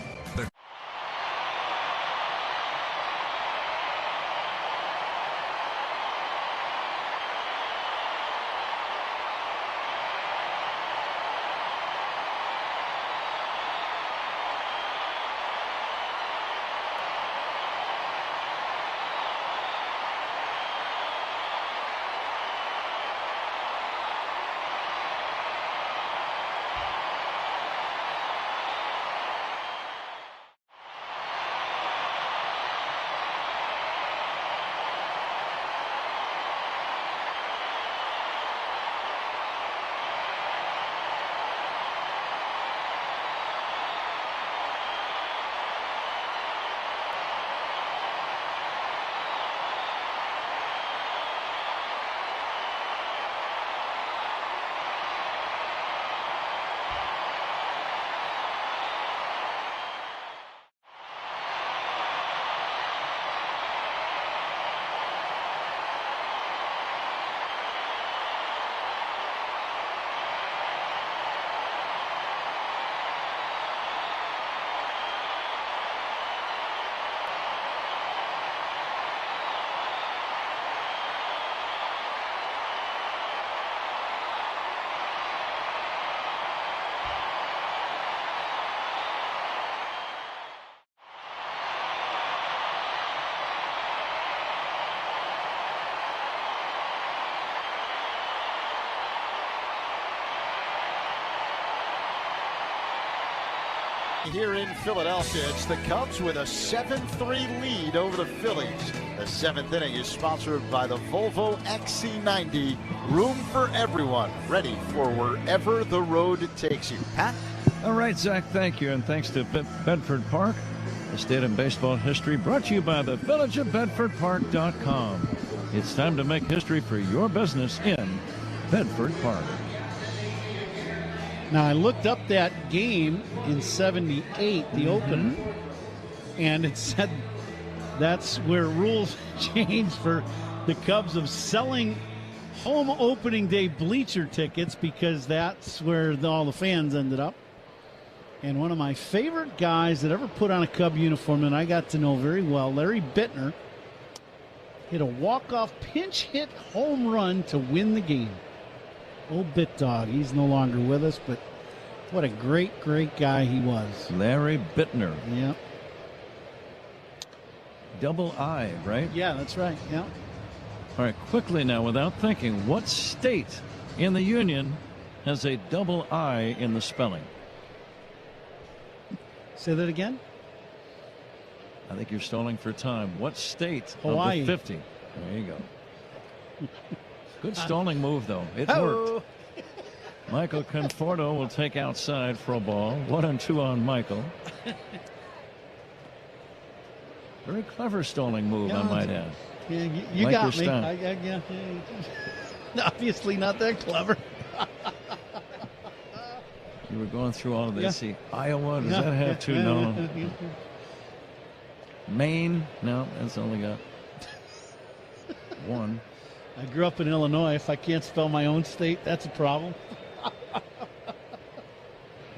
Here in Philadelphia, it's the Cubs with a 7-3 lead over the Phillies. The 7th inning is sponsored by the Volvo XC90. Room for everyone, ready for wherever the road takes you. Pat? All right, Zach, thank you. And thanks to Bedford Park, the state of baseball history, brought to you by the Village of BedfordPark.com. It's time to make history for your business in Bedford Park. Now, I looked up that game in '78, the opener, and it said that's where rules changed for the Cubs of selling home opening day bleacher tickets, because that's where all the fans ended up. And one of my favorite guys that ever put on a Cub uniform, and I got to know very well, Larry Bittner, hit a walk-off pinch hit home run to win the game. Old Bit Dog, he's no longer with us, but what a great, great guy he was. Larry Bittner. Yeah. Double I, right? Yeah, that's right. Yeah. All right, quickly now, without thinking, what state in the Union has a double I in the spelling? Say that again? I think you're stalling for time. What state Hawaii. of the 50? There you go. Good stalling move, though. It worked. Michael Conforto will take outside for a ball. 1-2 on Michael. Very clever stalling move, I might add. Yeah, you like got me. Yeah. Obviously not that clever. You were going through all of this. Yeah. See, Iowa, does that have two? No. Maine? No, that's only got one. I grew up in Illinois. If I can't spell my own state, that's a problem.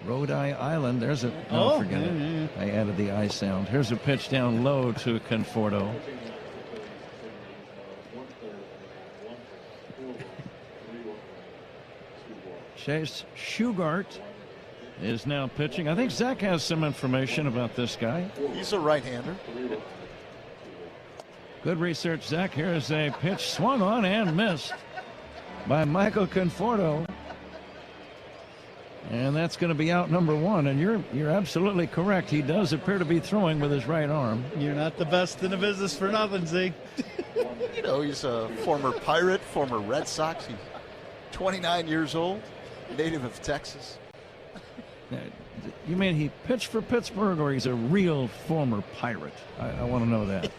Rhode Island. There's a. Oh, forget it. Yeah. I added the I sound. Here's a pitch down low to Conforto. Chase Shugart is now pitching. I think Zach has some information about this guy. He's a right-hander. Good research, Zach. Here's a pitch swung on and missed by Michael Conforto. And that's going to be out number one. And you're absolutely correct. He does appear to be throwing with his right arm. You're not the best in the business for nothing, Z. You know, he's a former Pirate, former Red Sox. He's 29 years old, native of Texas. You mean he pitched for Pittsburgh, or he's a real former Pirate? I want to know that.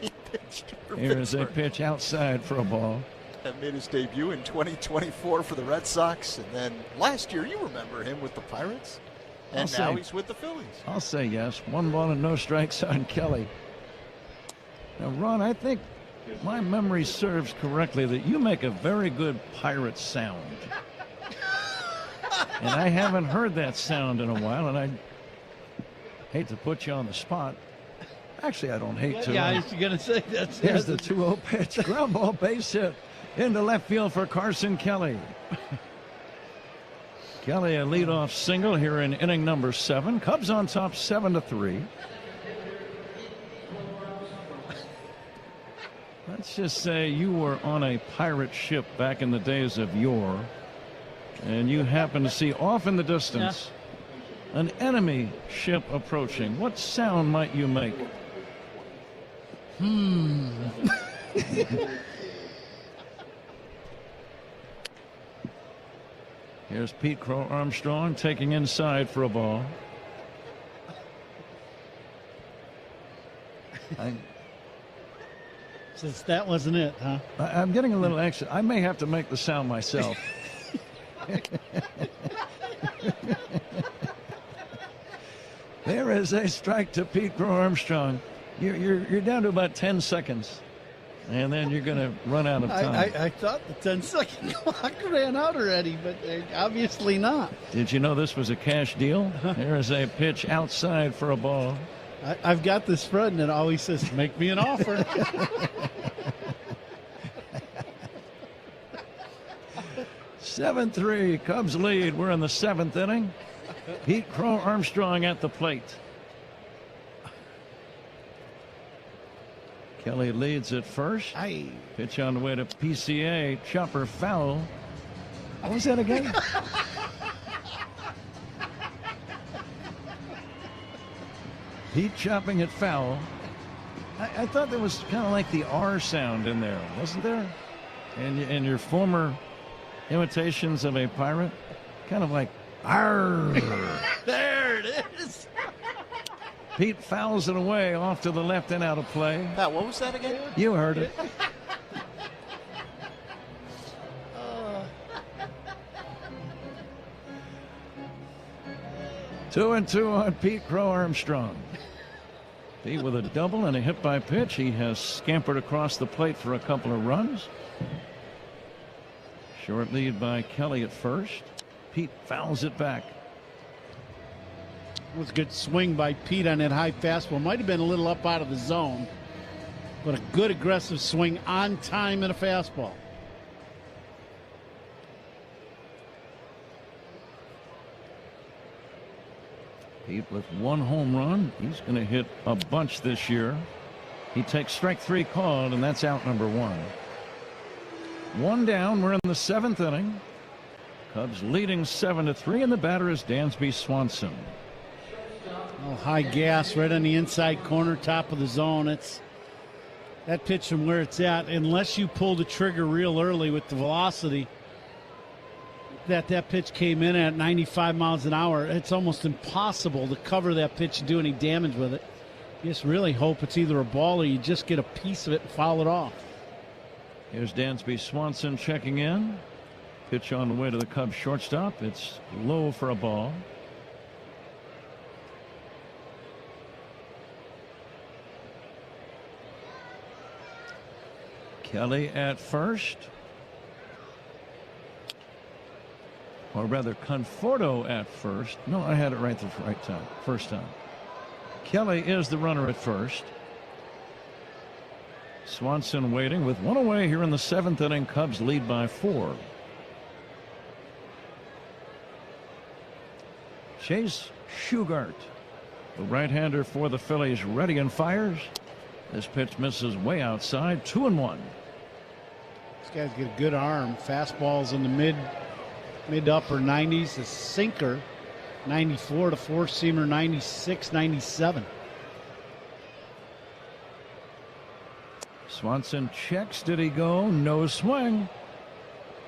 Here's a pitch outside for a ball. That made his debut in 2024 for the Red Sox, and then last year you remember him with the Pirates, and now he's with the Phillies. I'll say yes. 1 ball and no strikes on Kelly. Now, Ron, I think my memory serves correctly that you make a very good Pirate sound. And I haven't heard that sound in a while, and I hate to put you on the spot. Actually, I don't hate to. Yeah, I was going to say that. Here's the 2-0 pitch. Ground ball, base hit into left field for Carson Kelly. Kelly, a leadoff single here in inning number 7. Cubs on top 7-3. Let's just say you were on a pirate ship back in the days of yore, and you happen to see off in the distance an enemy ship approaching. What sound might you make? Here's Pete Crow Armstrong taking inside for a ball. Since that wasn't it, huh? I'm getting a little anxious. I may have to make the sound myself. There is a strike to Pete Crow Armstrong. You're down to about 10 seconds, and then you're going to run out of time. I thought the 10-second clock ran out already, but obviously not. Did you know this was a cash deal? There is a pitch outside for a ball. I've got this spread, and it always says, make me an offer. 7-3, Cubs lead. We're in the 7th inning. Pete Crow Armstrong at the plate. Kelly leads at first. Pitch on the way to PCA. Chopper foul. What was that again? Pete chopping it foul. I thought there was kind of like the R sound in there, wasn't there? And your former imitations of a pirate, kind of like R. There it is. Pete fouls it away off to the left and out of play. Pat, what was that again? You heard it. Two and two on Pete Crow Armstrong. Pete with a double and a hit by pitch. He has scampered across the plate for a couple of runs. Short lead by Kelly at first. Pete fouls it back. It was a good swing by Pete on that high fastball. Might have been a little up out of the zone, but a good aggressive swing on time in a fastball. Pete with 1 home run. He's going to hit a bunch this year. He takes strike 3 called, and that's out number 1. 1 down. We're in the 7th inning. Cubs leading 7-3, and the batter is Dansby Swanson. Oh, high gas right on the inside corner, top of the zone. That pitch from where it's at, unless you pull the trigger real early with the velocity that pitch came in at 95 miles an hour, it's almost impossible to cover that pitch and do any damage with it. You just really hope it's either a ball or you just get a piece of it and foul it off. Here's Dansby Swanson checking in. Pitch on the way to the Cubs shortstop. It's low for a ball. Kelly at first. Or rather, Conforto at first. No, I had it right the right time. First time. Kelly is the runner at first. Swanson waiting with 1 away here in the 7th inning. Cubs lead by 4. Chase Shugart, the right-hander for the Phillies, ready and fires. This pitch misses way outside. 2-1. This guy's got a good arm. Fastball's in the mid to upper 90s. A sinker, 94. To four-seamer, 96, 97. Swanson checks. Did he go? No swing.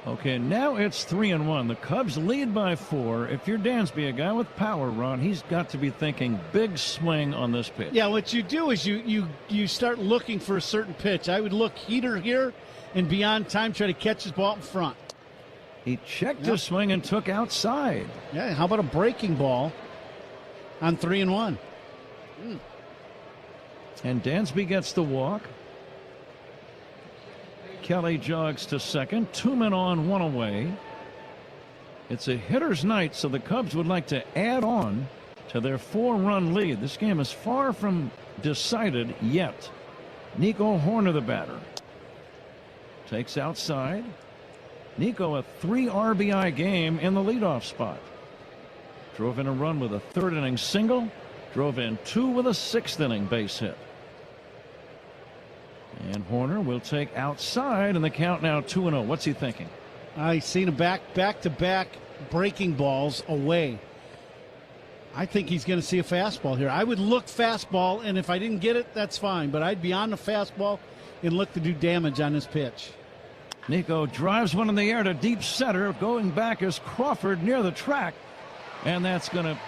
Okay, now it's 3-1. The Cubs lead by 4. If you're Dansby, a guy with power, Ron, he's got to be thinking big swing on this pitch. Yeah, what you do is you start looking for a certain pitch. I would look heater here and beyond time, try to catch his ball in front. He checked his swing and took outside. Yeah, how about a breaking ball on 3-1? And Dansby gets the walk. Kelly jogs to second. 2 men on, 1 away. It's a hitter's night, so the Cubs would like to add on to their 4-run lead. This game is far from decided yet. Nico Hoerner, the batter, takes outside. Nico, a 3 RBI game in the leadoff spot. Drove in a run with a 3rd inning single. Drove in 2 with a 6th inning base hit. And Hoerner will take outside, and the count now 2-0. What's he thinking? I've seen a back-to-back breaking balls away. I think he's going to see a fastball here. I would look fastball, and if I didn't get it, that's fine. But I'd be on the fastball and look to do damage on this pitch. Nico drives one in the air to deep center. Going back is Crawford near the track. And that's going to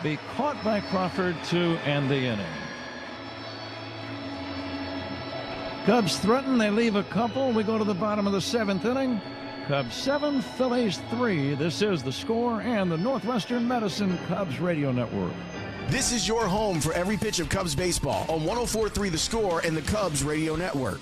be caught by Crawford to end the inning. Cubs threaten. They leave a couple. We go to the bottom of the 7th inning. Cubs 7, Phillies 3. This is The Score and the Northwestern Medicine Cubs Radio Network. This is your home for every pitch of Cubs baseball on 104.3 The Score and the Cubs Radio Network.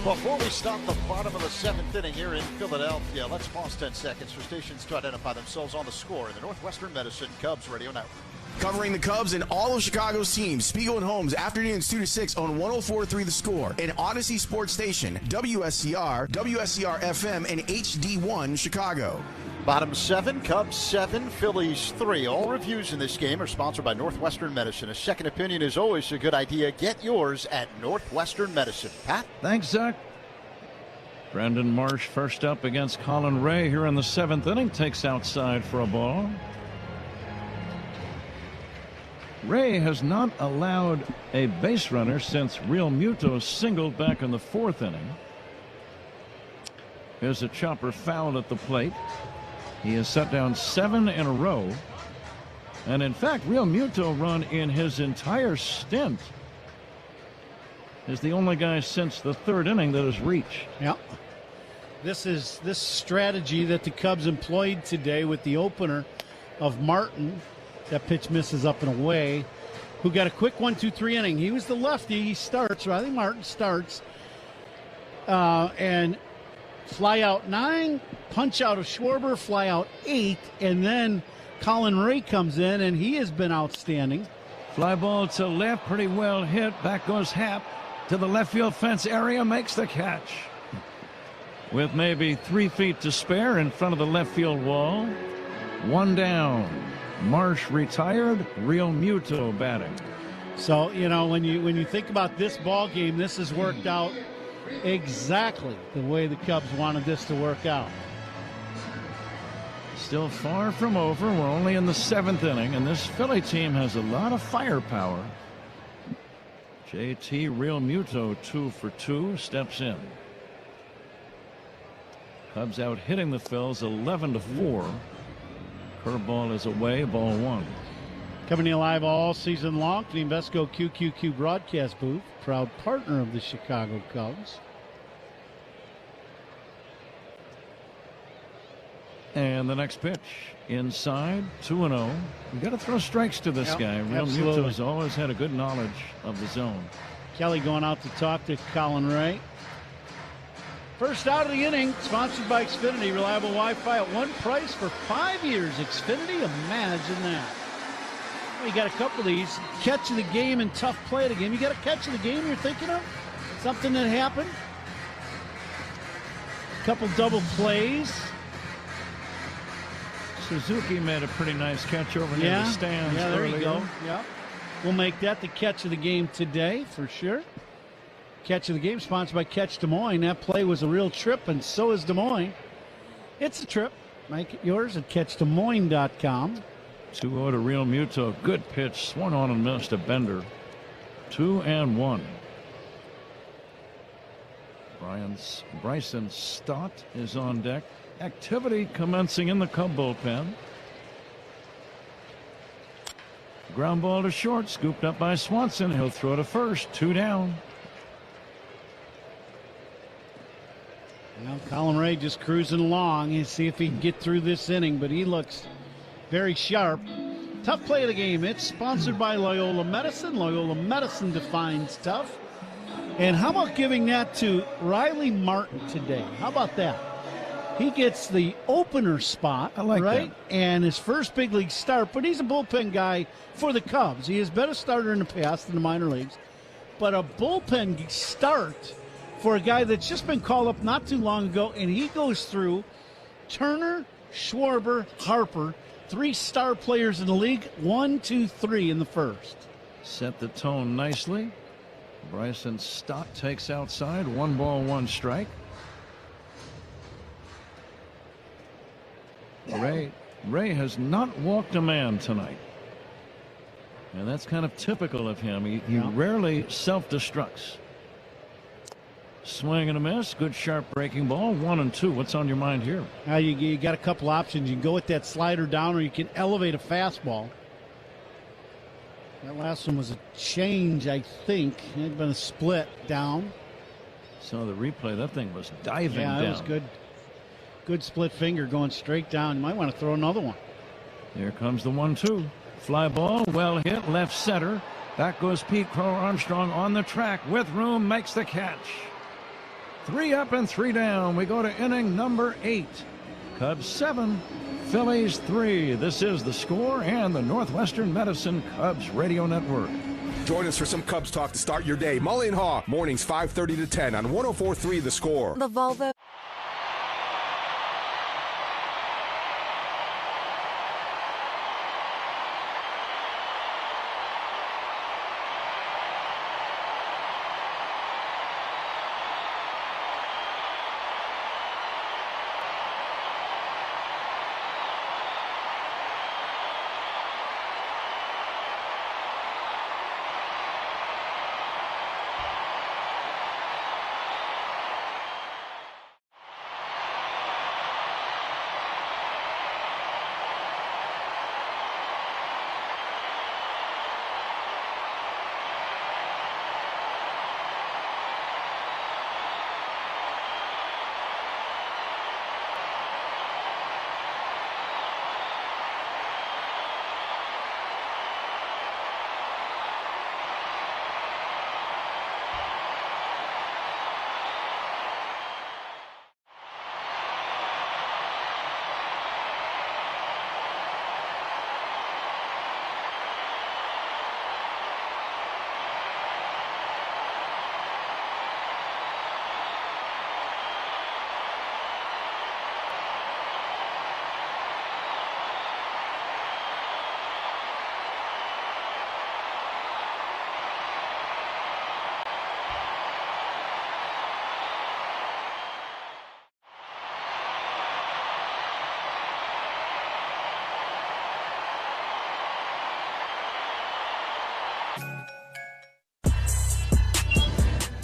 Before we start the bottom of the 7th inning here in Philadelphia, let's pause 10 seconds for stations to identify themselves on The Score in the Northwestern Medicine Cubs Radio Network. Covering the Cubs and all of Chicago's teams, Spiegel and Holmes, afternoons 2 to 6 on 104.3 The Score, and Odyssey Sports Station, WSCR, WSCR FM, and HD1 Chicago. Bottom 7, Cubs 7, Phillies 3. All reviews in this game are sponsored by Northwestern Medicine. A second opinion is always a good idea. Get yours at Northwestern Medicine. Pat? Thanks, Zach. Brandon Marsh first up against Colin Ray here in the 7th inning. Takes outside for a ball. Ray has not allowed a base runner since Real Muto singled back in the 4th inning. Here's a chopper foul at the plate. He has set down 7 in a row. And in fact, Real Muto run in his entire stint is the only guy since the 3rd inning that has reached. Yeah. This strategy that the Cubs employed today with the opener of Martin. That pitch misses up and away. who got a quick 1-2-3 inning. He was the lefty. He starts. Riley Martin starts. And fly out 9, punch out of Schwarber, fly out 8, and then Colin Ray comes in, and he has been outstanding. Fly ball to left, pretty well hit. Back goes Happ to the left field fence area, makes the catch. With maybe 3 feet to spare in front of the left field wall. 1 down. Marsh retired. Real Muto batting. So, when you think about this ball game, this has worked out exactly the way the Cubs wanted this to work out. Still far from over. We're only in the 7th inning, and this Philly team has a lot of firepower. JT Real Muto 2 for 2 steps in. Cubs out hitting the Phils 11-4. Curveball is away, ball 1. Coming to you live all season long from the Invesco QQQ broadcast booth, proud partner of the Chicago Cubs. And the next pitch inside, 2-0. You got to throw strikes to this guy. Real Muto has always had a good knowledge of the zone. Kelly going out to talk to Colin Ray. First out of the inning, sponsored by Xfinity. Reliable Wi-Fi at one price for 5 years. Xfinity, imagine that. Well, you got a couple of these. Catch of the game and tough play of the game. You got a catch of the game you're thinking of? Something that happened? A couple double plays. Suzuki made a pretty nice catch over near the stands. Yeah, there earlier. you go. Yeah. We'll make that the catch of the game today for sure. Catch of the game sponsored by Catch Des Moines. That play was a real trip, and so is Des Moines. It's a trip. Make it yours at CatchDesMoines.com. 2-0 to Real Muto. Good pitch. Swung on and missed a bender. 2-1. Bryson Stott is on deck. Activity commencing in the Cub bullpen. Ground ball to short, scooped up by Swanson. He'll throw to first. 2 down. Well, Colin Ray just cruising along. You see if he can get through this inning, but he looks very sharp. Tough play of the game. It's sponsored by Loyola Medicine. Loyola Medicine defines tough. And how about giving that to Riley Martin today? How about that? He gets the opener spot, I like right? that. And his first big league start, but he's a bullpen guy for the Cubs. He has been a starter in the past in the minor leagues, but a bullpen start for a guy that's just been called up not too long ago, and he goes through Turner, Schwarber, Harper, 3 star players in the league, 1, 2, 3 in the first. Set the tone nicely. Bryson Stott takes outside. 1 ball, 1 strike. Ray has not walked a man tonight. And that's kind of typical of him. He rarely self-destructs. Swing and a miss. Good sharp breaking ball. 1-2. What's on your mind here? You got a couple options. You can go with that slider down, or you can elevate a fastball. That last one was a change, I think. It had been a split down. So the replay, that thing was diving down. Yeah, that was good. Good split finger going straight down. You might want to throw another one. Here comes the 1-2. Fly ball, well hit, left center. Back goes Pete Crow Armstrong on the track with room, makes the catch. 3 up and 3 down. We go to inning number 8. Cubs 7, Phillies 3. This is The Score and the Northwestern Medicine Cubs Radio Network. Join us for some Cubs talk to start your day. Mully and Haw, mornings 5:30 to 10 on 104.3 The Score. The Volvo.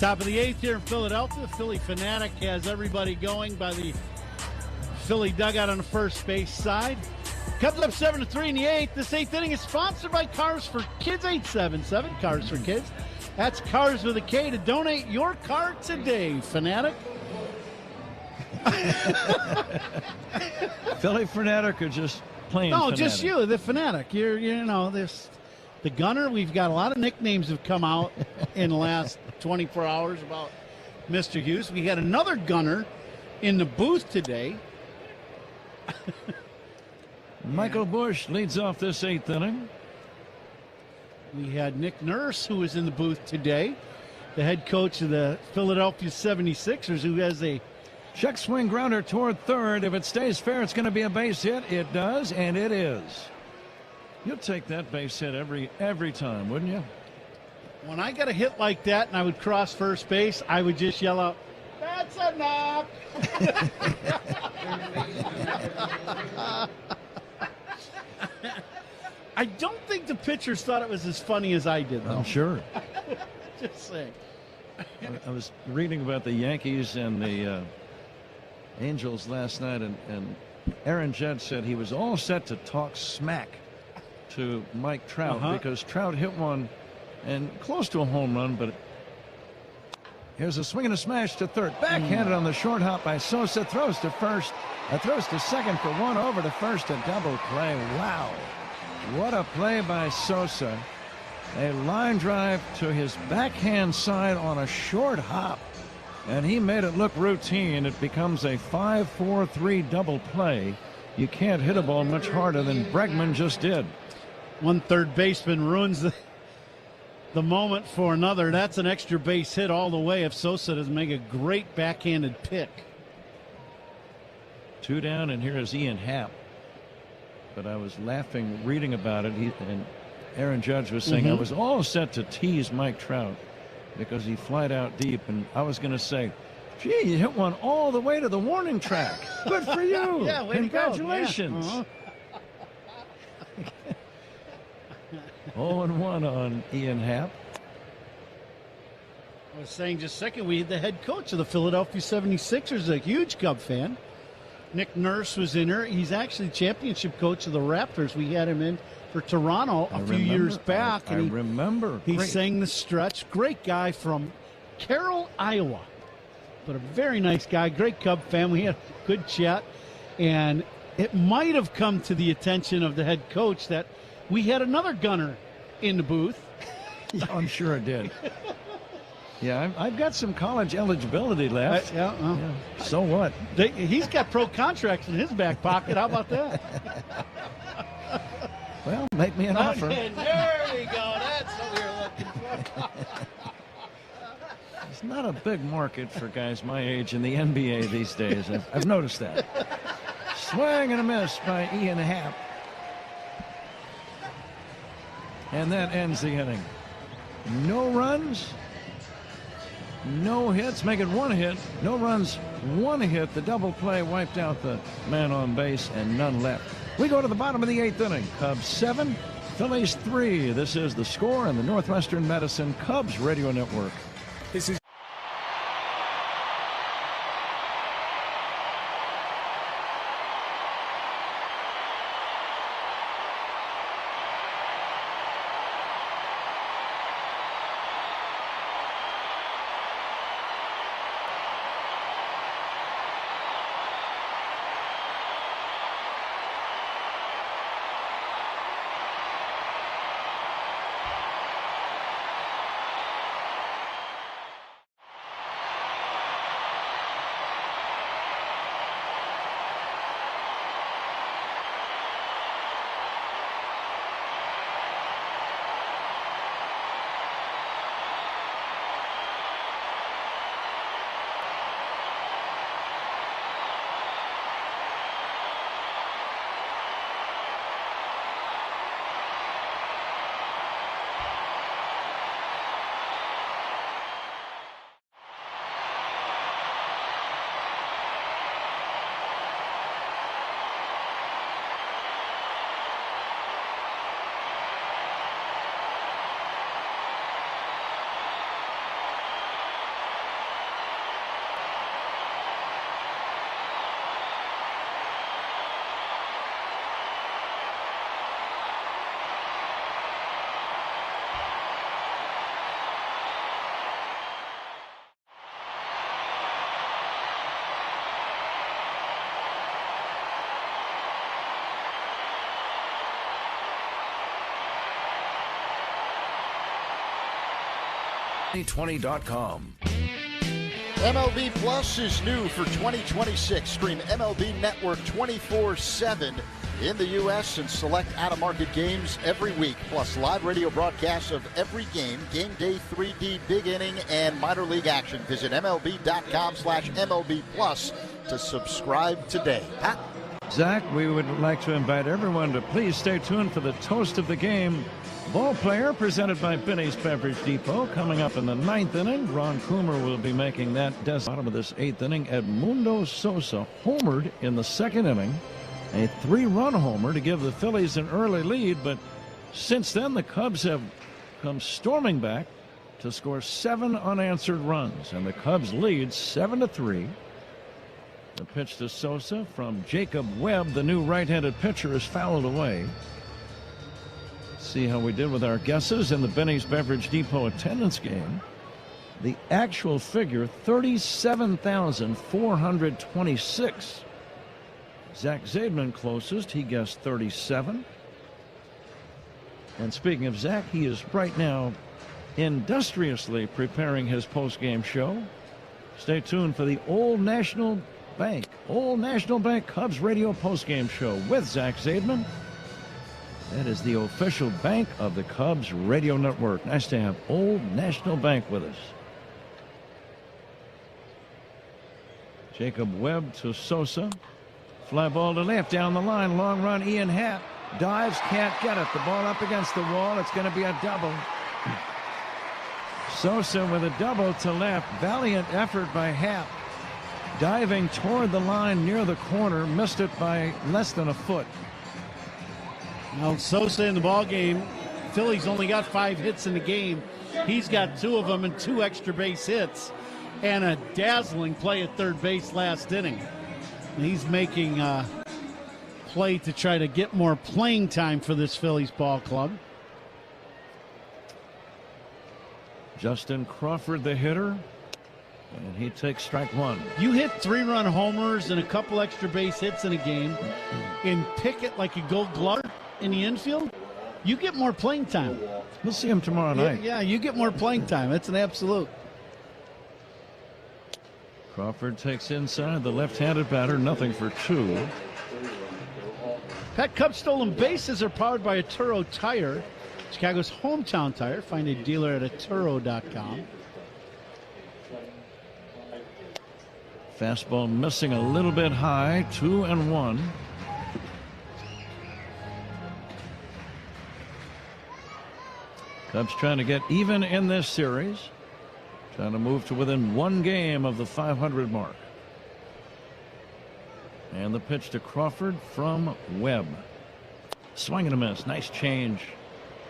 Top of the 8th here in Philadelphia. Philly Fanatic has everybody going by the Philly dugout on the first base side. Cubs up 7-3 in the 8th. This 8th inning is sponsored by Cars for Kids, 877 Cars for Kids. That's Cars with a K. To donate your car today, Fanatic. Philly Fanatic or just plain No, Fanatic? just you, the Fanatic. The Gunner. We've got a lot of nicknames have come out in the last 24 hours about Mr. Hughes. We had another Gunner in the booth today. Michael Bush leads off this 8th inning. We had Nick Nurse, who was in the booth today, the head coach of the Philadelphia 76ers, who has a check swing grounder toward third. If it stays fair, it's going to be a base hit. It does, and it is. You'll take that base hit every time, wouldn't you? When I got a hit like that and I would cross first base, I would just yell out, "That's a knock!" I don't think the pitchers thought it was as funny as I did, though. I'm sure. Just saying. I was reading about the Yankees and the Angels last night, and Aaron Judge said he was all set to talk smack to Mike Trout because Trout hit one and close to a home run, but here's a swing and a smash to third. Backhanded on the short hop by Sosa. Throws to first. Throws to second for one. Over to first. A double play. Wow. What a play by Sosa. A line drive to his backhand side on a short hop. And he made it look routine. It becomes a 5-4-3 double play. You can't hit a ball much harder than Bregman just did. One third baseman ruins the moment for another. That's an extra base hit all the way if Sosa doesn't make a great backhanded pick. 2 down, and here is Ian Happ. But I was laughing reading about it. And Aaron Judge was saying I was all set to tease Mike Trout because he flied out deep. And I was going to say, gee, you hit one all the way to the warning track. Good for you. Yeah, way congratulations. To go. Yeah. 0-1 on Ian Happ. I was saying just a second, we had the head coach of the Philadelphia 76ers, a huge Cub fan. Nick Nurse was in there. He's actually championship coach of the Raptors. We had him in for Toronto a few years back. I remember. He Great. sang the stretch. Great guy from Carroll, Iowa. But a very nice guy. Great Cub fan. We had a good chat. And it might have come to the attention of the head coach that we had another Gunner in the booth. I'm sure it did. Yeah, I've got some college eligibility left. Yeah. So what? He's got pro contracts in his back pocket. How about that? Well, make me an offer. There we go. That's what we were looking for. It's not a big market for guys my age in the NBA these days. I've noticed that. Swing and a miss by Ian Happ. And that ends the inning. No runs. No hits, make it one hit. No runs, one hit. The double play wiped out the man on base and none left. We go to the bottom of the 8th inning. Cubs 7, Phillies 3. This is The Score and the Northwestern Medicine Cubs Radio Network. This is 2020.com. MLB Plus is new for 2026. Stream MLB Network 24/7 in the U.S. and select out-of-market games every week, plus live radio broadcasts of every game, game day 3D, big inning, and minor league action. Visit MLB.com/MLB Plus to subscribe today. Pat? Zach, we would like to invite everyone to please stay tuned for the toast of the game. Ball player presented by Benny's Beverage Depot. Coming up in the 9th inning, Ron Coomer will be making that bottom of this 8th inning. Edmundo Sosa homered in the 2nd inning. A 3-run homer to give the Phillies an early lead, but since then the Cubs have come storming back to score 7 unanswered runs, and the Cubs lead 7-3. The pitch to Sosa from Jacob Webb, the new right-handed pitcher, is fouled away. See how we did with our guesses in the Benny's Beverage Depot attendance game. The actual figure, 37,426. Zach Zaidman closest. He guessed 37. And speaking of Zach, he is right now industriously preparing his post-game show. Stay tuned for the Old National Bank Cubs radio post-game show with Zach Zaidman. That is the official bank of the Cubs radio network. Nice to have Old National Bank with us. Jacob Webb to Sosa. Fly ball to left down the line. Long run. Ian Happ dives. Can't get it. The ball up against the wall. It's going to be a double. Sosa with a double to left. Valiant effort by Happ. Diving toward the line near the corner. Missed it by less than a foot. Now Sosa in the ball game. Phillies only got 5 hits in the game. He's got 2 of them and 2 extra base hits. And a dazzling play at third base last inning. He's making a play to try to get more playing time for this Phillies ball club. Justin Crawford, the hitter, and he takes strike 1. You hit 3-run homers and a couple extra base hits in a game and pick it like a Gold Glover in the infield, you get more playing time. We'll see him tomorrow night. Yeah, you get more playing time. That's an absolute. Crawford takes inside, the left-handed batter, nothing for 2. Pat, Cubs stolen bases are powered by Turo Tire, Chicago's hometown tire. Find a dealer at Turo.com. Fastball missing a little bit high, 2-1. Cubs trying to get even in this series. Trying to move to within 1 game of the 500 mark. And the pitch to Crawford from Webb. Swing and a miss. Nice change.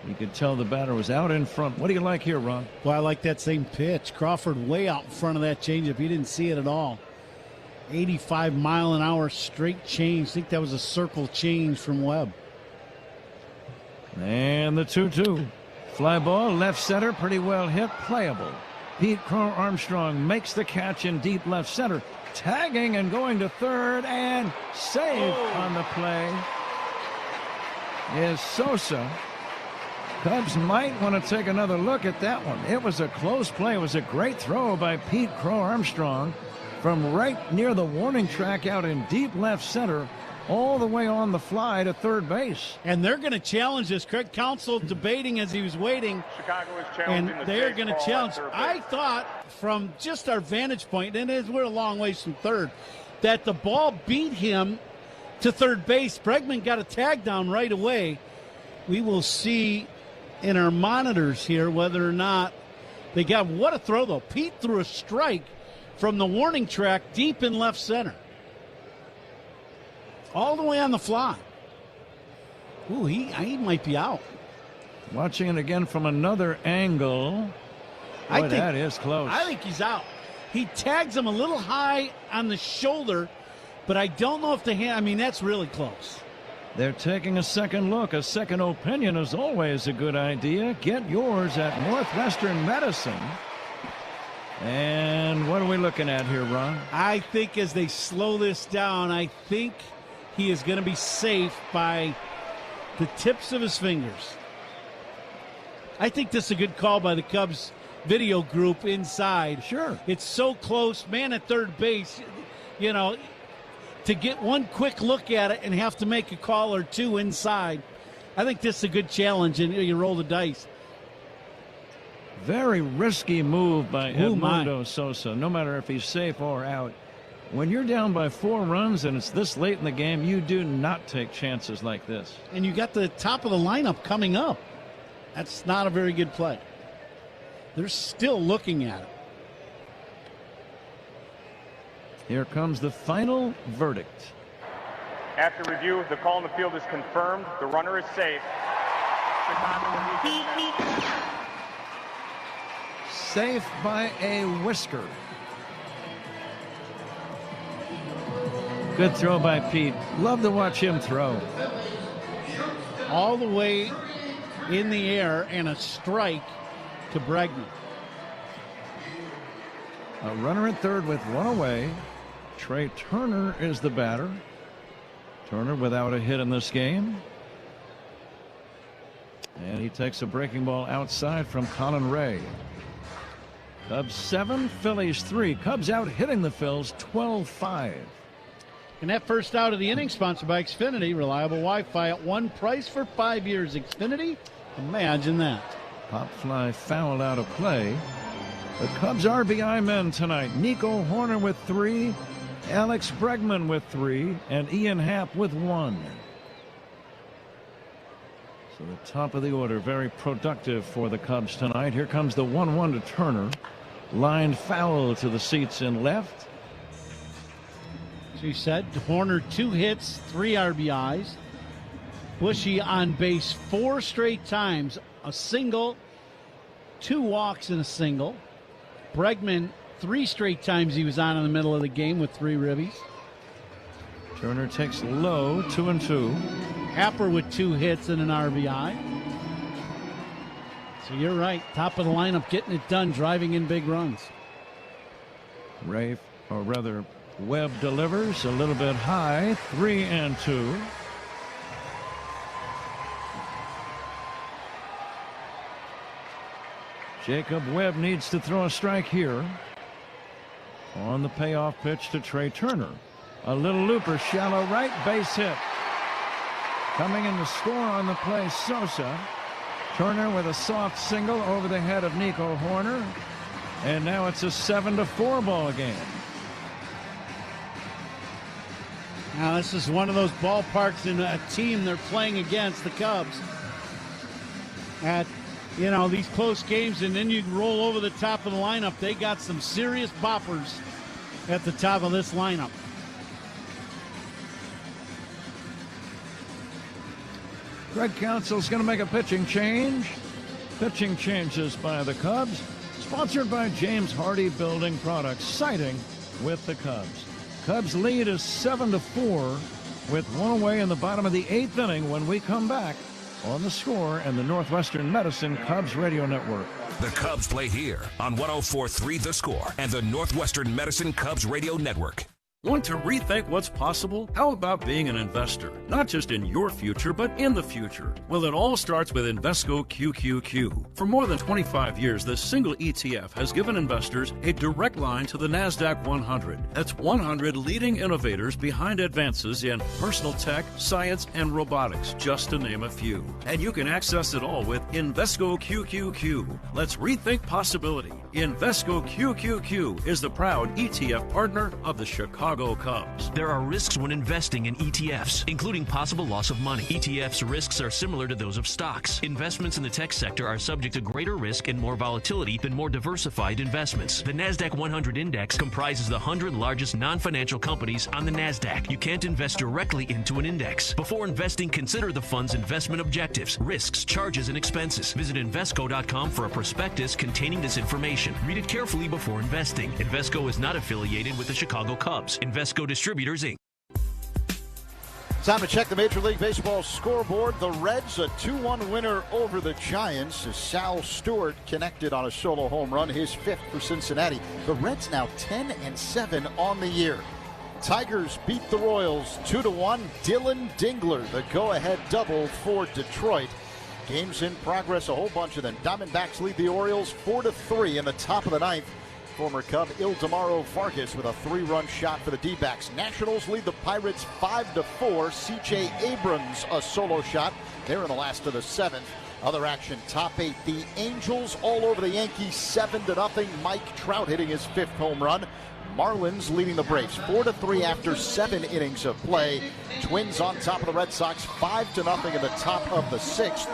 You could tell the batter was out in front. What do you like here, Ron? Well, I like that same pitch. Crawford way out in front of that changeup. He didn't see it at all. 85-mile-an-hour straight change. I think that was a circle change from Webb. And the 2-2. Fly ball, left center, pretty well hit, playable. Pete Crow Armstrong makes the catch in deep left center. Tagging and going to third, and saved on the play is Sosa. Cubs might want to take another look at that one. It was a close play. It was a great throw by Pete Crow Armstrong from right near the warning track out in deep left center, all the way on the fly to third base. And they're going to challenge this. Craig Counsell debating as he was waiting. Chicago is challenging and they're going to challenge. I thought from just our vantage point, and we're a long ways from third, that the ball beat him to third base. Bregman got a tag down right away. We will see in our monitors here whether or not they got. What a throw, though. Pete threw a strike from the warning track deep in left center. All the way on the fly. Ooh, he might be out. Watching it again from another angle. Boy, that is close. I think he's out. He tags him a little high on the shoulder, but I don't know if the hand. I mean, that's really close. They're taking a second look. A second opinion is always a good idea. Get yours at Northwestern Medicine. And what are we looking at here, Ron? I think as they slow this down, I think he is going to be safe by the tips of his fingers. I think this is a good call by the Cubs video group inside. Sure. It's so close, man at third base, you know, to get one quick look at it and have to make a call or two inside. I think this is a good challenge, and you roll the dice. Very risky move by Edmundo Sosa, no matter if he's safe or out. When you're down by 4 runs and it's this late in the game, you do not take chances like this. And you got the top of the lineup coming up. That's not a very good play. They're still looking at it. Here comes the final verdict. After review, the call in the field is confirmed. The runner is safe. Safe by a whisker. Good throw by Pete. Love to watch him throw. All the way in the air and a strike to Bregman. A runner at third with one away. Trey Turner is the batter. Turner without a hit in this game. And he takes a breaking ball outside from Colin Ray. Cubs 7, Phillies 3. Cubs out hitting the Phils 12-5. And that first out of the inning, sponsored by Xfinity. Reliable Wi-Fi at one price for 5 years. Xfinity, imagine that. Pop fly fouled out of play. The Cubs RBI men tonight. Nico Horner with 3. Alex Bregman with 3. And Ian Happ with 1. So the top of the order, very productive for the Cubs tonight. Here comes the 1-1 to Turner. Lined foul to the seats in left. As you said, Horner 2 hits, 3 RBIs. Bushy on base 4 straight times. A single, 2 walks and a single. Bregman 3 straight times he was on in the middle of the game with 3 ribbies. Turner takes low, 2-2. Happer with 2 hits and an RBI. So you're right. Top of the lineup, getting it done, driving in big runs. Ray, or rather, Webb delivers a little bit high, 3-2. Jacob Webb needs to throw a strike here. On the payoff pitch to Trey Turner. A little looper, shallow right, base hit. Coming in to score on the play, Sosa. Turner with a soft single over the head of Nico Horner. And now it's a 7-4 ball game. Now this is one of those ballparks in a team they're playing against, the Cubs. At, you know, these close games, and then you roll over the top of the lineup. They got some serious boppers at the top of this lineup. Greg Council's going to make a pitching change. Pitching changes by the Cubs. Sponsored by James Hardy Building Products. Siding with the Cubs. Cubs lead is 7-4 with one away in the bottom of the 8th inning when we come back on The Score and the Northwestern Medicine Cubs Radio Network. The Cubs play here on 104.3 The Score and the Northwestern Medicine Cubs Radio Network. Want to rethink what's possible? How about being an investor? Not just in your future, but in the future. Well, it all starts with Invesco QQQ. For more than 25 years, this single ETF has given investors a direct line to the NASDAQ 100. That's 100 leading innovators behind advances in personal tech, science, and robotics, just to name a few. And you can access it all with Invesco QQQ. Let's rethink possibility. Invesco QQQ is the proud ETF partner of the Chicago Cubs. There are risks when investing in ETFs, including possible loss of money. ETFs' risks are similar to those of stocks. Investments in the tech sector are subject to greater risk and more volatility than more diversified investments. The NASDAQ 100 Index comprises the 100 largest non-financial companies on the NASDAQ. You can't invest directly into an index. Before investing, consider the fund's investment objectives, risks, charges, and expenses. Visit Invesco.com for a prospectus containing this information. Read it carefully before investing. Invesco is not affiliated with the Chicago Cubs. Invesco Distributors, Inc. Time to check the Major League Baseball scoreboard. The Reds, a 2-1 winner over the Giants as Sal Stewart connected on a solo home run, his 5th for Cincinnati. The Reds now 10-7 on the year. Tigers beat the Royals 2-1. Dylan Dingler, the go-ahead double for Detroit. Games in progress, a whole bunch of them. Diamondbacks lead the Orioles 4-3 in the top of the ninth. Former Cub Ildemaro Vargas with a 3-run shot for the D-backs. Nationals lead the Pirates 5-4. C.J. Abrams a solo shot. They're in the last of the seventh. Other action, top 8. The Angels all over the Yankees 7-0. Mike Trout hitting his 5th home run. Marlins leading the Braves 4-3 after 7 innings of play. Twins on top of the Red Sox 5-0 in the top of the 6th.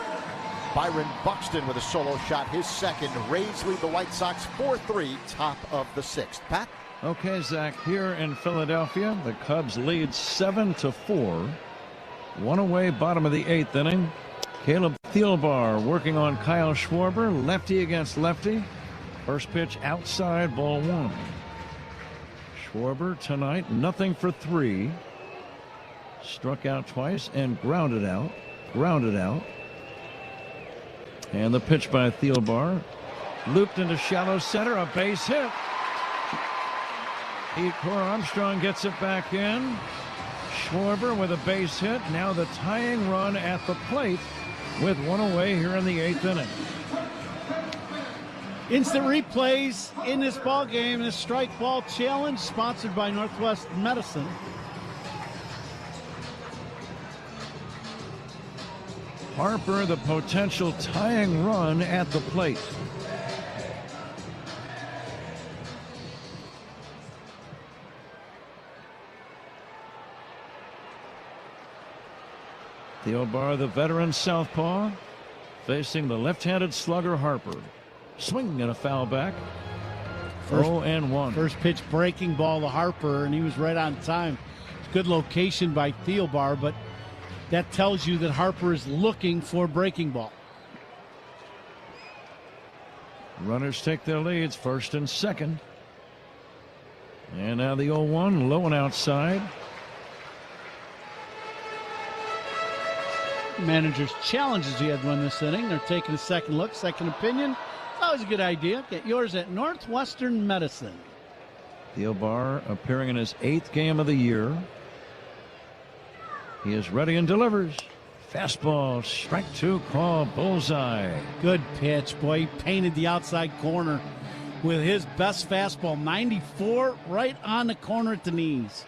Byron Buxton with a solo shot, his 2nd. Rays lead the White Sox 4-3, top of the 6th. Pat? Okay, Zach, here in Philadelphia, the Cubs lead 7-4. One away, bottom of the 8th inning. Caleb Thielbar working on Kyle Schwarber, lefty against lefty. First pitch outside, ball 1. Schwarber tonight, nothing for 3. Struck out twice and grounded out. And the pitch by Thielbar. Looped into shallow center, a base hit. Cor Armstrong gets it back in. Schwarber with a base hit. Now the tying run at the plate with one away here in the 8th inning. Instant replays in this ball game. This strike ball challenge sponsored by Northwest Medicine. Harper, the potential tying run at the plate. Thielbar, the veteran southpaw, facing the left-handed slugger Harper. Swing and a foul back. 0-1. First pitch breaking ball to Harper, and he was right on time. Good location by Thielbar, but that tells you that Harper is looking for breaking ball. Runners take their leads, 1st and 2nd. And now the 0-1, low and outside. Manager's challenges he had won this inning. They're taking a second look, second opinion. Always a good idea. Get yours at Northwestern Medicine. Thielbar appearing in his 8th game of the year. He is ready and delivers. Fastball, strike 2, call, bullseye. Good pitch, boy. He painted the outside corner with his best fastball. 94 right on the corner at the knees.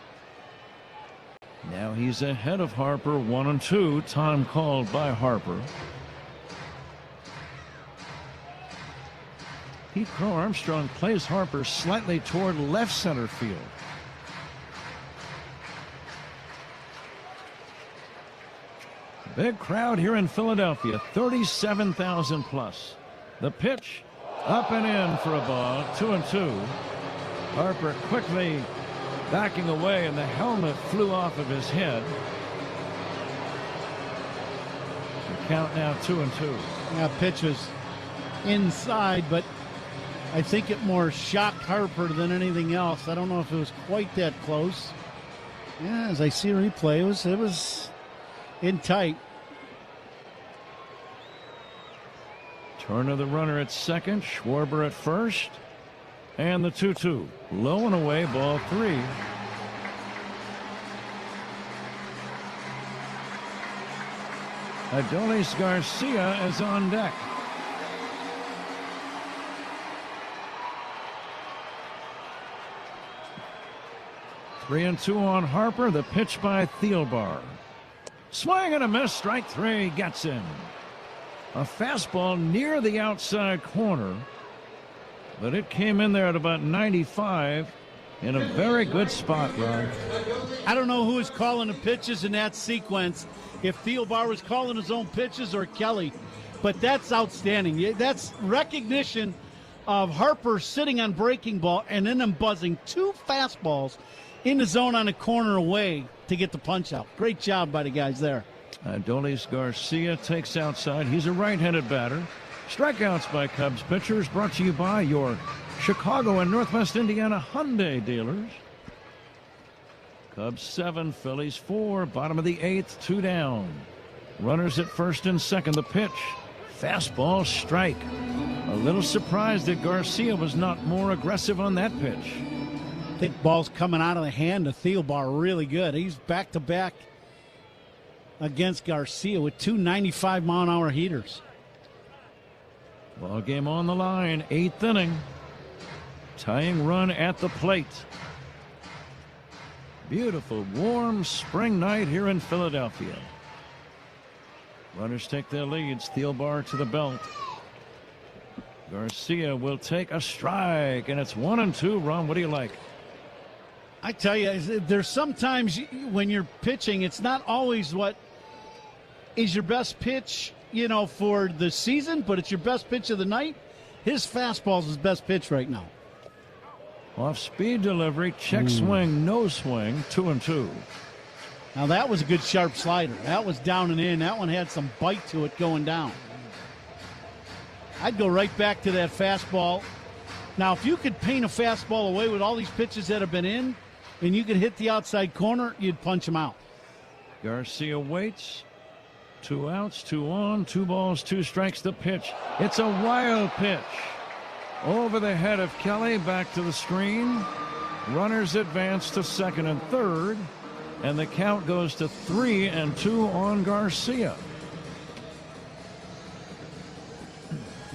Now he's ahead of Harper, 1-2. Time called by Harper. Pete Crow Armstrong plays Harper slightly toward left center field. Big crowd here in Philadelphia, 37,000 plus. The pitch up and in for a ball, 2-2. Harper quickly backing away, and the helmet flew off of his head. The count now 2-2. Yeah, pitch was inside, but I think it more shocked Harper than anything else. I don't know if it was quite that close. Yeah, as I see a replay, it was in tight. Turn of the runner at 2nd, Schwarber at 1st, and the 2-2. Low and away, ball 3. Adolis Garcia is on deck. Three and 2 on Harper. The pitch by Thielbar. Swing and a miss. Strike 3. Gets him. A fastball near the outside corner, but it came in there at about 95 in a very good spot, Ron. I don't know who is calling the pitches in that sequence, if Thielbar was calling his own pitches or Kelly, but that's outstanding. That's recognition of Harper sitting on breaking ball and then him buzzing 2 fastballs in the zone on a corner away to get the punch out. Great job by the guys there. Adolis Garcia takes outside. He's a right-handed batter. Strikeouts by Cubs pitchers brought to you by your Chicago and Northwest Indiana Hyundai dealers. Cubs 7, Phillies 4, bottom of the 8th, 2 down. Runners at 1st and 2nd. The pitch, fastball, strike. A little surprised that Garcia was not more aggressive on that pitch. I think ball's coming out of the hand of Thielbar really good. He's back-to-back against Garcia with 2 95-mile-an-hour heaters. Ball game on the line, 8th inning. Tying run at the plate. Beautiful, warm spring night here in Philadelphia. Runners take their leads. Thielbar to the belt. Garcia will take a strike, and it's 1-2. Ron, what do you like? I tell you, there's sometimes when you're pitching, it's not always what is your best pitch, for the season, but it's your best pitch of the night. His fastball's his best pitch right now. Off-speed delivery, check swing, no swing, 2-2. Now that was a good sharp slider. That was down and in. That one had some bite to it going down. I'd go right back to that fastball. Now, if you could paint a fastball away with all these pitches that have been in, and you could hit the outside corner, you'd punch him out. Garcia waits. 2 outs, 2 on, 2 balls, 2 strikes. The pitch. It's a wild pitch. Over the head of Kelly, back to the screen. Runners advance to second and third, and the count goes to 3-2 on Garcia.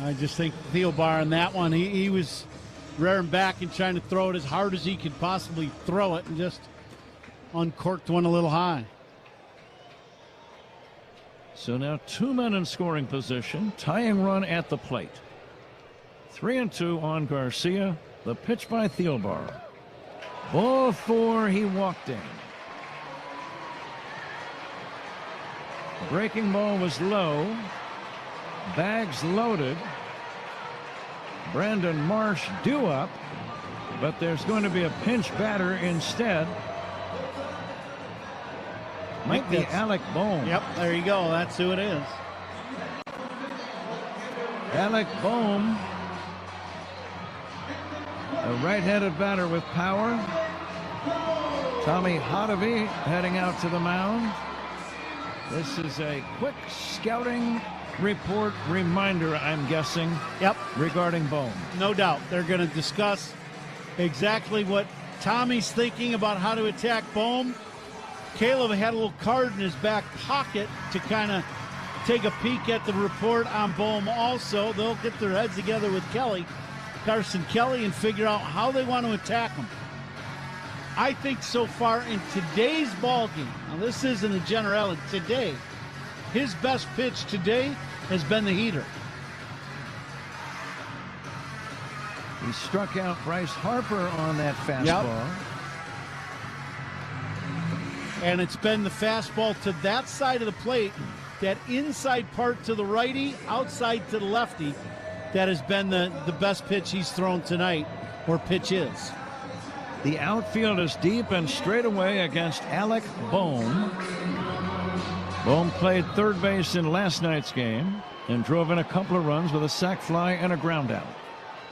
I just think Thielbar on that one, he was rearing back and trying to throw it as hard as he could possibly throw it, and just uncorked one a little high. So now 2 men in scoring position, tying run at the plate. 3-2 on Garcia. The pitch by Thielbar. Ball 4, he walked in. Breaking ball was low. Bags loaded. Brandon Marsh due up, but there's going to be a pinch batter instead. Might be Alec Bohm. Yep, there you go. That's who it is. Alec Bohm, a right-handed batter with power. Tommy Hotovy heading out to the mound. This is a quick scouting report reminder, I'm guessing. Yep. Regarding Bohm. No doubt. They're going to discuss exactly what Tommy's thinking about how to attack Bohm. Caleb had a little card in his back pocket to kind of take a peek at the report on Bohm also. They'll get their heads together with Carson Kelly, and figure out how they want to attack him. I think so far in today's ball game, now this isn't a generality, today, his best pitch today has been the heater. He struck out Bryce Harper on that fastball. Yep. And it's been the fastball to that side of the plate, that inside part to the righty, outside to the lefty, that has been the best pitch he's thrown tonight, or pitch is. The outfield is deep and straight away against Alec Bohm. Bohm played third base in last night's game and drove in a couple of runs with a sac fly and a ground out.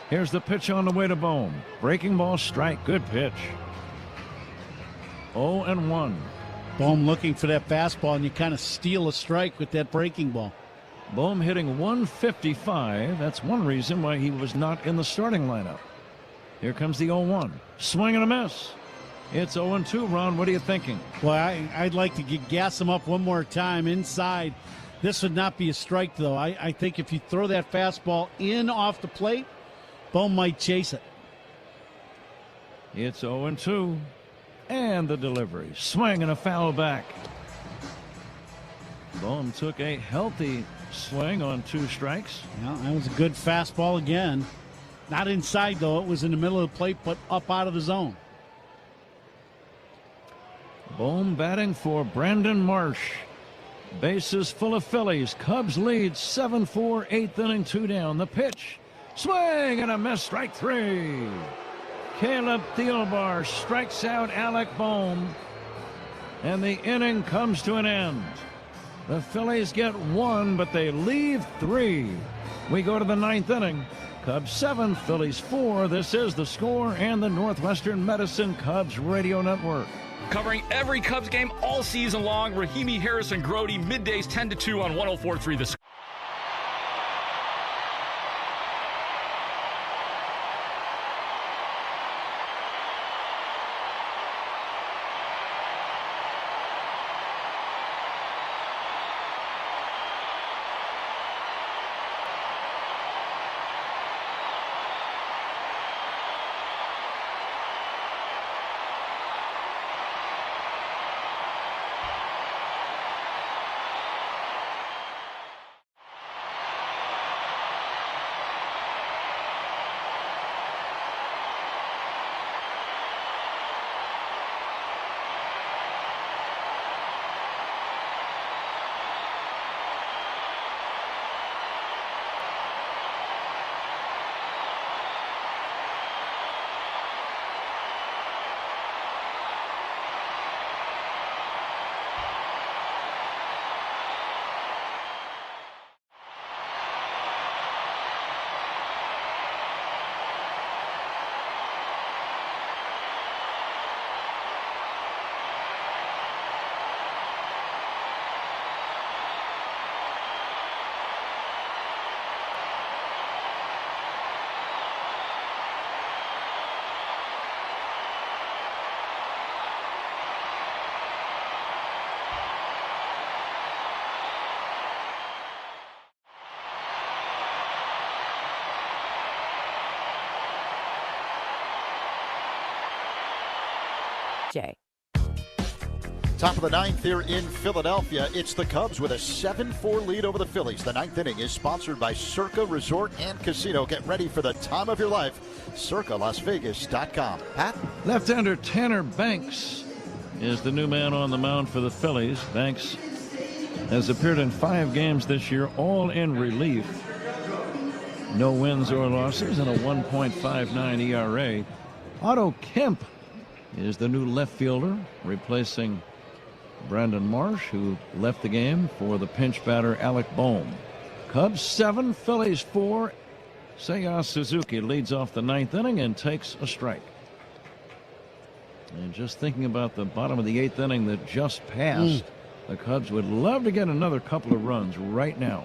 Here's the pitch on the way to Bohm. Breaking ball, strike, good pitch. 0-1. Bohm looking for that fastball, and you kind of steal a strike with that breaking ball. Bohm hitting 155. That's one reason why he was not in the starting lineup. Here comes the 0-1. Swing and a miss. It's 0-2. Ron, what are you thinking? Well, I'd like to gas him up one more time inside. This would not be a strike, though. I think if you throw that fastball in off the plate, Bohm might chase it. It's 0-2. And the delivery. Swing and a foul back. Bohm took a healthy swing on 2 strikes. Yeah, that was a good fastball again. Not inside, though. It was in the middle of the plate, but up out of the zone. Bohm batting for Brandon Marsh. Bases full of Phillies. Cubs lead 7-4, 8th inning, 2 down. The pitch. Swing and a miss. Strike 3. Caleb Thielbar strikes out Alec Bohm, and the inning comes to an end. The Phillies get 1, but they leave 3. We go to the 9th inning. Cubs 7, Phillies 4. This is The Score and the Northwestern Medicine Cubs Radio Network. Covering every Cubs game all season long, Rahimi, Harrison, Grody, middays 10 to 2 on 104.3 The Score. Top of the ninth here in Philadelphia. It's the Cubs with a 7-4 lead over the Phillies. The ninth inning is sponsored by Circa Resort and Casino. Get ready for the time of your life. CircaLasVegas.com. Pat? Left-hander Tanner Banks is the new man on the mound for the Phillies. Banks has appeared in 5 games this year, all in relief. No wins or losses and a 1.59 ERA. Otto Kemp is the new left fielder, replacing Brandon Marsh, who left the game for the pinch batter Alec Bohm. Cubs 7, Phillies 4. Seiya Suzuki leads off the ninth inning and takes a strike. And just thinking about the bottom of the 8th inning that just passed, the Cubs would love to get another couple of runs right now.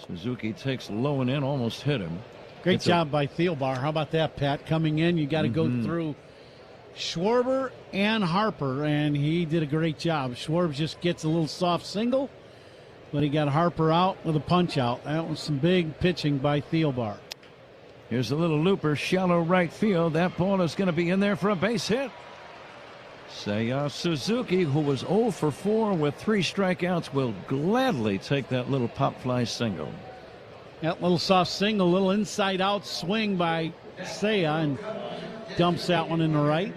Suzuki takes low and in, almost hit him. Great job by Thielbar. How about that, Pat? Coming in, you got to go through Schwarber and Harper, and he did a great job. Schwarber just gets a little soft single, but he got Harper out with a punch out. That was some big pitching by Thielbar. Here's a little looper, shallow right field. That ball is going to be in there for a base hit. Seiya Suzuki, who was 0 for 4 with 3 strikeouts, will gladly take that little pop fly single. That little soft single, little inside out swing by Seiya, and dumps that one in the right.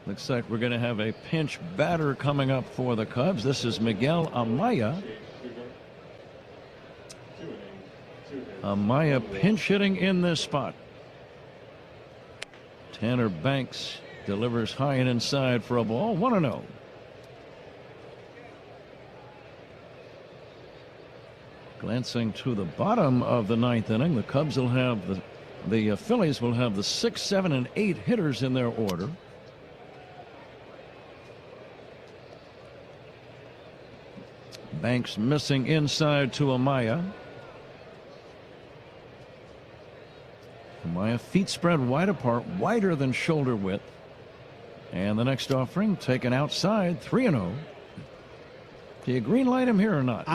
Looks like we're going to have a pinch batter coming up for the Cubs. This is Miguel Amaya. Amaya pinch hitting in this spot. Tanner Banks delivers high and inside for a ball. 1-0. Glancing to the bottom of the ninth inning, the Cubs will have the Phillies will have the 6, 7, and 8 hitters in their order. Banks missing inside to Amaya. Amaya feet spread wide apart, wider than shoulder width. And the next offering taken outside, 3-0. Do you green light him here or not?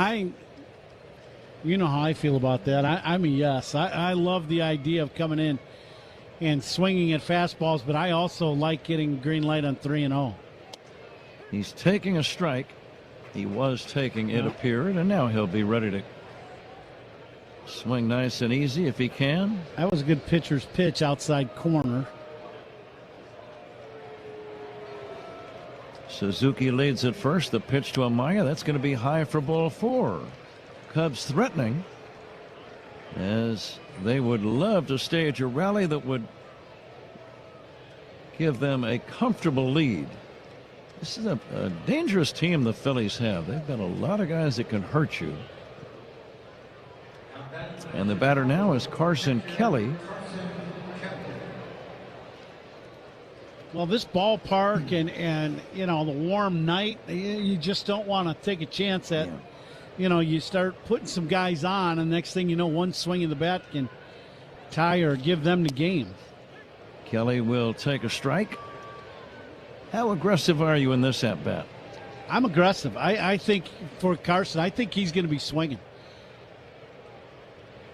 You know how I feel about that. I'm a yes. I love the idea of coming in and swinging at fastballs, but I also like getting green light on 3-0. He's taking a strike. He was taking, it appeared, and now he'll be ready to swing nice and easy if he can. That was a good pitcher's pitch outside corner. Suzuki leads at first. The pitch to Amaya. That's going to be high for ball 4. Cubs threatening, as they would love to stage a rally that would give them a comfortable lead. This is a dangerous team the Phillies have. They've got a lot of guys that can hurt you. And the batter now is Carson Kelly. Well, this ballpark and you know, the warm night, you just don't want to take a chance at, you know, you start putting some guys on, and next thing you know, one swing of the bat can tie or give them the game. Kelly will take a strike. How aggressive are you in this at bat? I'm aggressive. I think for Carson, I think he's going to be swinging.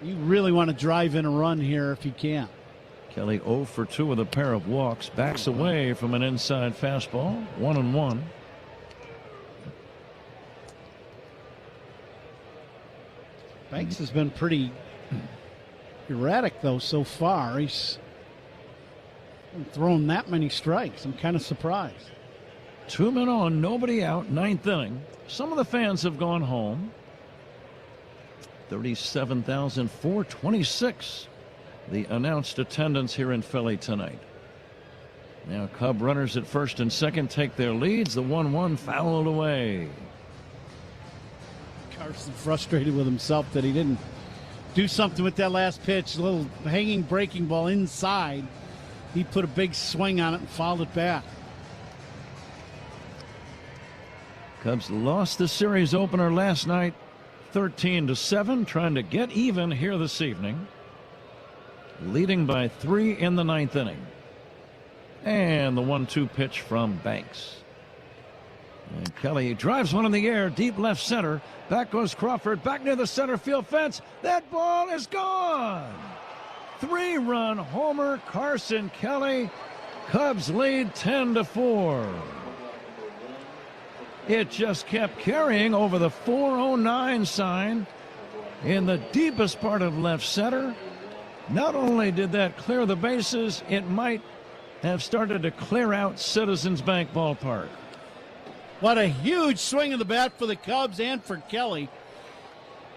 You really want to drive in a run here if you can. Kelly 0 for 2 with a pair of walks. Backs away from an inside fastball. 1-1. Banks has been pretty erratic, though, so far. He's thrown that many strikes. I'm kind of surprised. 2 men on, nobody out, ninth inning. Some of the fans have gone home. 37,426. The announced attendance here in Philly tonight. Now Cub runners at first and second take their leads. The 1-1 fouled away. Carson frustrated with himself that he didn't do something with that last pitch. A little hanging breaking ball inside. He put a big swing on it and fouled it back. Cubs lost the series opener last night 13-7, trying to get even here this evening. Leading by 3 in the ninth inning. And the 1-2 pitch from Banks. And Kelly drives one in the air, deep left center. Back goes Crawford, back near the center field fence. That ball is gone. 3-run homer, Carson Kelly. Cubs lead 10-4. It just kept carrying over the 409 sign in the deepest part of left center. Not only did that clear the bases, it might have started to clear out Citizens Bank Ballpark. What a huge swing of the bat for the Cubs and for Kelly.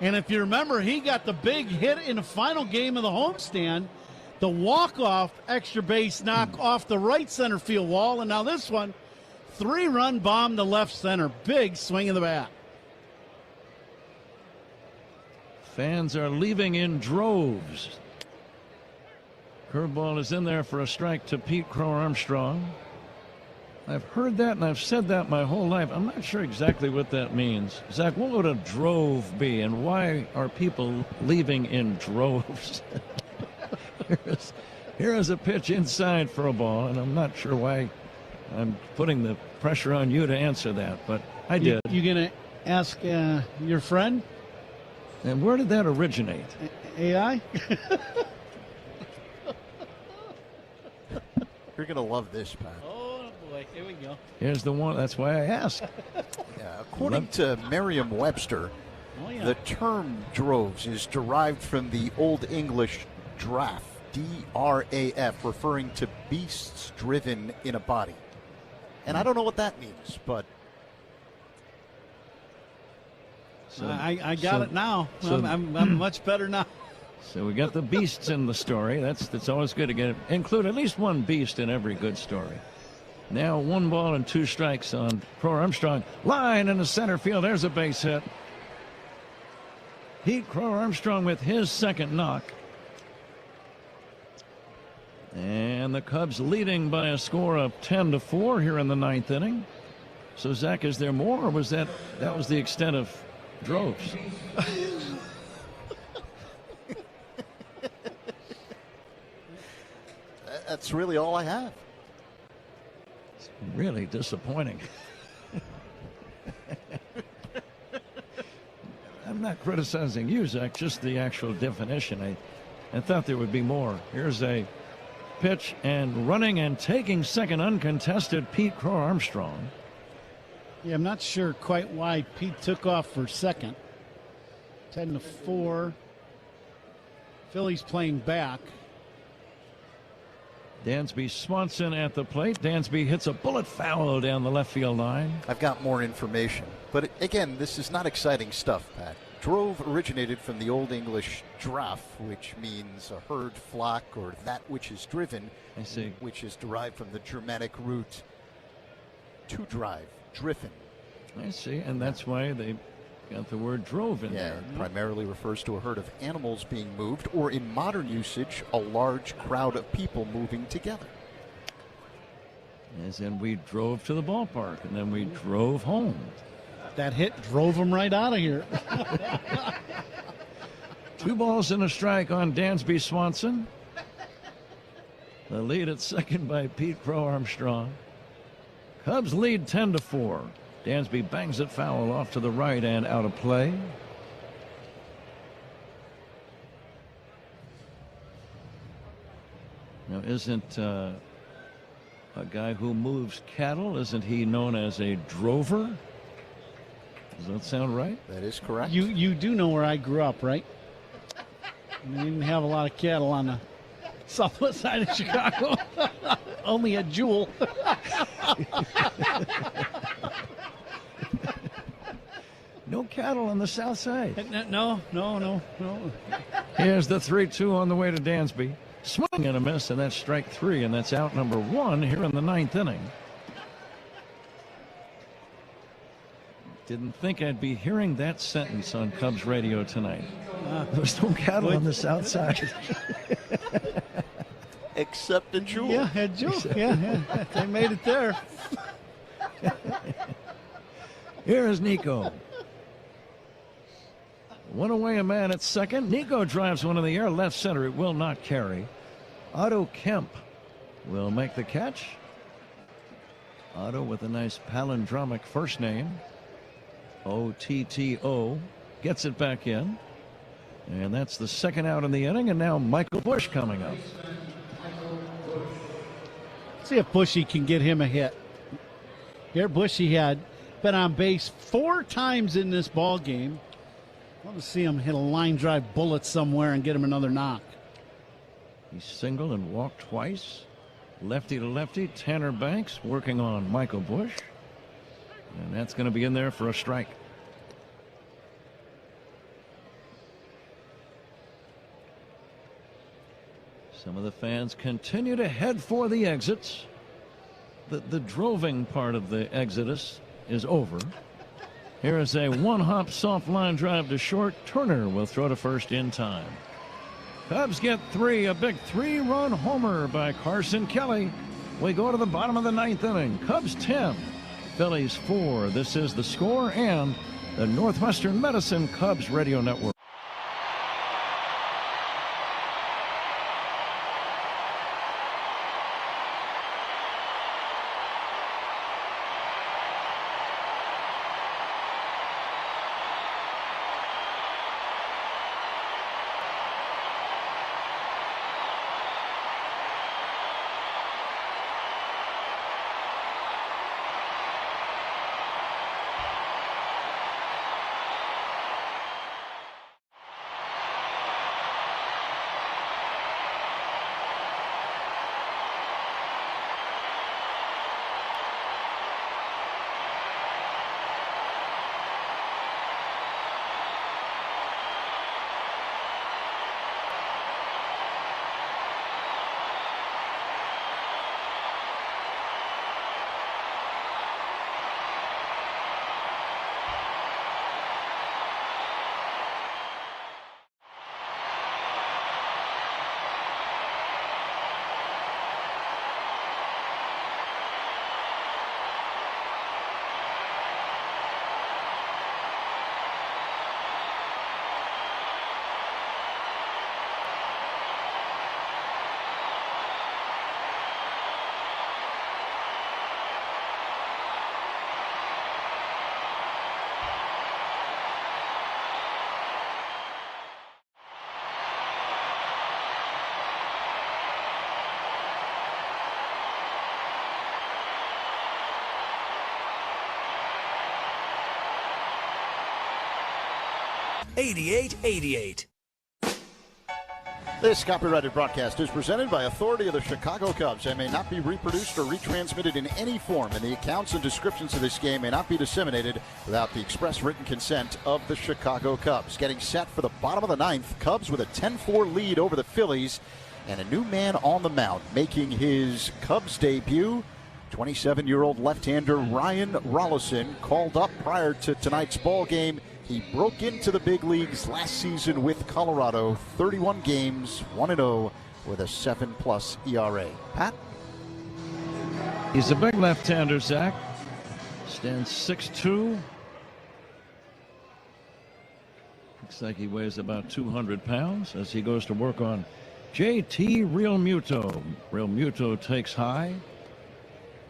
And if you remember, he got the big hit in the final game of the homestand, the walk-off extra base knock off the right center field wall. And now this one, 3-run bomb to left center. Big swing of the bat. Fans are leaving in droves. Curveball is in there for a strike to Pete Crow Armstrong. I've heard that and I've said that my whole life. I'm not sure exactly what that means. Zach, what would a drove be, and why are people leaving in droves? Here is a pitch inside for a ball, and I'm not sure why I'm putting the pressure on you to answer that, but I did. You going to ask your friend? And where did that originate? AI? You're going to love this, Pat. Oh, boy. Here we go. Here's the one. That's why I asked. Yeah, according to Merriam-Webster, the term droves is derived from the Old English draft, D-R-A-F, referring to beasts driven in a body. And I don't know what that means, but... I got it now. I'm much better now. So we got the beasts in the story. That's always good to include at least one beast in every good story. Now 1 ball and 2 strikes on Crow Armstrong. Line in the center field. There's a base hit. Pete Crow Armstrong with his second knock. And the Cubs leading by a score of 10-4 here in the 9th inning. So Zach, is there more, or was that was the extent of droves? That's really all I have. It's really disappointing. I'm not criticizing you, Zach, just the actual definition. I thought there would be more. Here's a pitch, and running and taking second uncontested, Pete Crow Armstrong. Yeah, I'm not sure quite why Pete took off for second. 10-4. Phillies playing back. Dansby Swanson at the plate. Dansby hits a bullet foul down the left field line. I've got more information. But again, this is not exciting stuff, Pat. Drove originated from the Old English draft, which means a herd, flock, or that which is driven. I see. Which is derived from the Germanic root to drive, driven. I see, and that's why they got the word drove in there. It primarily refers to a herd of animals being moved, or in modern usage, a large crowd of people moving together. As in, we drove to the ballpark, and then we drove home. That hit drove him right out of here. 2 balls and a strike on Dansby Swanson. The lead at second by Pete Crow Armstrong. Cubs lead 10-4. Dansby bangs it foul off to the right and out of play. Now, isn't a guy who moves cattle, isn't he known as a drover? Does that sound right? That is correct. You do know where I grew up, right? We didn't have a lot of cattle on the southwest side of Chicago. Only a jewel. No cattle on the south side. No. Here's the 3-2 on the way to Dansby. Swing and a miss, and that's strike 3, and that's out number 1 here in the 9th inning. Didn't think I'd be hearing that sentence on Cubs radio tonight. There's no cattle on the south side. Except a jewel. Yeah, a jewel. Yeah. They made it there. Here is Nico. One away, a man at second. Nico drives one in the air, left center. It will not carry. Otto Kemp will make the catch. Otto with a nice palindromic first name. O-T-T-O. Gets it back in. And that's the second out in the inning. And now Michael Busch coming up. See if Bushy can get him a hit. Here, Bushy had been on base 4 times in this ball game. Want to see him hit a line drive bullet somewhere and get him another knock. He singled and walked twice. Lefty to lefty. Tanner Banks working on Michael Busch. And that's going to be in there for a strike. Some of the fans continue to head for the exits. The droving part of the exodus is over. Here is a one-hop soft line drive to short. Turner will throw to first in time. Cubs get 3, a big 3-run homer by Carson Kelly. We go to the bottom of the 9th inning. Cubs 10, Phillies 4. This is The Score and the Northwestern Medicine Cubs Radio Network. #8888. This copyrighted broadcast is presented by authority of the Chicago Cubs and may not be reproduced or retransmitted in any form, and the accounts and descriptions of this game may not be disseminated without the express written consent of the Chicago Cubs. Getting set for the bottom of the 9th, Cubs with a 10-4 lead over the Phillies, and a new man on the mound making his Cubs debut. 27-year-old left-hander Ryan Rollison, called up prior to tonight's ball game. He broke into the big leagues last season with Colorado. 31 games, 1-0 with a 7+ ERA. Pat? He's a big left-hander, Zach. Stands 6'2". Looks like he weighs about 200 pounds as he goes to work on JT Realmuto. Realmuto takes high.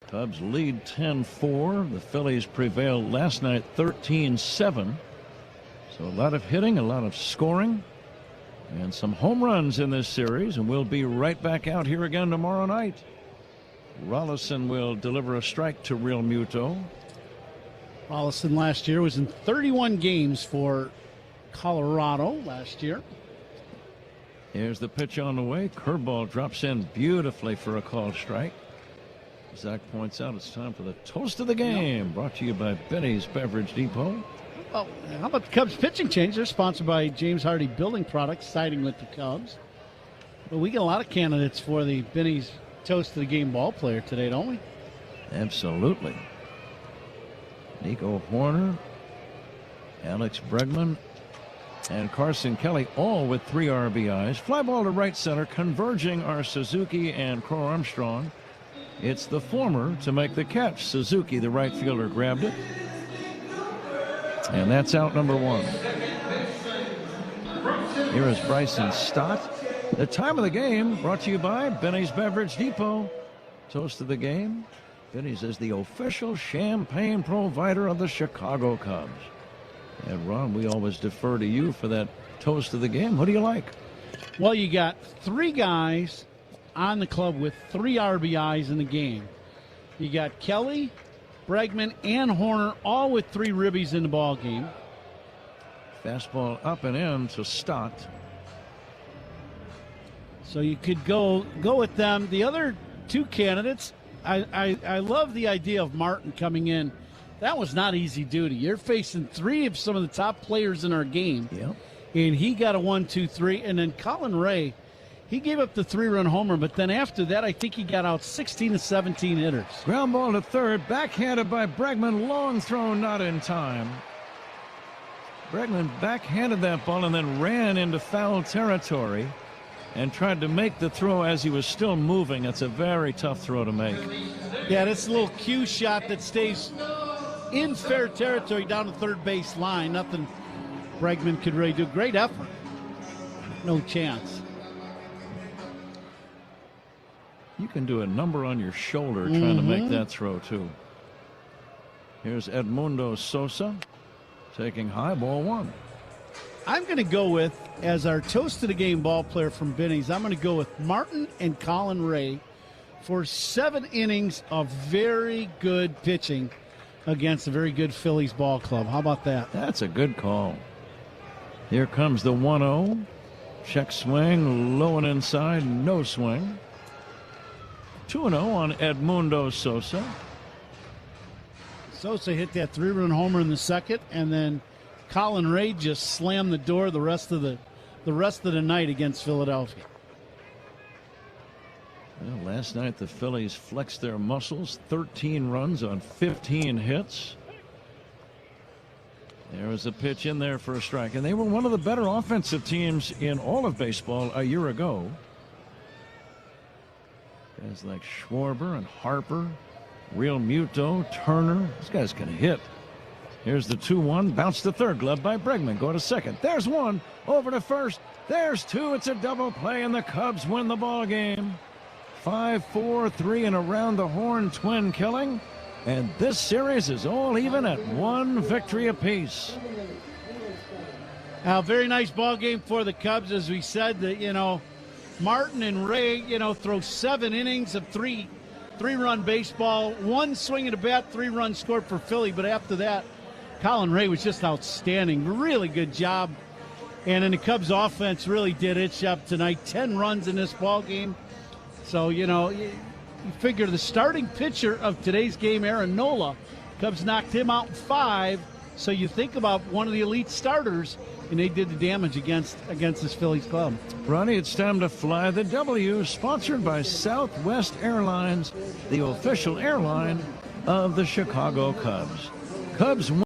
Cubs lead 10-4. The Phillies prevailed last night 13-7. So a lot of hitting, a lot of scoring, and some home runs in this series, and we'll be right back out here again tomorrow night. Rollison will deliver a strike to Realmuto. Rollison last year was in 31 games for Colorado last year. Here's the pitch on the way. Curveball drops in beautifully for a called strike. Zach points out it's time for the toast of the game, brought to you by Benny's Beverage Depot. Well, how about the Cubs pitching change? They're sponsored by James Hardy Building Products, siding with the Cubs. But we get a lot of candidates for the Benny's Toast of the Game ball player today, don't we? Absolutely. Nico Horner, Alex Bregman, and Carson Kelly, all with 3 RBIs. Fly ball to right center, converging are Suzuki and Crow Armstrong. It's the former to make the catch. Suzuki, the right fielder, grabbed it. And that's out number 1. Here is Bryson Stott. The time of the game brought to you by Benny's Beverage Depot. Toast of the game, Vinny's is the official champagne provider of the Chicago Cubs. And Ron, we always defer to you for that toast of the game. Who do you like? Well, you got 3 guys on the club with 3 RBIs in the game. You got Kelly, Bregman, and Horner, all with 3 ribbies in the ball game. Fastball up and in to Stott. So you could go with them. The other 2 candidates, I love the idea of Martin coming in. That was not easy duty. You're facing 3 of some of the top players in our game. Yep. And he got a 1-2-3. And then Colin Ray, he gave up the 3-run homer, but then after that, I think he got out 16 to 17 hitters. Ground ball to third, backhanded by Bregman. Long throw, not in time. Bregman backhanded that ball and then ran into foul territory and tried to make the throw as he was still moving. It's a very tough throw to make. Yeah, this little cue shot that stays in fair territory down the third base line. Nothing Bregman could really do. Great effort. No chance. You can do a number on your shoulder trying to make that throw, too. Here's Edmundo Sosa taking high, ball 1. I'm going to go with, as our toast of the game ball player from Benny's, I'm going to go with Martin and Colin Ray for 7 innings of very good pitching against a very good Phillies ball club. How about that? That's a good call. Here comes the 1-0. Check swing, low and inside, no swing. 2-0 on Edmundo Sosa. Sosa hit that 3-run homer in the second, and then Colin Ray just slammed the door the rest of the night against Philadelphia. Well, last night the Phillies flexed their muscles, 13 runs on 15 hits. There was a pitch in there for a strike, and they were one of the better offensive teams in all of baseball a year ago. Guys like Schwarber and Harper, Real Muto, Turner, these guys can hit. Here's the 2-1, bounce to third, glove by Bregman, go to second. There's 1, over to first. There's 2, it's a double play, and the Cubs win the ball game. 5-4-3 and around the horn twin killing. And this series is all even at 1 victory apiece. Very nice ball game for the Cubs, as we said. That Martin and Ray, throw 7 innings of 3-run baseball, 1 swing at a bat, 3 runs scored for Philly. But after that, Colin Ray was just outstanding. Really good job. And then the Cubs offense really did its job tonight. 10 runs in this ball game. So, you figure the starting pitcher of today's game, Aaron Nola, Cubs knocked him out in 5. So you think about one of the elite starters, and they did the damage against this Phillies club. Ronnie, it's time to fly the W, sponsored by Southwest Airlines, the official airline of the Chicago Cubs. Cubs